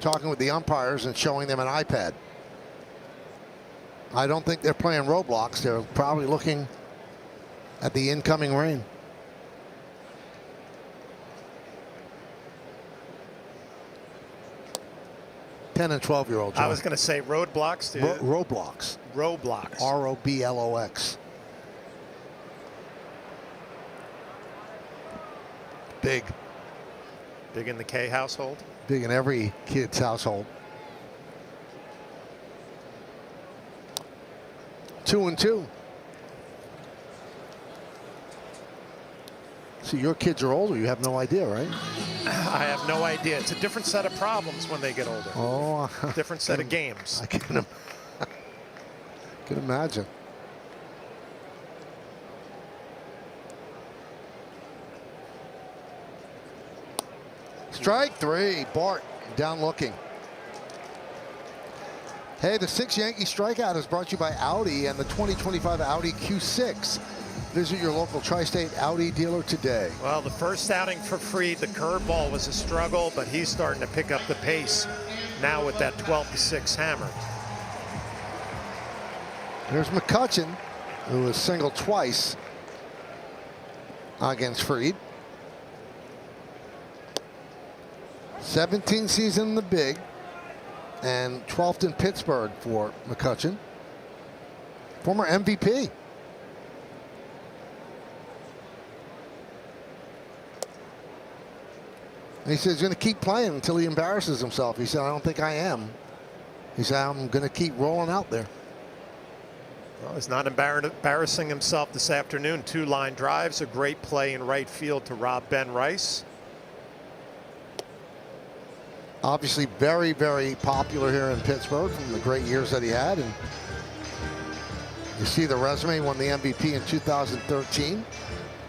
talking with the umpires and showing them an iPad. I don't think they're playing Roblox. They're probably looking at the incoming rain. 10 and 12-year-old. I was going to say roadblocks. Roblox. Roblox. ROBLOX. Big. Big in the K household. Big in every kid's household. 2-2. See, your kids are older. You have no idea, right? I have no idea. It's a different set of problems when they get older. Oh, Different set of games. I can imagine. Strike three. Bart down looking. Hey, the 6th Yankee strikeout is brought to you by Audi and the 2025 Audi Q6. Visit your local tri-state Audi dealer today. Well, the first outing for Fried, the curveball was a struggle, but he's starting to pick up the pace now with that 12-6 hammer. There's McCutchen, who was singled twice against Fried. 17th season in the big and 12th in Pittsburgh for McCutchen. Former MVP. And he says he's going to keep playing until he embarrasses himself. He said, I don't think I am. He said, I'm going to keep rolling out there. Well, he's not embarrassing himself this afternoon. 2 line drives, a great play in right field to rob Ben Rice. Obviously very, very popular here in Pittsburgh from the great years that he had. And you see the resume. He won the MVP in 2013.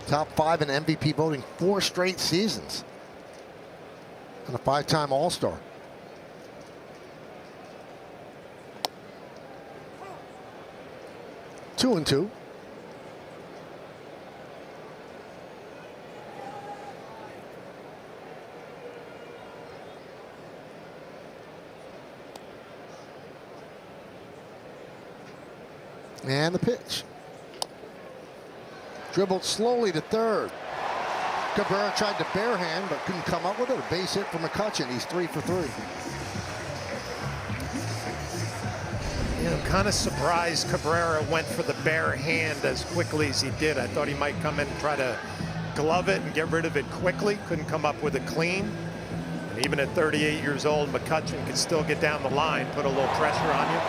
Top 5 in MVP voting 4 straight seasons. And a 5-time All-Star. Two and two. And the pitch. Dribbled slowly to third. Cabrera tried to barehand, but couldn't come up with it. A base hit for McCutchen. He's 3 for 3. You know, I'm kind of surprised Cabrera went for the bare hand as quickly as he did. I thought he might come in and try to glove it and get rid of it quickly. Couldn't come up with it clean. And even at 38 years old, McCutchen can still get down the line, put a little pressure on you.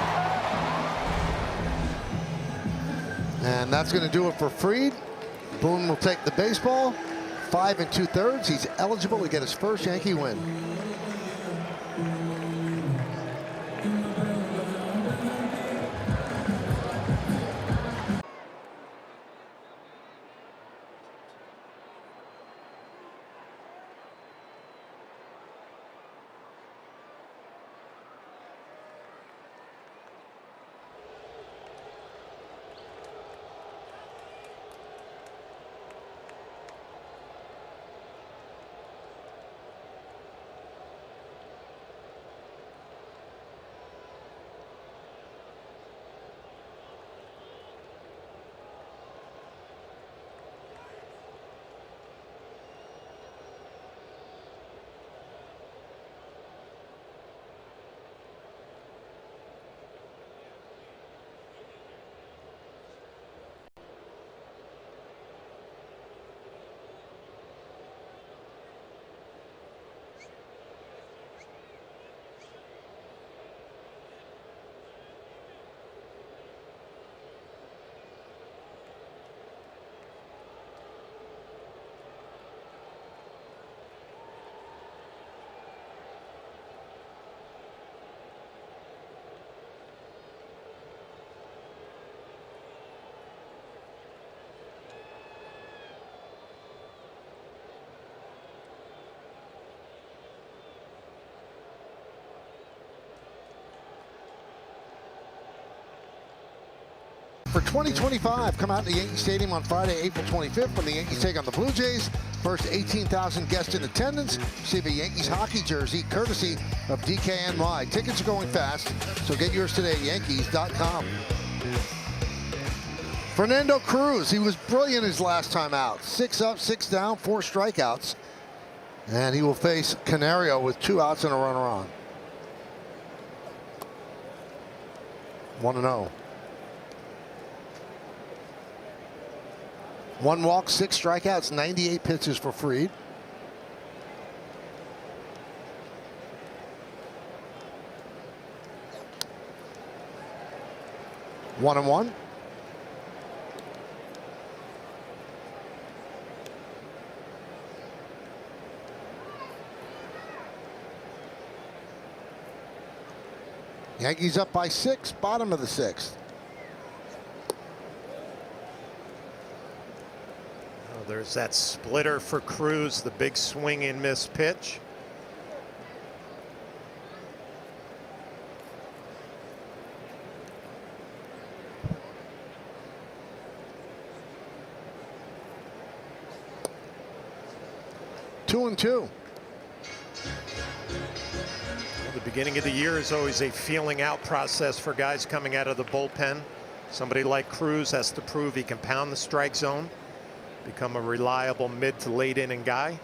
And that's going to do it for Fried. Boone will take the baseball. 5 2/3. He's eligible to get his first Yankee win. For 2025, come out to Yankee Stadium on Friday, April 25th when the Yankees take on the Blue Jays. First 18,000 guests in attendance receive a Yankees hockey jersey courtesy of DKNY. Tickets are going fast, so get yours today at Yankees.com. Fernando Cruz, he was brilliant his last time out. 6 up, 6 down, 4 strikeouts. And he will face Canario with 2 outs and a runner on. 1-0. 1 walk, 6 strikeouts, 98 pitches for Fried. One and one. Yankees up by 6, bottom of the 6th. Oh, there's that splitter for Cruz, the big swing and miss pitch. Two and two. Well, the beginning of the year is always a feeling out process for guys coming out of the bullpen. Somebody like Cruz has to prove he can pound the strike zone, become a reliable mid to late inning guy.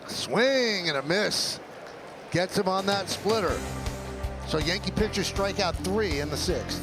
Swing and a miss. Gets him on that splitter. So Yankee pitchers strike out 3 in the 6th.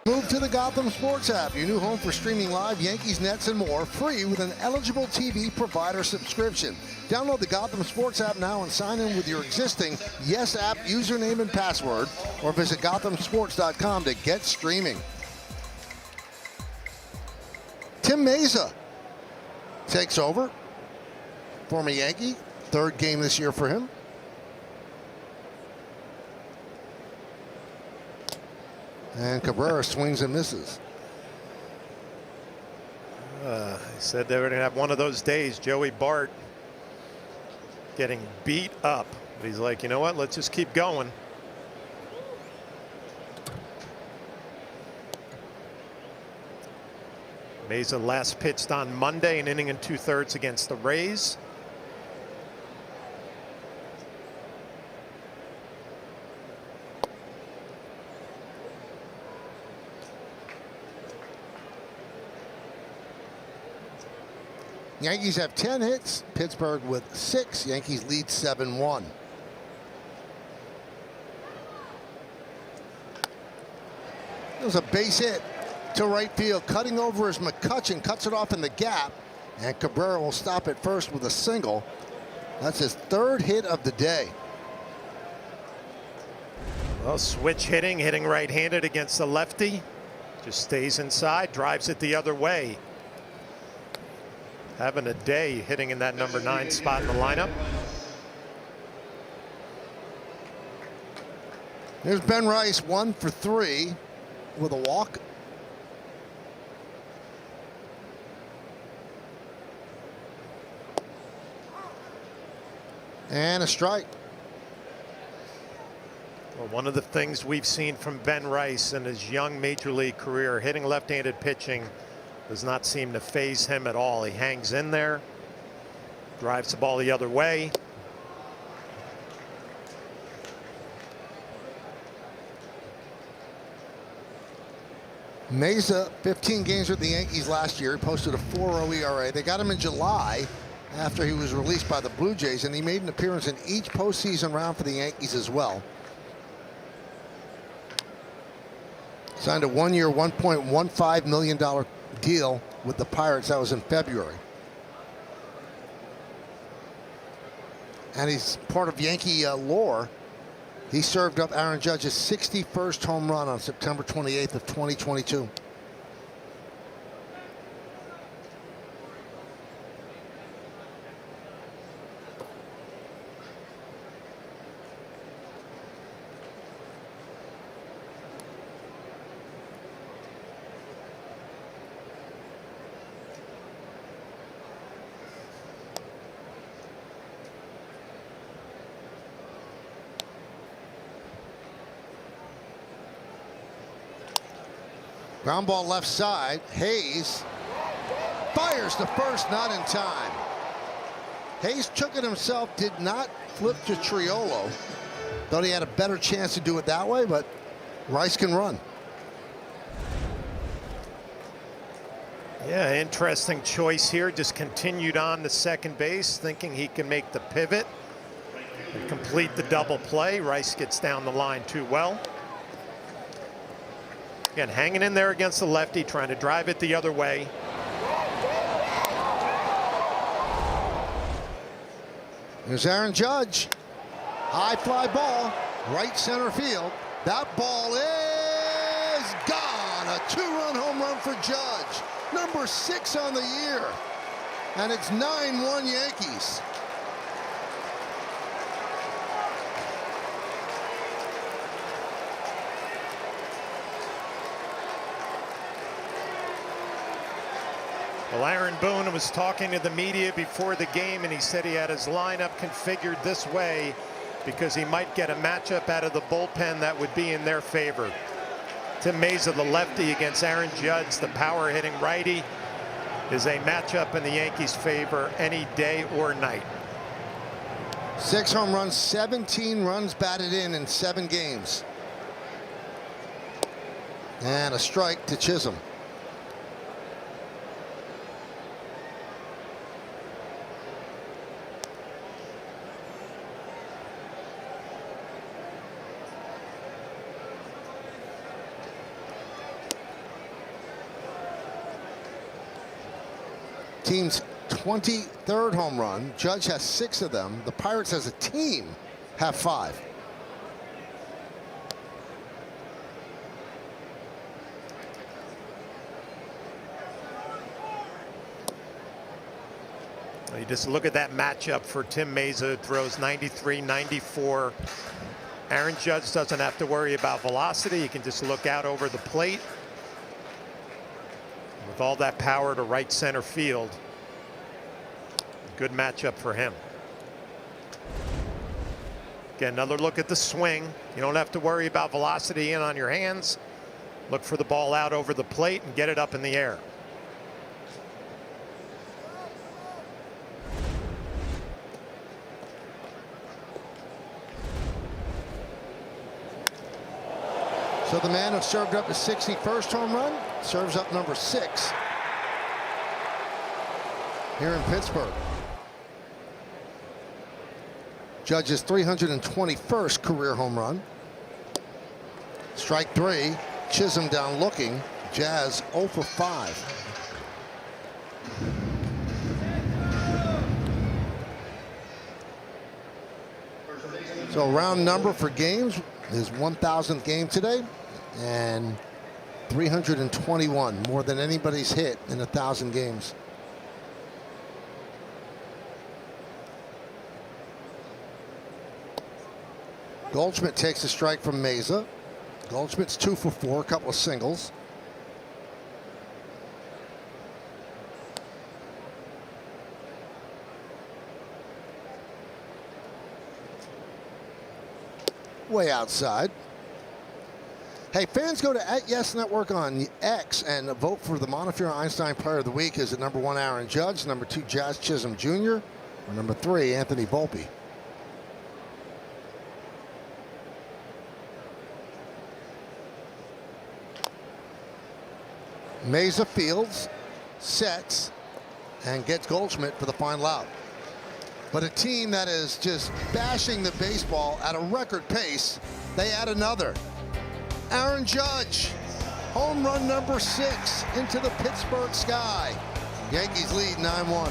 Move to the Gotham Sports app, your new home for streaming live Yankees, Nets, and more, free with an eligible TV provider subscription. Download the Gotham Sports app now and sign in with your existing Yes app username and password, or visit GothamSports.com to get streaming. Tim Meza takes over. Former Yankee, 3rd game this year for him. And Cabrera swings and misses. He said they were going to have one of those days. Joey Bart getting beat up. But he's like, you know what? Let's just keep going. Meza last pitched on Monday, an inning and 2/3 against the Rays. Yankees have 10 hits, Pittsburgh with 6. Yankees lead 7-1. It was a base hit to right field. Cutting over is McCutchen, cuts it off in the gap, and Cabrera will stop at first with a single. That's his 3rd hit of the day. Well, switch hitting right-handed against the lefty. Just stays inside, drives it the other way. Having a day hitting in that number 9 spot in the lineup. Here's Ben Rice, 1 for 3 with a walk. And a strike. Well, one of the things we've seen from Ben Rice in his young major league career, hitting left-handed pitching does not seem to faze him at all. He hangs in there, drives the ball the other way. Mesa, 15 games with the Yankees last year. He posted a 4.0 ERA. They got him in July after he was released by the Blue Jays, and he made an appearance in each postseason round for the Yankees as well. Signed a one-year, $1.15 million deal with the Pirates. That was in February. And he's part of Yankee lore. He served up Aaron Judge's 61st home run on September 28th of 2022. Ground ball left side. Hayes fires to first, not in time. Hayes took it himself, did not flip to Triolo. Thought he had a better chance to do it that way, but Rice can run. Yeah, interesting choice here. Just continued on to second base, thinking he can make the pivot and complete the double play. Rice gets down the line too well. Again, hanging in there against the lefty, trying to drive it the other way. There's Aaron Judge. High fly ball, right center field. That ball is gone. A two-run home run for Judge. Number 6 on the year. And it's 9-1 Yankees. Well, Aaron Boone was talking to the media before the game, and he said he had his lineup configured this way because he might get a matchup out of the bullpen that would be in their favor. Tim Mesa, the lefty, against Aaron Judge, the power hitting righty, is a matchup in the Yankees' favor any day or night. 6 home runs, 17 runs batted in 7 games. And a strike to Chisholm. Team's 23rd home run. Judge has 6 of them. The Pirates as a team have 5. You just look at that matchup for Tim Mesa. Throws 93, 94. Aaron Judge doesn't have to worry about velocity. He can just look out over the plate. With all that power to right center field, good matchup for him. Again, another look at the swing. You don't have to worry about velocity in on your hands. Look for the ball out over the plate and get it up in the air. So the man who served up his 61st home run serves up number 6 here in Pittsburgh. Judge's 321st career home run. Strike 3. Chisholm down looking. Jazz 0 for 5. So round number for games, his 1,000th game today, and 321, more than anybody's hit in 1,000 games. Goldschmidt takes a strike from Mesa. Goldschmidt's 2 for 4, a couple of singles. Way outside. Hey, fans, go to @Yes Network on X and vote for the Montefiore Einstein Player of the Week. Is it number 1, Aaron Judge, number 2, Jazz Chisholm Jr., or number 3, Anthony Volpe? Mesa fields, sets, and gets Goldschmidt for the final out. But a team that is just bashing the baseball at a record pace, they add another. Aaron Judge, home run number 6 into the Pittsburgh sky. Yankees lead 9-1.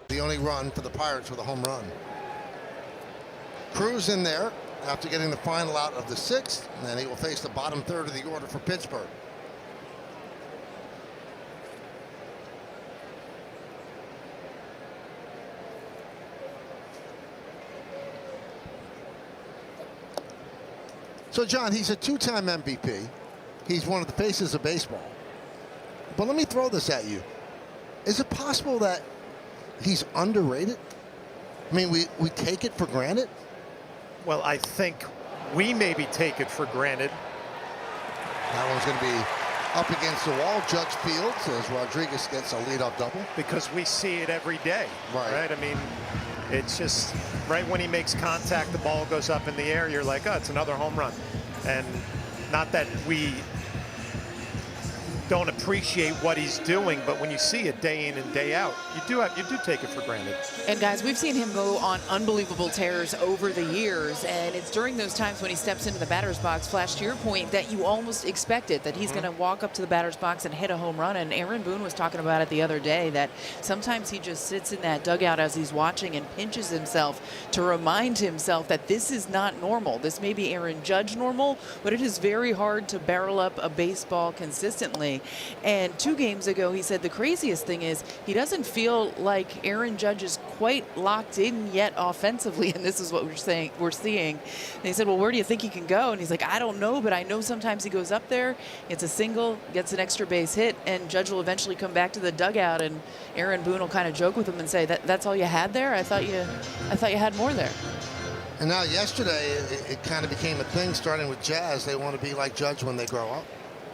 The only run for the Pirates with a home run. Cruz in there after getting the final out of the 6th, and then he will face the bottom third of the order for Pittsburgh. So, John, he's a 2-time MVP. He's one of the faces of baseball. But let me throw this at you. Is it possible that he's underrated? I mean, we take it for granted. Well, I think we maybe take it for granted. That one's going to be up against the wall. Judge fields as Rodriguez gets a leadoff double. Because we see it every day, right? I mean, it's just right when he makes contact, the ball goes up in the air. You're like, oh, it's another home run. And not that we don't appreciate what he's doing, but when you see it day in and day out, you do take it for granted. And guys, we've seen him go on unbelievable tears over the years, and it's during those times when he steps into the batter's box, Flash, to your point, that you almost expect it, that he's going to walk up to the batter's box and hit a home run. And Aaron Boone was talking about it the other day, that sometimes he just sits in that dugout as he's watching and pinches himself to remind himself that this is not normal. This may be Aaron Judge normal, but it is very hard to barrel up a baseball consistently. And 2 games ago, he said the craziest thing is he doesn't feel like Aaron Judge is quite locked in yet offensively, and this is what we're seeing. And he said, well, where do you think he can go? And he's like, I don't know, but I know sometimes he goes up there, gets a single, gets an extra base hit, and Judge will eventually come back to the dugout, and Aaron Boone will kind of joke with him and say, that's all you had there? I thought you had more there. And now yesterday, it kind of became a thing, starting with Jazz. They want to be like Judge when they grow up.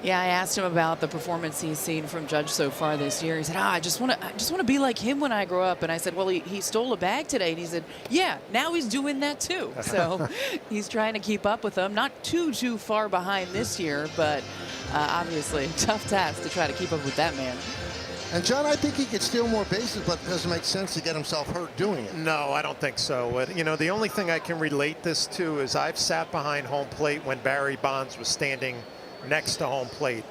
Yeah, I asked him about the performance he's seen from Judge so far this year. He said, I just want to be like him when I grow up. And I said, well, he stole a bag today. And he said, yeah, now he's doing that too. So he's trying to keep up with them. Not too far behind this year, but obviously tough task to try to keep up with that man. And, John, I think he could steal more bases, but it doesn't make sense to get himself hurt doing it. No, I don't think so. You know, the only thing I can relate this to is I've sat behind home plate when Barry Bonds was standing next to home plate,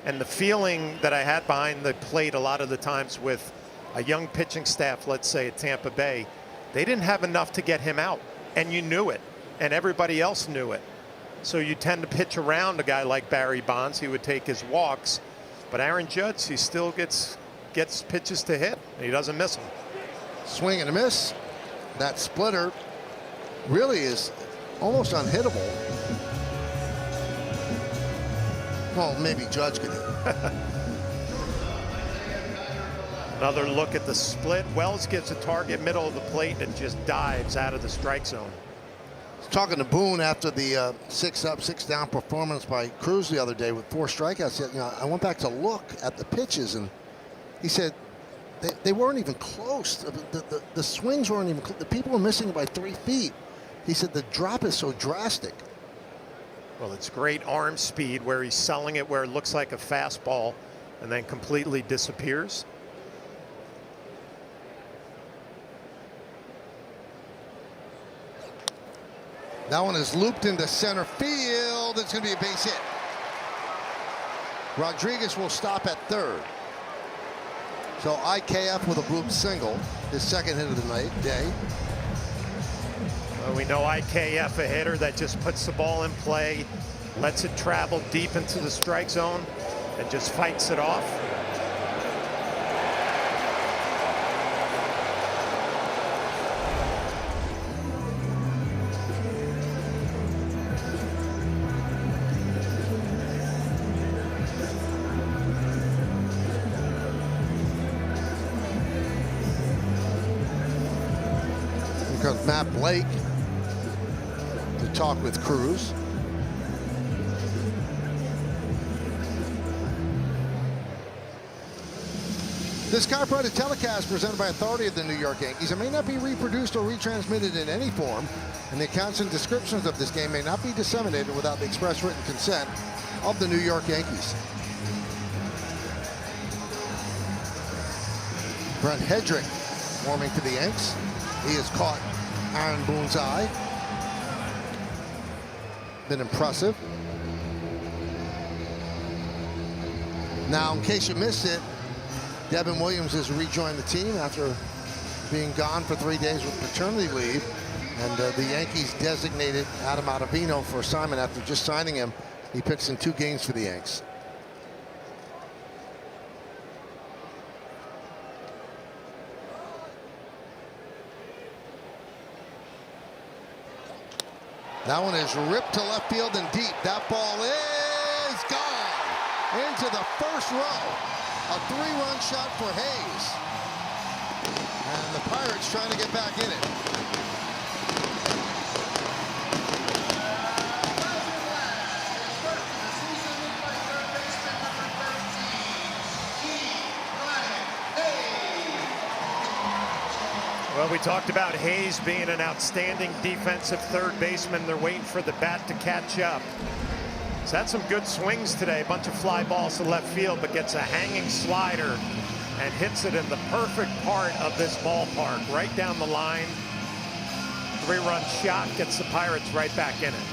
and the feeling that I had behind the plate a lot of the times with a young pitching staff, let's say at Tampa Bay, they didn't have enough to get him out, and you knew it, and everybody else knew it. So you tend to pitch around a guy like Barry Bonds. He would take his walks. But Aaron Judge, he still gets pitches to hit. He doesn't miss them. Swing and a miss. That splitter really is almost unhittable. Well, maybe Judge could hit. Another look at the split. Wells gets a target middle of the plate and just dives out of the strike zone. Talking to Boone after the 6 up, 6 down performance by Cruz the other day with 4 strikeouts. I went back to look at the pitches, and he said they weren't even close. The swings weren't even close. The people were missing by 3 feet. He said the drop is so drastic. Well, it's great arm speed where he's selling it where it looks like a fastball and then completely disappears. That one is looped into center field. It's going to be a base hit. Rodriguez will stop at third. So IKF with a bloop single, his second hit of the day. Well, we know IKF, a hitter that just puts the ball in play, lets it travel deep into the strike zone, and just fights it off. Comes Matt Blake to talk with Cruz. This copyrighted telecast presented by authority of the New York Yankees. It may not be reproduced or retransmitted in any form, and the accounts and descriptions of this game may not be disseminated without the express written consent of the New York Yankees. Brent Hedrick warming to the Yanks. He has caught Aaron Boone's eye. Been impressive. Now, in case you missed it, Devin Williams has rejoined the team after being gone for 3 days with paternity leave. And the Yankees designated Adam Ottavino for assignment after just signing him. He pitched in 2 games for the Yanks. That one is ripped to left field and deep. That ball is gone into the first row. A 3-run shot for Hayes. And the Pirates trying to get back in it. Well, we talked about Hayes being an outstanding defensive third baseman. They're waiting for the bat to catch up. He's had some good swings today, a bunch of fly balls to left field, but gets a hanging slider and hits it in the perfect part of this ballpark, right down the line. 3-run shot gets the Pirates right back in it.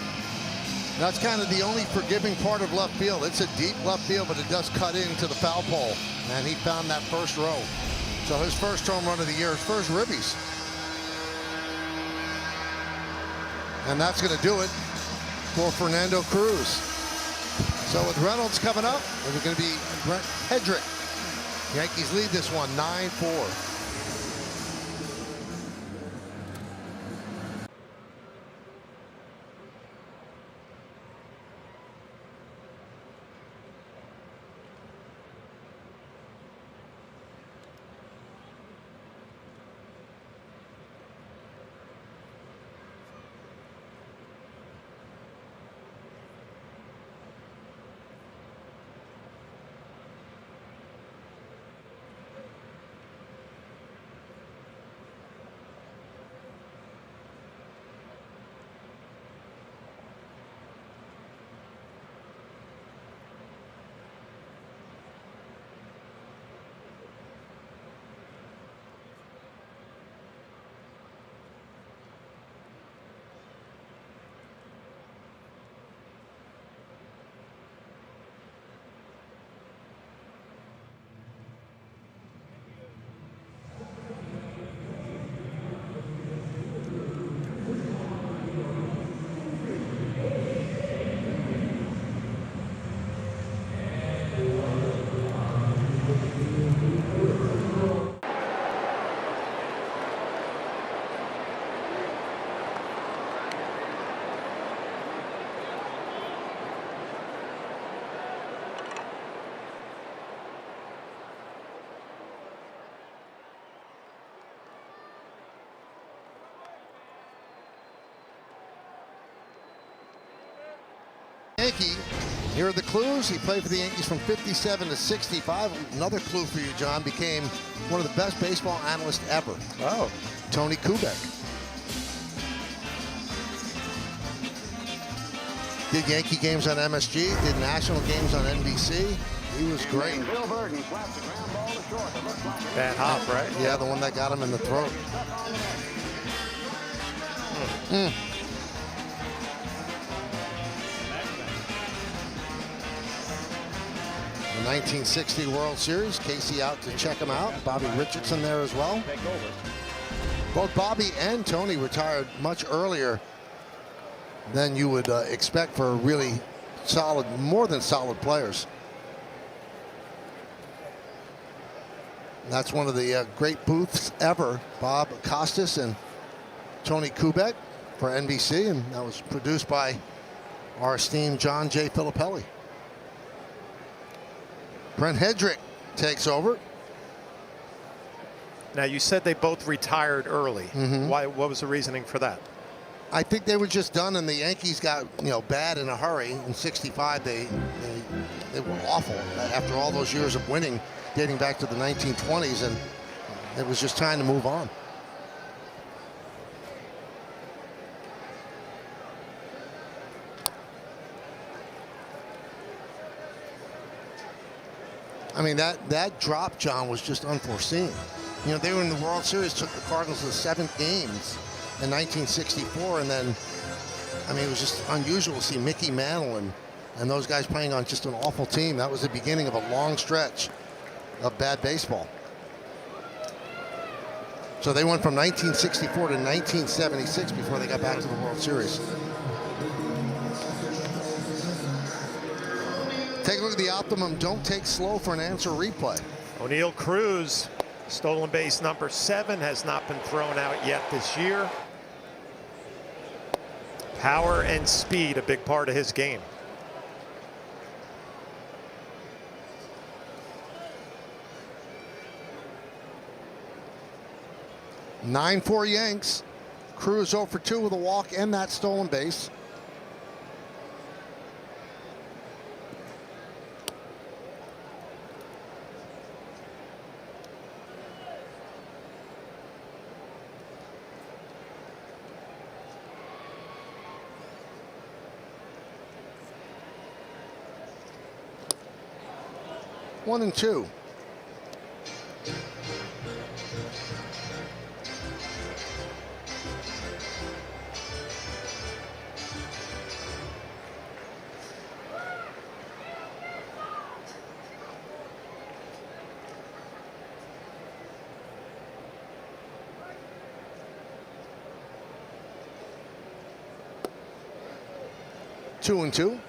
That's kind of the only forgiving part of left field. It's a deep left field, but it does cut into the foul pole. And he found that first row. So his first home run of the year, his first ribbies. And that's going to do it for Fernando Cruz. So with Reynolds coming up, it's going to be Brent Hedrick. Yankees lead this one 9-4. Yankee. Here are the clues. He played for the Yankees from 57 to 65. Another clue for you, John. Became one of the best baseball analysts ever. Oh. Tony Kubek. Did Yankee games on MSG. Did national games on NBC. He was great. Bad hop, right? Yeah, the one that got him in the throat. The 1960 World Series. Casey out to check him out. Bobby Richardson there as well. Both Bobby and Tony retired much earlier than you would expect for really solid, more than solid players. That's one of the great booths ever. Bob Costas and Tony Kubek for NBC, and that was produced by our esteemed John J. Filippelli. Brent Hedrick takes over. Now, you said they both retired early. Why? What was the reasoning for that? I think they were just done, and the Yankees got bad in a hurry. In '65, they were awful after all those years of winning, dating back to the 1920s, and it was just time to move on. I mean, that drop, John, was just unforeseen. They were in the World Series, took the Cardinals to the 7th games in 1964, and then, I mean, it was just unusual to see Mickey Mantle and those guys playing on just an awful team. That was the beginning of a long stretch of bad baseball. So they went from 1964 to 1976 before they got back to the World Series. Take a look at the Optimum Don't Take Slow for an answer replay. O'Neill Cruz, stolen base number 7, has not been thrown out yet this year. Power and speed, a big part of his game. Nine for Yanks. Cruz 0 for 2 with a walk and that stolen base. One and two. Two and two.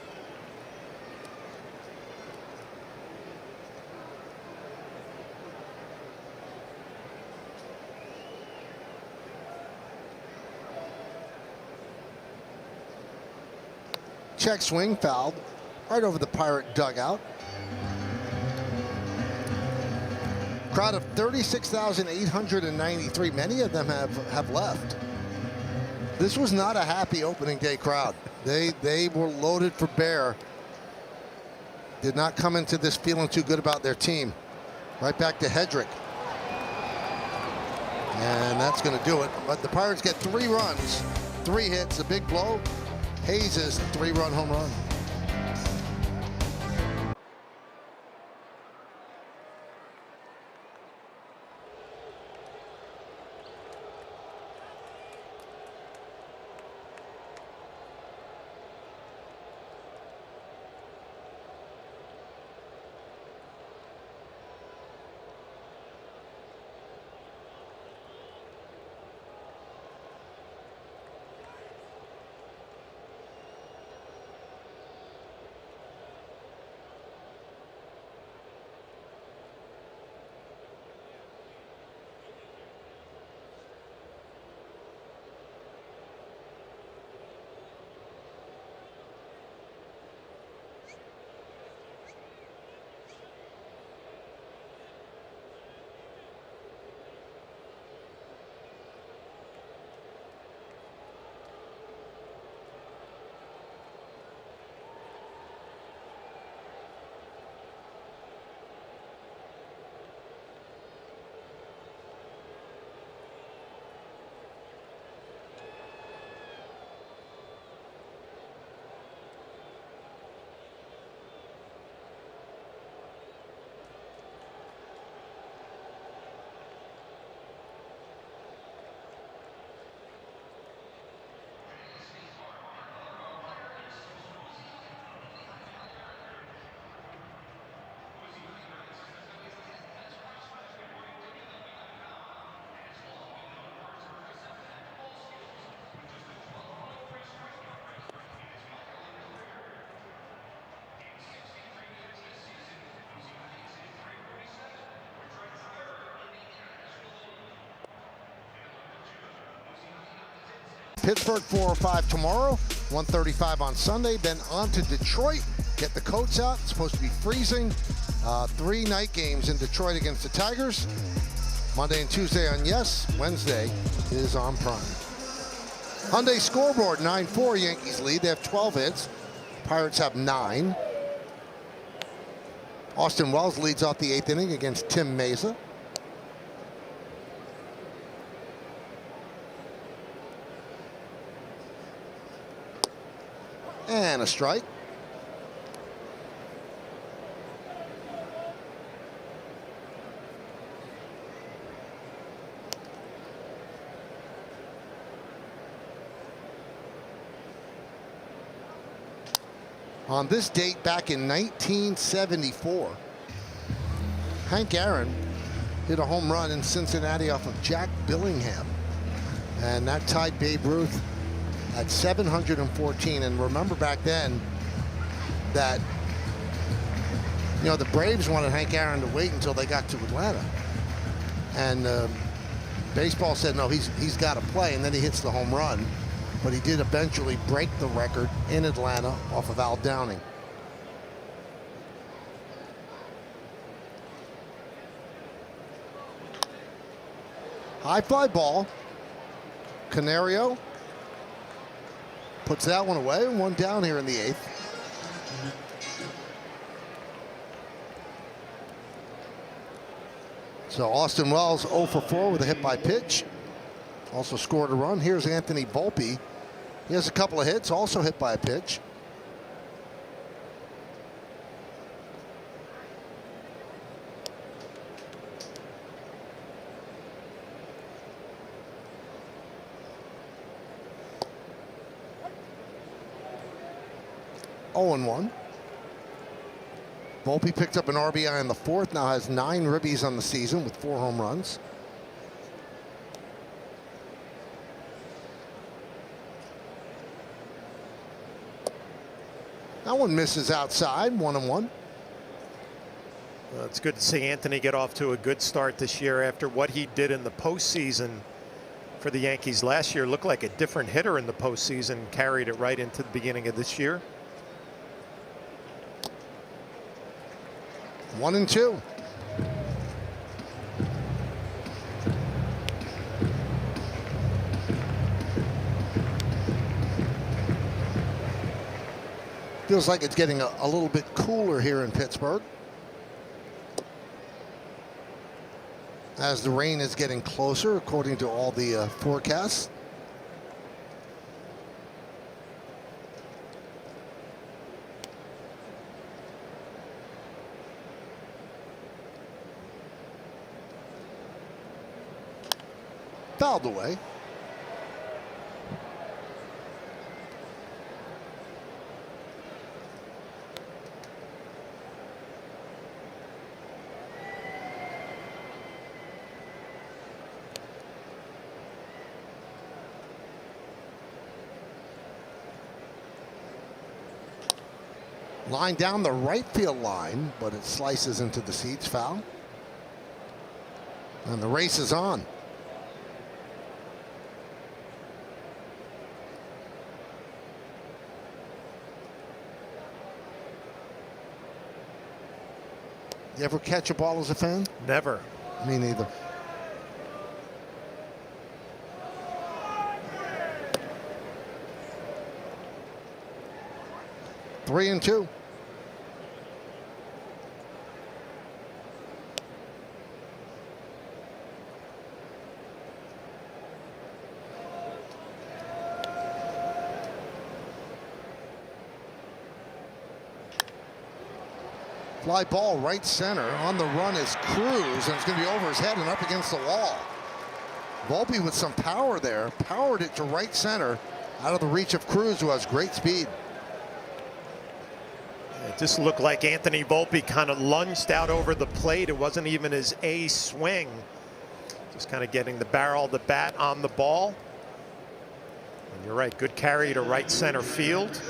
Check swing, fouled right over the Pirate dugout. Crowd of 36,893. Many of them have left. This was not a happy opening day crowd. They were loaded for bear. Did not come into this feeling too good about their team. Right back to Hedrick. And that's going to do it. But the Pirates get 3 runs, 3 hits, a big blow. Hayes' 3-run home run. Pittsburgh 4 or 5 tomorrow, 1:35 on Sunday. Then on to Detroit. Get the coats out. It's supposed to be freezing. 3 night games in Detroit against the Tigers. Monday and Tuesday on Yes. Wednesday is on Prime. Hyundai scoreboard, 9-4 Yankees lead. They have 12 hits. Pirates have 9. Austin Wells leads off the 8th inning against Tim Mesa. And a strike. On this date back in 1974, Hank Aaron hit a home run in Cincinnati off of Jack Billingham. And that tied Babe Ruth at 714. And remember back then that, you know, the Braves wanted Hank Aaron to wait until they got to Atlanta. And baseball said, no, he's got to play. And then he hits the home run. But he did eventually break the record in Atlanta off of Al Downing. High fly ball. Canario puts that one away. 1 down here in the 8th. So Austin Wells 0 for 4 with a hit by pitch. Also scored a run. Here's Anthony Volpe. He has a couple of hits, also hit by a pitch. Oh and 1. Volpe picked up an RBI in the 4th, now has 9 ribbies on the season with 4 home runs. That one misses outside, 1 and 1. Well, it's good to see Anthony get off to a good start this year after what he did in the postseason for the Yankees last year. Looked like a different hitter in the postseason, carried it right into the beginning of this year. 1 and 2. Feels like it's getting a little bit cooler here in Pittsburgh, as the rain is getting closer according to all the forecasts. Fouled away. Line down the right field line, but it slices into the seats. Foul. And the race is on. You ever catch a ball as a fan? Never. Me neither. Three and 2. Fly ball right center. On the run is Cruz, and it's going to be over his head and up against the wall. Volpe with some power there, powered it to right center, out of the reach of Cruz, who has great speed. It just looked like Anthony Volpe kind of lunged out over the plate. It wasn't even his A swing. Just kind of getting the barrel of the bat on the ball. And you're right, good carry to right center field.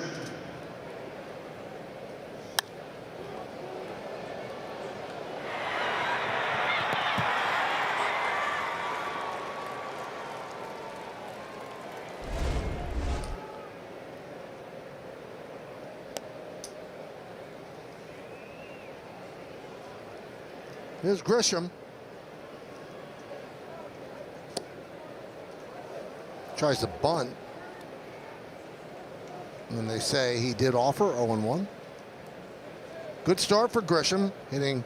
Here's Grisham. Tries to bunt. And they say he did offer 0-1. Good start for Grisham, hitting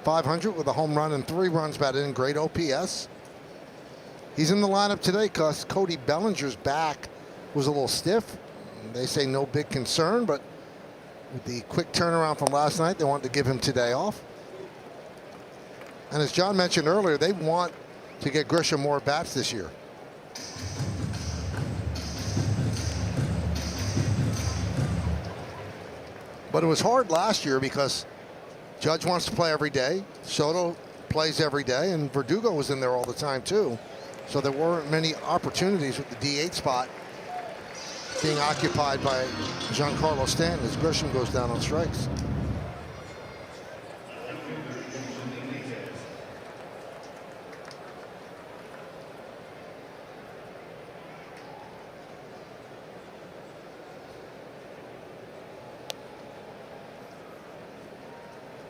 .500 with a home run and 3 runs batted in. Great OPS. He's in the lineup today because Cody Bellinger's back was a little stiff. They say no big concern, but with the quick turnaround from last night, they wanted to give him today off. And as John mentioned earlier, they want to get Grisham more bats this year. But it was hard last year because Judge wants to play every day. Soto plays every day, and Verdugo was in there all the time too. So there weren't many opportunities with the DH spot being occupied by Giancarlo Stanton as Grisham goes down on strikes.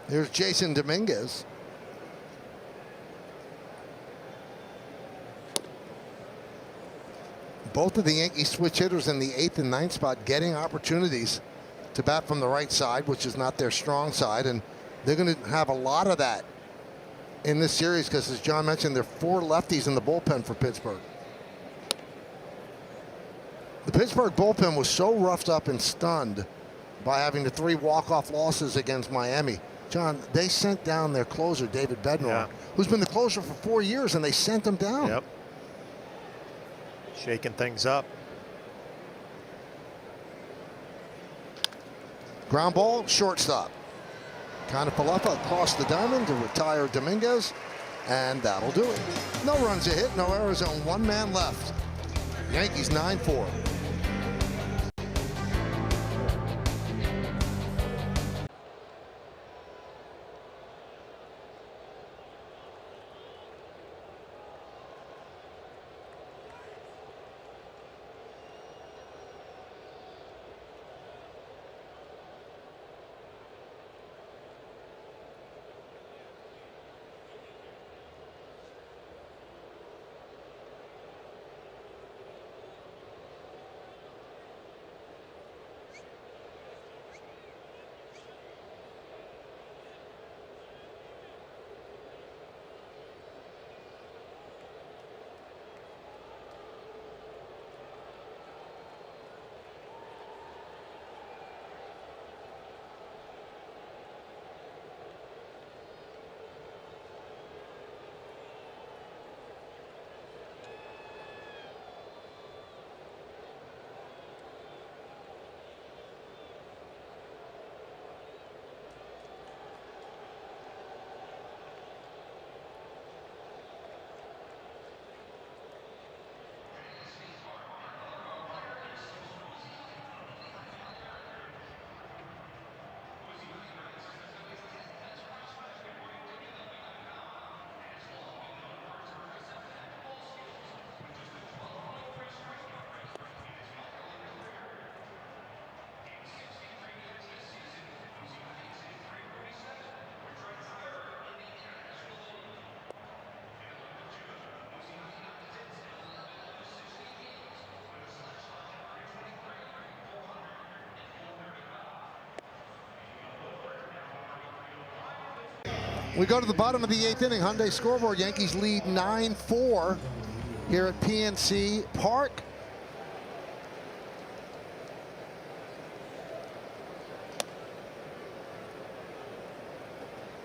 Here's Jason Dominguez. Both of the Yankees switch hitters in the 8th and 9th spot getting opportunities to bat from the right side, which is not their strong side, and they're going to have a lot of that in this series because, as John mentioned, there are 4 lefties in the bullpen for Pittsburgh. The Pittsburgh bullpen was so roughed up and stunned by having the 3 walk-off losses against Miami. John, they sent down their closer, David Bednar, who's been the closer for 4 years, and they sent him down. Yep. Shaking things up. Ground ball, shortstop. Canapalapa across the diamond to retire Dominguez, and that'll do it. No runs a hit, no errors, on 1 man left. Yankees 9-4. We go to the bottom of the 8th inning. Hyundai scoreboard. Yankees lead 9-4 here at PNC Park.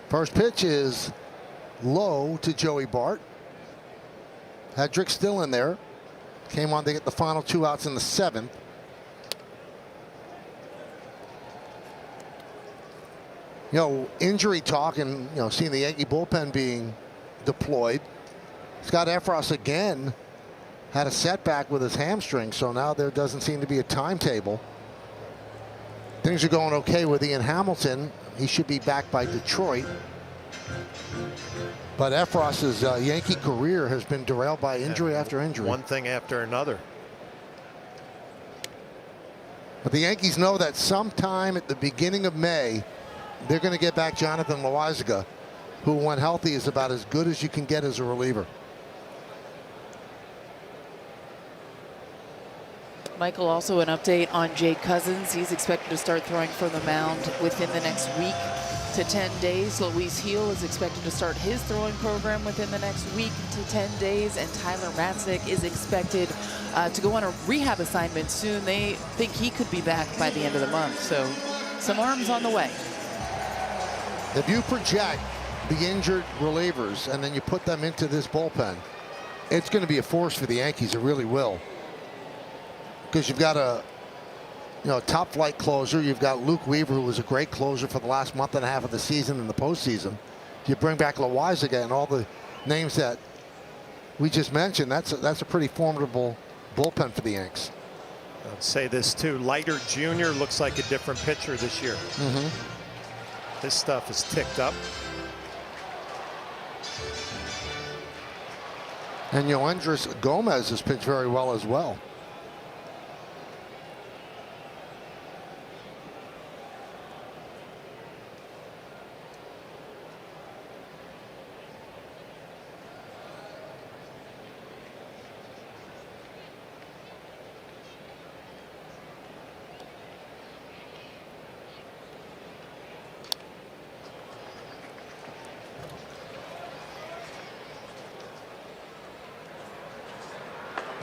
First pitch is low to Joey Bart. Hedrick still in there. Came on to get the final 2 outs in the 7th. You know, injury talk and, you know, seeing the Yankee bullpen being deployed. Scott Efros again had a setback with his hamstring, so now there doesn't seem to be a timetable. Things are going okay with Ian Hamilton. He should be back by Detroit. But Efros's Yankee career has been derailed by injury after injury. One thing after another. But the Yankees know that sometime at the beginning of May, they're going to get back Jonathan Loaizaga. who, when healthy, is about as good as you can get as a reliever. Michael, also an update on Jake Cousins. He's expected to start throwing from the mound within the next week to 10 days. Luis Heel is expected to start his throwing program within the next week to 10 days. And Tyler Matzik is expected to go on a rehab assignment soon. They think he could be back by the end of the month. So some arms on the way. If you project the injured relievers and then you put them into this bullpen, it's going to be a force for the Yankees. It really will. Because you've got a top flight closer. You've got Luke Weaver, who was a great closer for the last month and a half of the season and the postseason. You bring back Loaizaga and all the names that we just mentioned. That's a pretty formidable bullpen for the Yanks. I'd say this too. Leiter Jr. looks like a different pitcher this year. This stuff is ticked up. And Yoendris Gomez has pitched very well as well.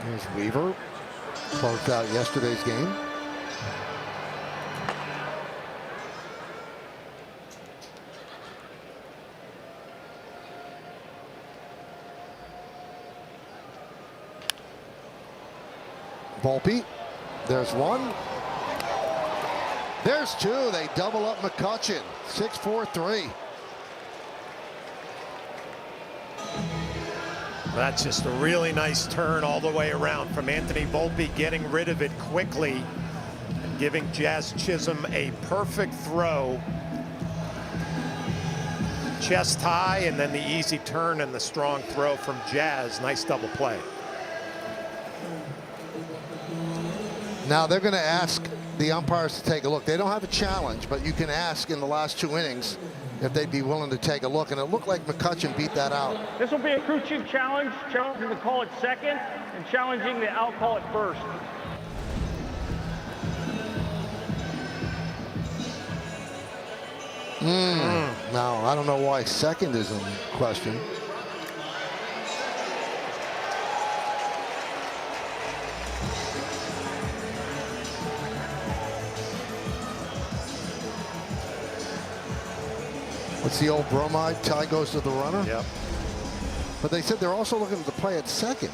Here's Weaver. Closed out yesterday's game. Volpe. There's one. There's two. They double up McCutchen. 6-4-3. That's just a really nice turn all the way around from Anthony Volpe, getting rid of it quickly and giving Jazz Chisholm a perfect throw. Chest high, and then the easy turn and the strong throw from Jazz. Nice double play. Now they're going to ask the umpires to take a look. They don't have a challenge, but you can ask in the last 2 innings if they'd be willing to take a look. And it looked like McCutchen beat that out. This will be a crew chief challenge, challenging the call at second and challenging the out call at first. Now, I don't know why second is in question. What's the old bromide? Tie goes to the runner? Yep. But they said they're also looking at the play at second.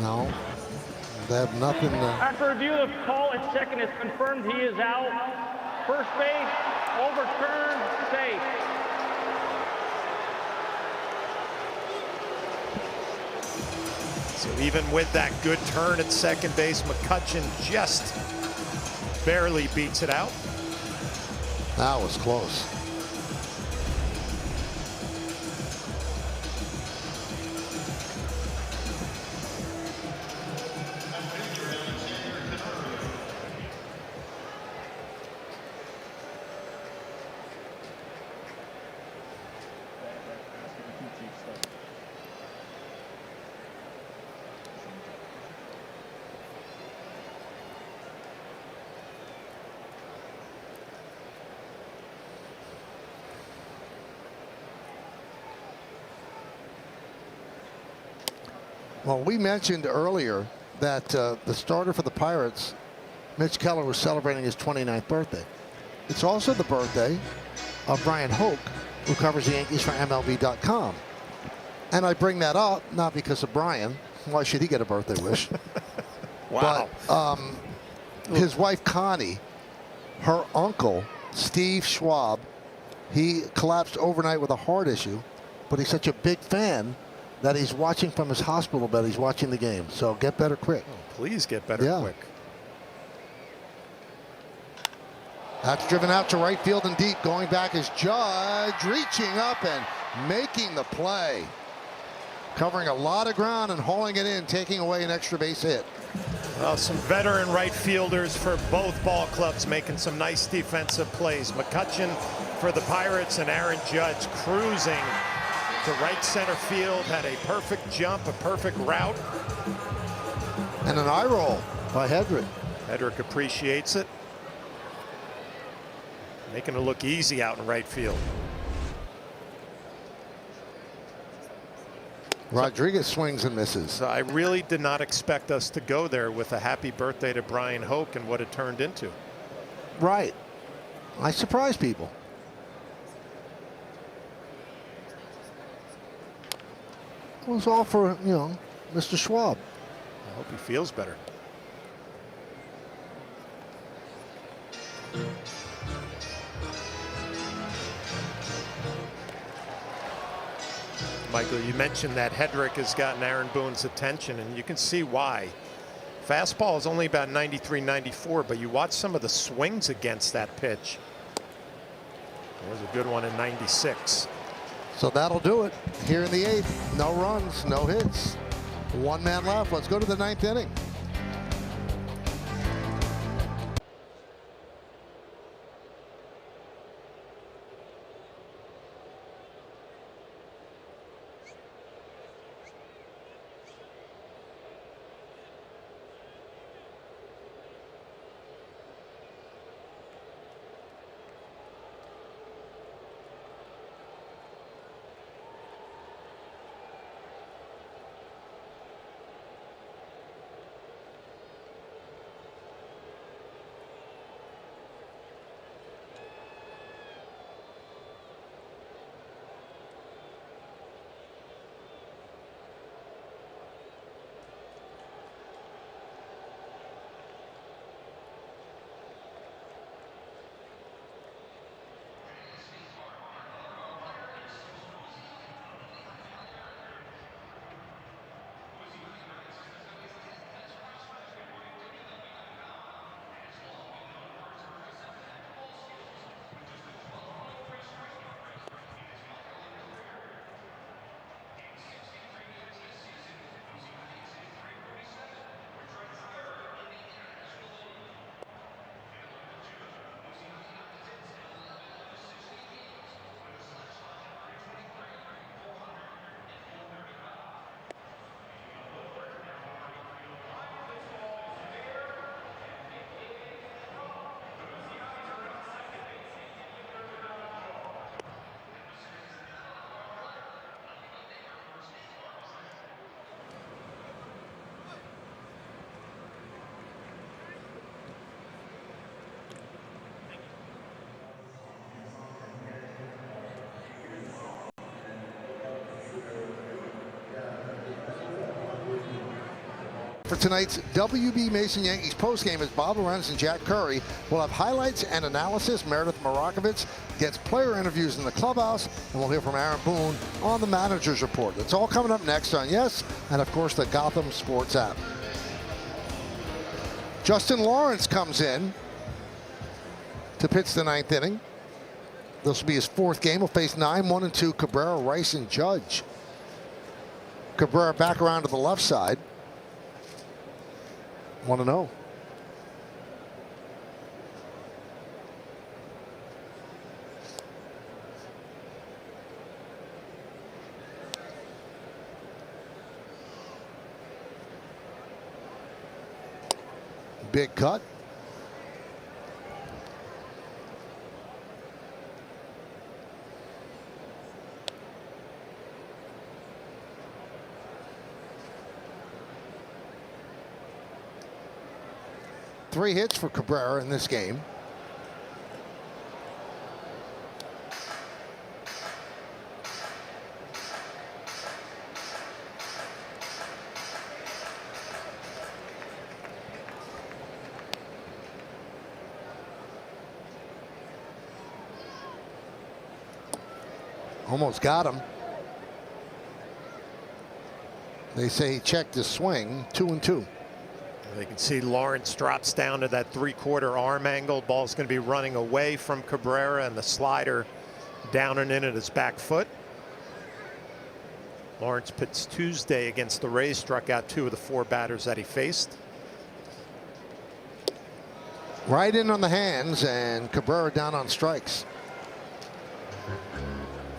No. They have nothing. After review, the call at second is confirmed. He is out. First base, overturned, safe. So even with that good turn at second base, McCutchen just barely beats it out. That was close. Well, we mentioned earlier that the starter for the Pirates, Mitch Keller, was celebrating his 29th birthday. It's also the birthday of Brian Hoke, who covers the Yankees for MLB.com. And I bring that up not because of Brian. Why should he get a birthday wish? Wow. But his wife, Connie, her uncle, Steve Schwab, he collapsed overnight with a heart issue, but he's such a big fan that he's watching from his hospital bed. He's watching the game. So get better quick. Oh, please get better quick. That's driven out to right field and deep. Going back is Judge, reaching up and making the play. Covering a lot of ground and hauling it in, taking away an extra base hit. Well, some veteran right fielders for both ball clubs making some nice defensive plays. McCutcheon for the Pirates and Aaron Judge cruising to right center field. Had a perfect jump, a perfect route. And an eye roll by Hedrick. Hedrick appreciates it. Making it look easy out in right field. Rodriguez swings and misses. So I really did not expect us to go there with a happy birthday to Brian Hoke and what it turned into. Right. I surprised people. It was all for, you know, Mr. Schwab. I hope he feels better. Michael, you mentioned that Hedrick has gotten Aaron Boone's attention, and you can see why. Fastball is only about 93, 94, but you watch some of the swings against that pitch. There's a good one in 96. So that'll do it here in the 8th. No runs, no hits. One man left. Let's go to the 9th inning. For tonight's WB Mason Yankees postgame is Bob Lorenz and Jack Curry. We'll have highlights and analysis. Meredith Marakovitz gets player interviews in the clubhouse, and we'll hear from Aaron Boone on the manager's report. That's all coming up next on Yes, and of course the Gotham Sports app. Justin Lawrence comes in to pitch the 9th inning. This will be his 4th game. He'll face 9-1-2 Cabrera, Rice, and Judge. Cabrera back around to the left side. 1-0. Big cut. Three hits for Cabrera in this game. Almost got him. They say he checked his swing. 2-2. You can see Lawrence drops down to that 3/4 arm angle. Ball's going to be running away from Cabrera, and the slider down and in at his back foot. Lawrence pitched Tuesday against the Rays, struck out 2 of the 4 batters that he faced. Right in on the hands, and Cabrera down on strikes.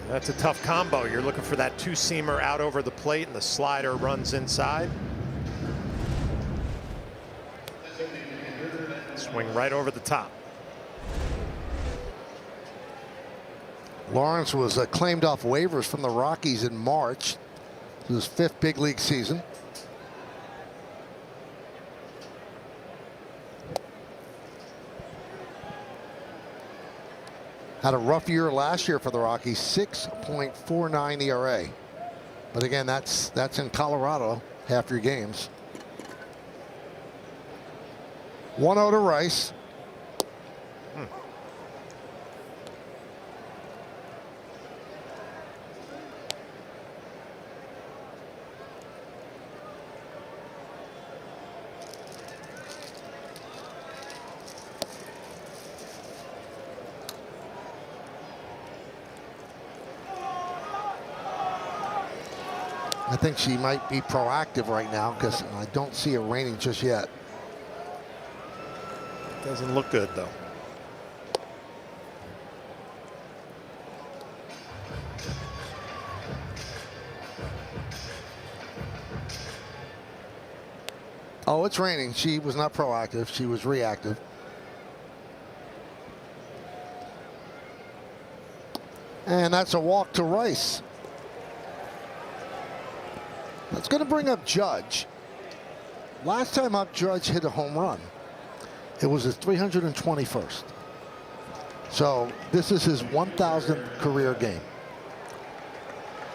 That's a tough combo. You're looking for that 2-seamer out over the plate, and the slider runs inside. Swing right over the top. Lawrence was claimed off waivers from the Rockies in March. His 5th big league season. Had a rough year last year for the Rockies, 6.49 ERA. But again, that's in Colorado, half your games. 1-0 to Rice. I think she might be proactive right now because I don't see it raining just yet. Doesn't look good, though. Oh, it's raining. She was not proactive. She was reactive. And that's a walk to Rice. That's going to bring up Judge. Last time up, Judge hit a home run. It was his 321st. So this is his 1,000th career game.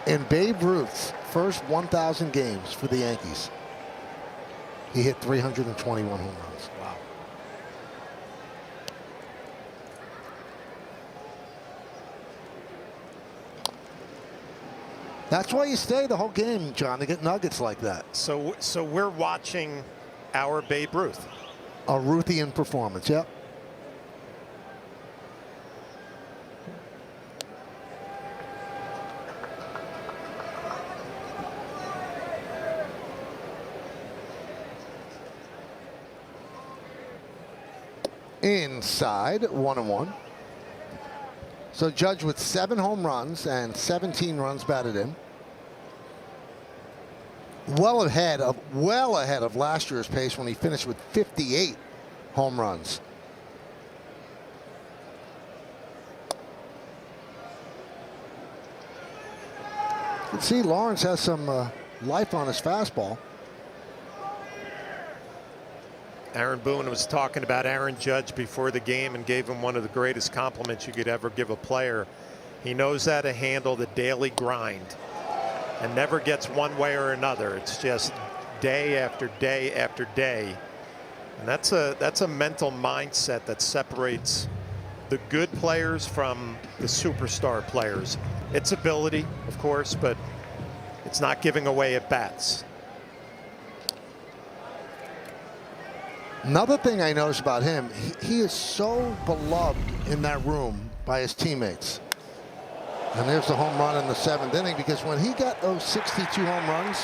In Babe Ruth's first 1,000 games for the Yankees, he hit 321 home runs. Wow. That's why you stay the whole game, John, to get nuggets like that. So we're watching our Babe Ruth. A Ruthian performance, yep. Inside, 1-1. So Judge with 7 home runs and 17 runs batted in. Well ahead of last year's pace when he finished with 58 home runs. You can see Lawrence has some life on his fastball. Aaron Boone was talking about Aaron Judge before the game and gave him one of the greatest compliments you could ever give a player. He knows how to handle the daily grind and never gets one way or another. It's just day after day after day. And that's a mental mindset that separates the good players from the superstar players. It's ability, of course, but it's not giving away at bats. Another thing I noticed about him, he is so beloved in that room by his teammates. And there's the home run in the 7th inning, because when he got those 62 home runs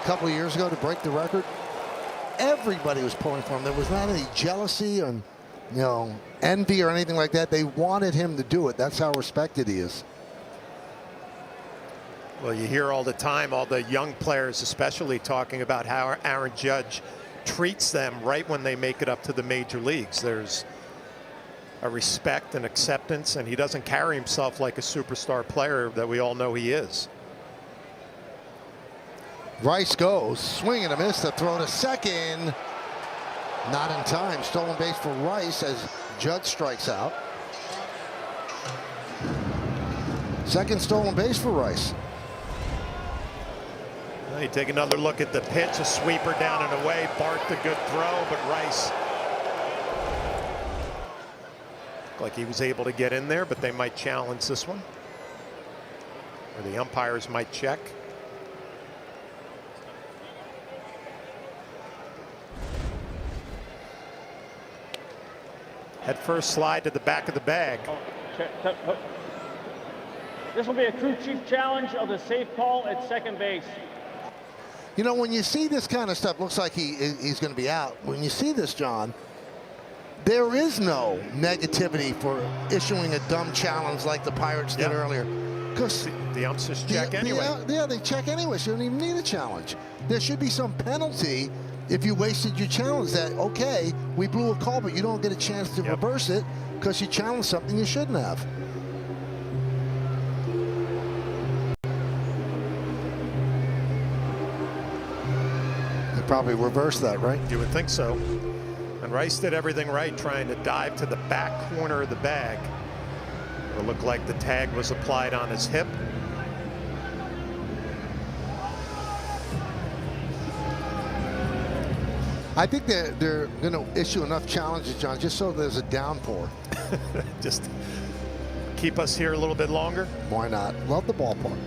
a couple of years ago to break the record, everybody was pulling for him. There was not any jealousy and, envy or anything like that. They wanted him to do it. That's how respected he is. Well, you hear all the time, all the young players especially talking about how Aaron Judge treats them right when they make it up to the major leagues. There's a respect and acceptance, and he doesn't carry himself like a superstar player that we all know he is. Rice goes, swing and a miss, to throw to second. Not in time. Stolen base for Rice as Judge strikes out. Second stolen base for Rice. Well, you take another look at the pitch, a sweeper down and away. Barked a good throw, but Rice looked like he was able to get in there, but they might challenge this one, or the umpires might check. Head first slide to the back of the bag. This will be a crew chief challenge of the safe call at second base. You know, when you see this kind of stuff, looks like he's going to be out. When you see this, John, there is no negativity for issuing a dumb challenge like the Pirates did earlier. Because the umpsters check anyway. Yeah, they check anyway, so you don't even need a challenge. There should be some penalty if you wasted your challenge. That, okay, we blew a call, but you don't get a chance to reverse it because you challenged something you shouldn't have. They probably reversed that, right? You would think so. And Rice did everything right, trying to dive to the back corner of the bag. It looked like the tag was applied on his hip. I think they're going to issue enough challenges, John, just so there's a downpour. Just keep us here a little bit longer. Why not? Love the ballpark.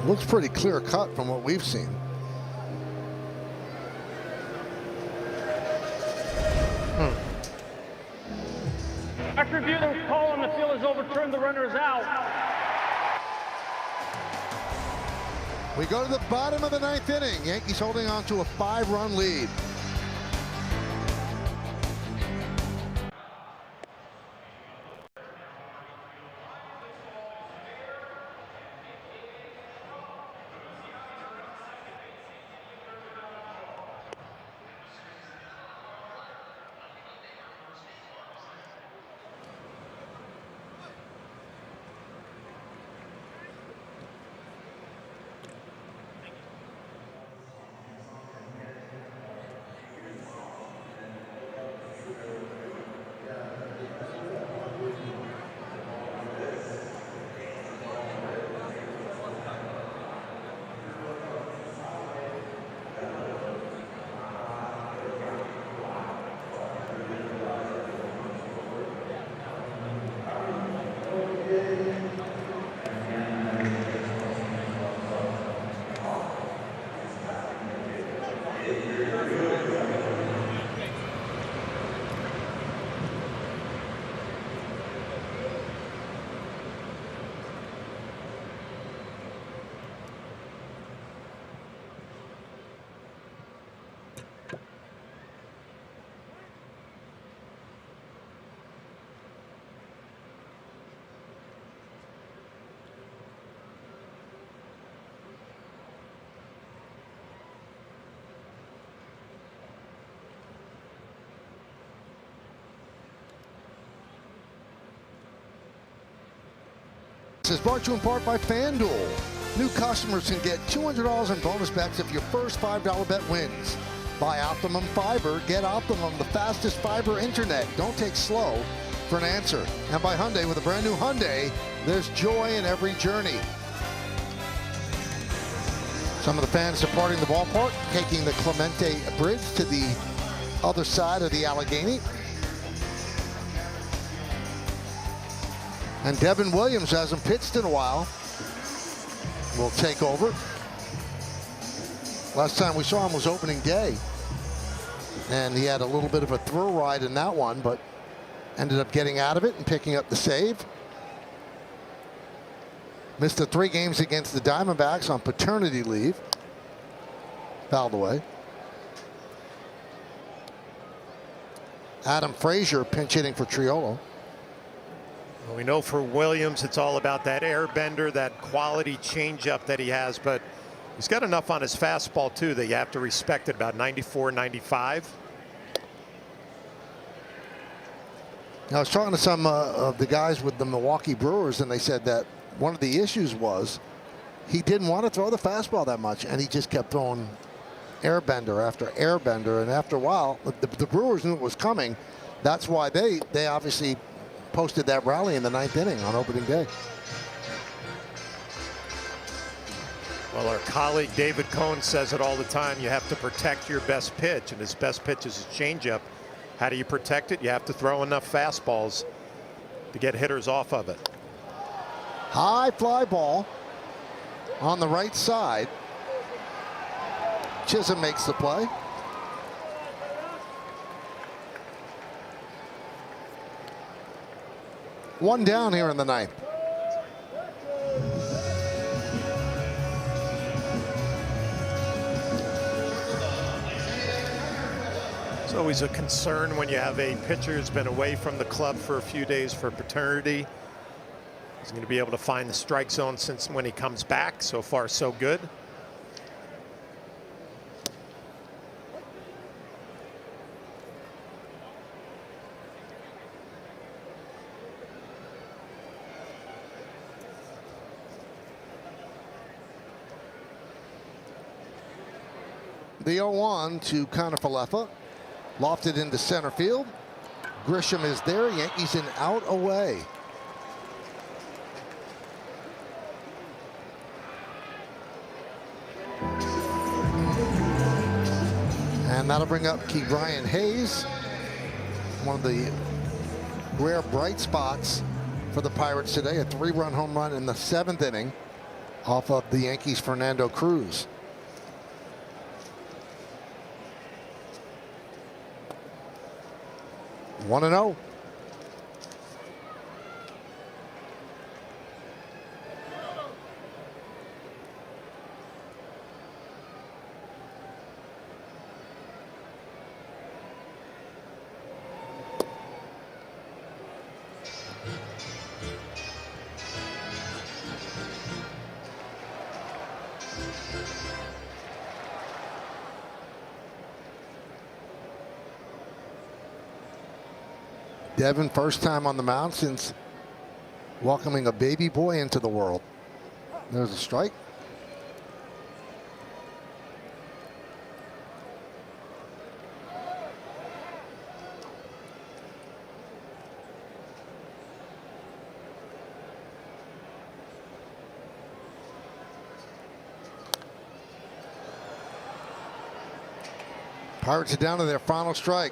Looks pretty clear cut from what we've seen. After review, the call on the field is overturned. The runner is out. We go to the bottom of the ninth inning. Yankees holding on to a 5-run lead. This is brought to you in part by FanDuel. New customers can get $200 in bonus bets if your first $5 bet wins. Buy Optimum Fiber. Get Optimum, the fastest fiber internet. Don't take slow for an answer. And by Hyundai, with a brand new Hyundai, there's joy in every journey. Some of the fans departing the ballpark, taking the Clemente Bridge to the other side of the Allegheny. And Devin Williams hasn't pitched in a while. Will take over. Last time we saw him was opening day. And he had a little bit of a thrill ride in that one, but ended up getting out of it and picking up the save. Missed the 3 games against the Diamondbacks on paternity leave. Fouled away. Adam Frazier pinch hitting for Triolo. We know for Williams, it's all about that air bender, that quality changeup that he has, but he's got enough on his fastball too that you have to respect it, about 94, 95. I was talking to some of the guys with the Milwaukee Brewers, and they said that one of the issues was he didn't want to throw the fastball that much, and he just kept throwing air bender after air bender, and after a while, the Brewers knew it was coming. That's why they obviously posted that rally in the 9th inning on opening day. Well, our colleague David Cohn says it all the time. You have to protect your best pitch, and his best pitch is his changeup. How do you protect it? You have to throw enough fastballs to get hitters off of it. High fly ball on the right side. Chisholm makes the play. One down here in the ninth. It's always a concern when you have a pitcher who's been away from the club for a few days for paternity. He's going to be able to find the strike zone since when he comes back. So far, so good. The 0-1 to Kiner-Falefa. Lofted into center field. Grisham is there. Yankees in out away. And that'll bring up Ke'Bryan Hayes. One of the rare bright spots for the Pirates today. A 3-run home run in the 7th inning off of the Yankees' Fernando Cruz. One and 0. Devin, first time on the mound since welcoming a baby boy into the world. There's a strike. Pirates are down to their final strike.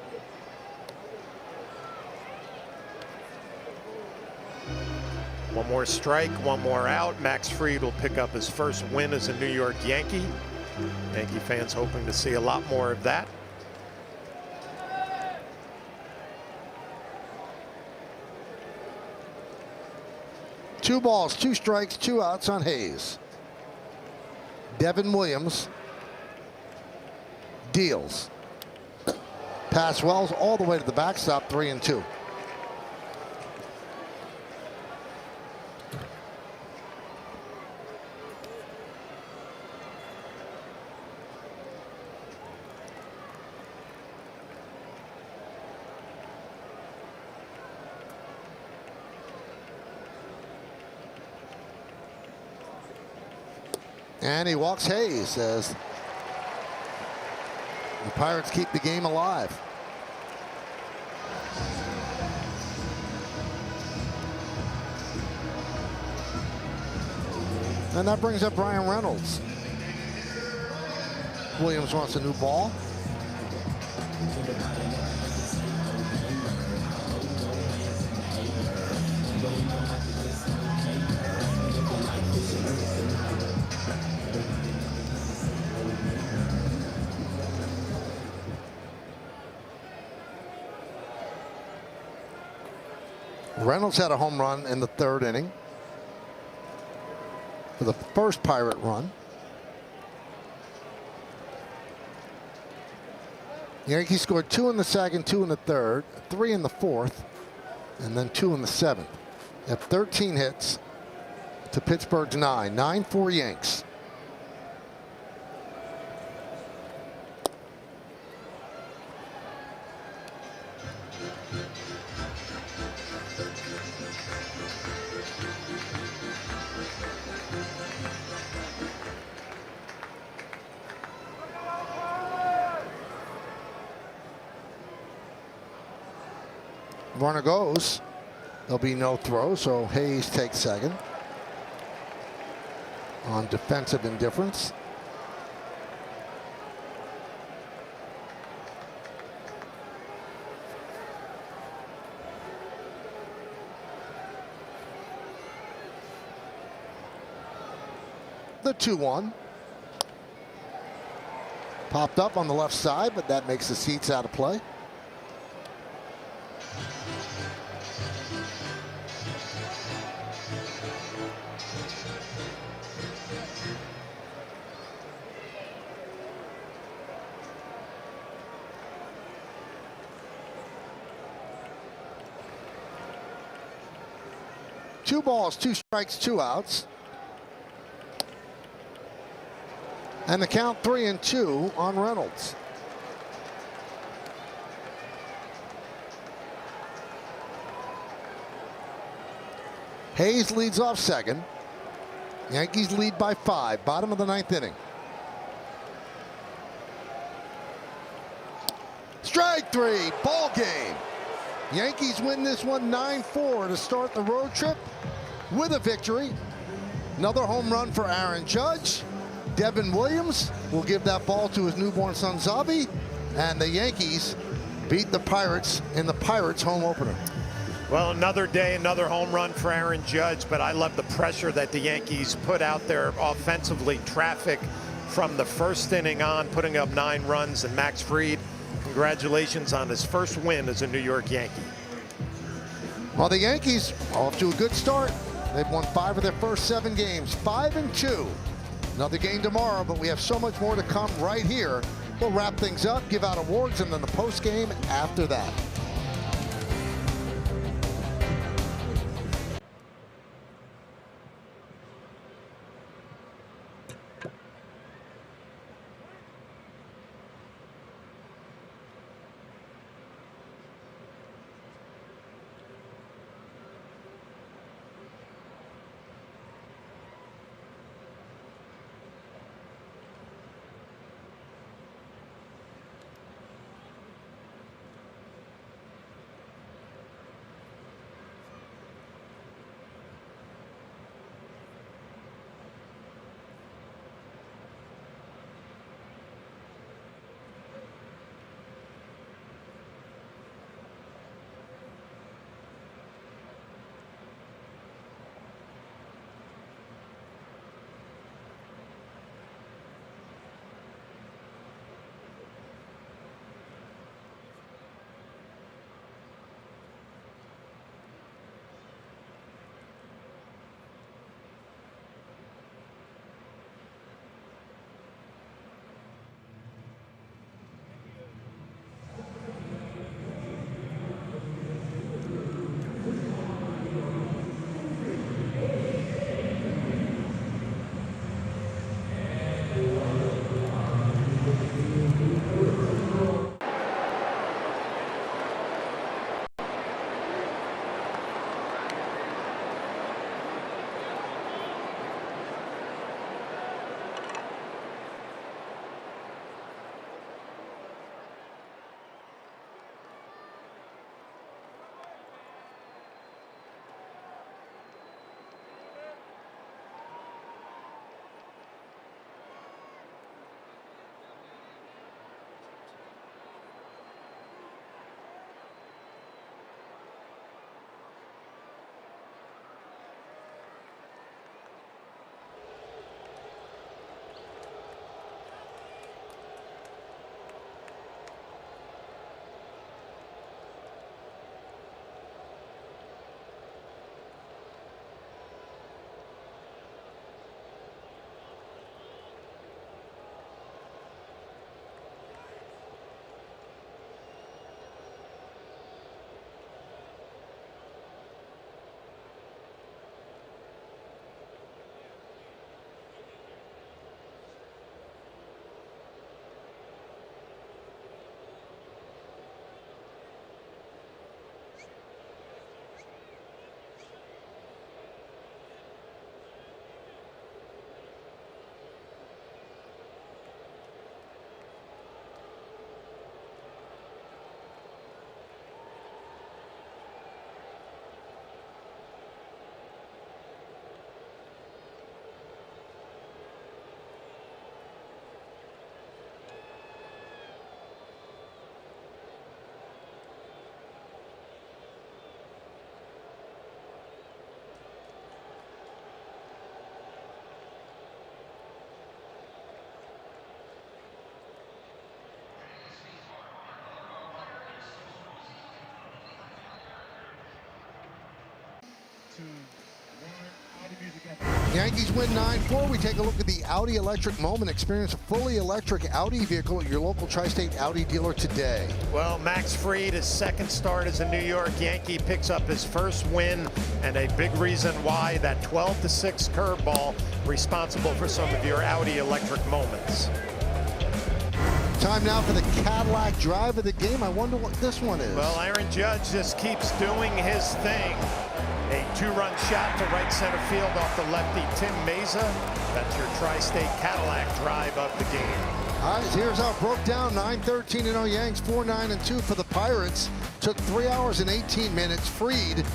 One more strike, one more out. Max Fried will pick up his first win as a New York Yankee. Yankee fans hoping to see a lot more of that. Two balls, two strikes, two outs on Hayes. Devin Williams deals. Pass Wells all the way to the backstop, 3-2. And he walks Hayes as the Pirates keep the game alive. And that brings up Brian Reynolds. Williams wants a new ball. Reynolds had a home run in the 3rd inning for the first Pirate run. Yankees scored 2 in the 2nd, 2 in the 3rd, 3 in the 4th, and then 2 in the 7th. They have 13 hits to Pittsburgh's 9. 9-4 Yanks. Runner goes. There'll be no throw, so Hayes takes second. on defensive indifference. The 2-1. Popped up on the left side, but that makes the seats out of play. Two balls, 2 strikes, 2 outs. And the count 3-2 on Reynolds. Hayes leads off second. Yankees lead by 5, bottom of the 9th inning. Strike 3, ball game. Yankees win this one 9-4 to start the road trip with a victory. Another home run for Aaron Judge. Devin Williams will give that ball to his newborn son Zabi, and the Yankees beat the Pirates in the Pirates home opener. Well, another day, another home run for Aaron Judge, but I love the pressure that the Yankees put out there offensively. Traffic from the first inning on, putting up 9 runs, and Max Fried, congratulations on his first win as a New York Yankee. Well, the Yankees off to a good start. They've won 5 of their first 7 games, 5-2. Another game tomorrow, but we have so much more to come right here. We'll wrap things up, give out awards, and then the post game after that. Yankees win 9-4. We take a look at the Audi electric moment. Experience a fully electric Audi vehicle at your local Tri-State Audi dealer today. Well, Max Fried, his second start as a New York Yankee, picks up his first win, and a big reason why that 12-6 curveball responsible for some of your Audi electric moments. Time now for the Cadillac drive of the game. I wonder what this one is. Well, Aaron Judge just keeps doing his thing. A two-run shot to right center field off the lefty Tim Meza. That's your Tri-State Cadillac drive of the game. All right, here's how it broke down. 9-13-0 Yanks, 4-9-2 for the Pirates. Took 3 hours and 18 minutes. Fried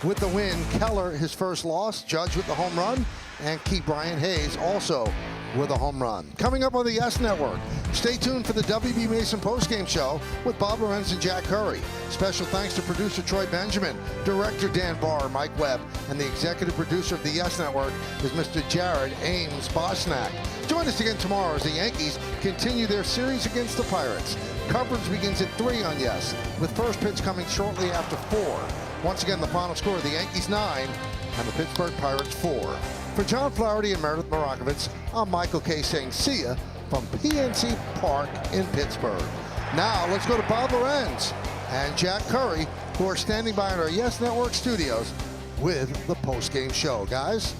with the win. Keller, his first loss. Judge with the home run. And Brian Hayes also with a home run. Coming up on the Yes Network, stay tuned for the WB Mason postgame show with Bob Lorenz and Jack Curry. Special thanks to producer Troy Benjamin, director Dan Barr, Mike Webb, and the executive producer of the Yes Network is Mr. Jared Ames Bosnack. Join us again tomorrow as the Yankees continue their series against the Pirates. Coverage begins at 3 on Yes, with first pitch coming shortly after 4. Once again, the final score, the Yankees 9 and the Pittsburgh Pirates 4. For John Flaherty and Meredith Morakovitz, I'm Michael Kay saying see ya from PNC Park in Pittsburgh. Now let's go to Bob Lorenz and Jack Curry, who are standing by in our Yes Network studios with the postgame show. Guys?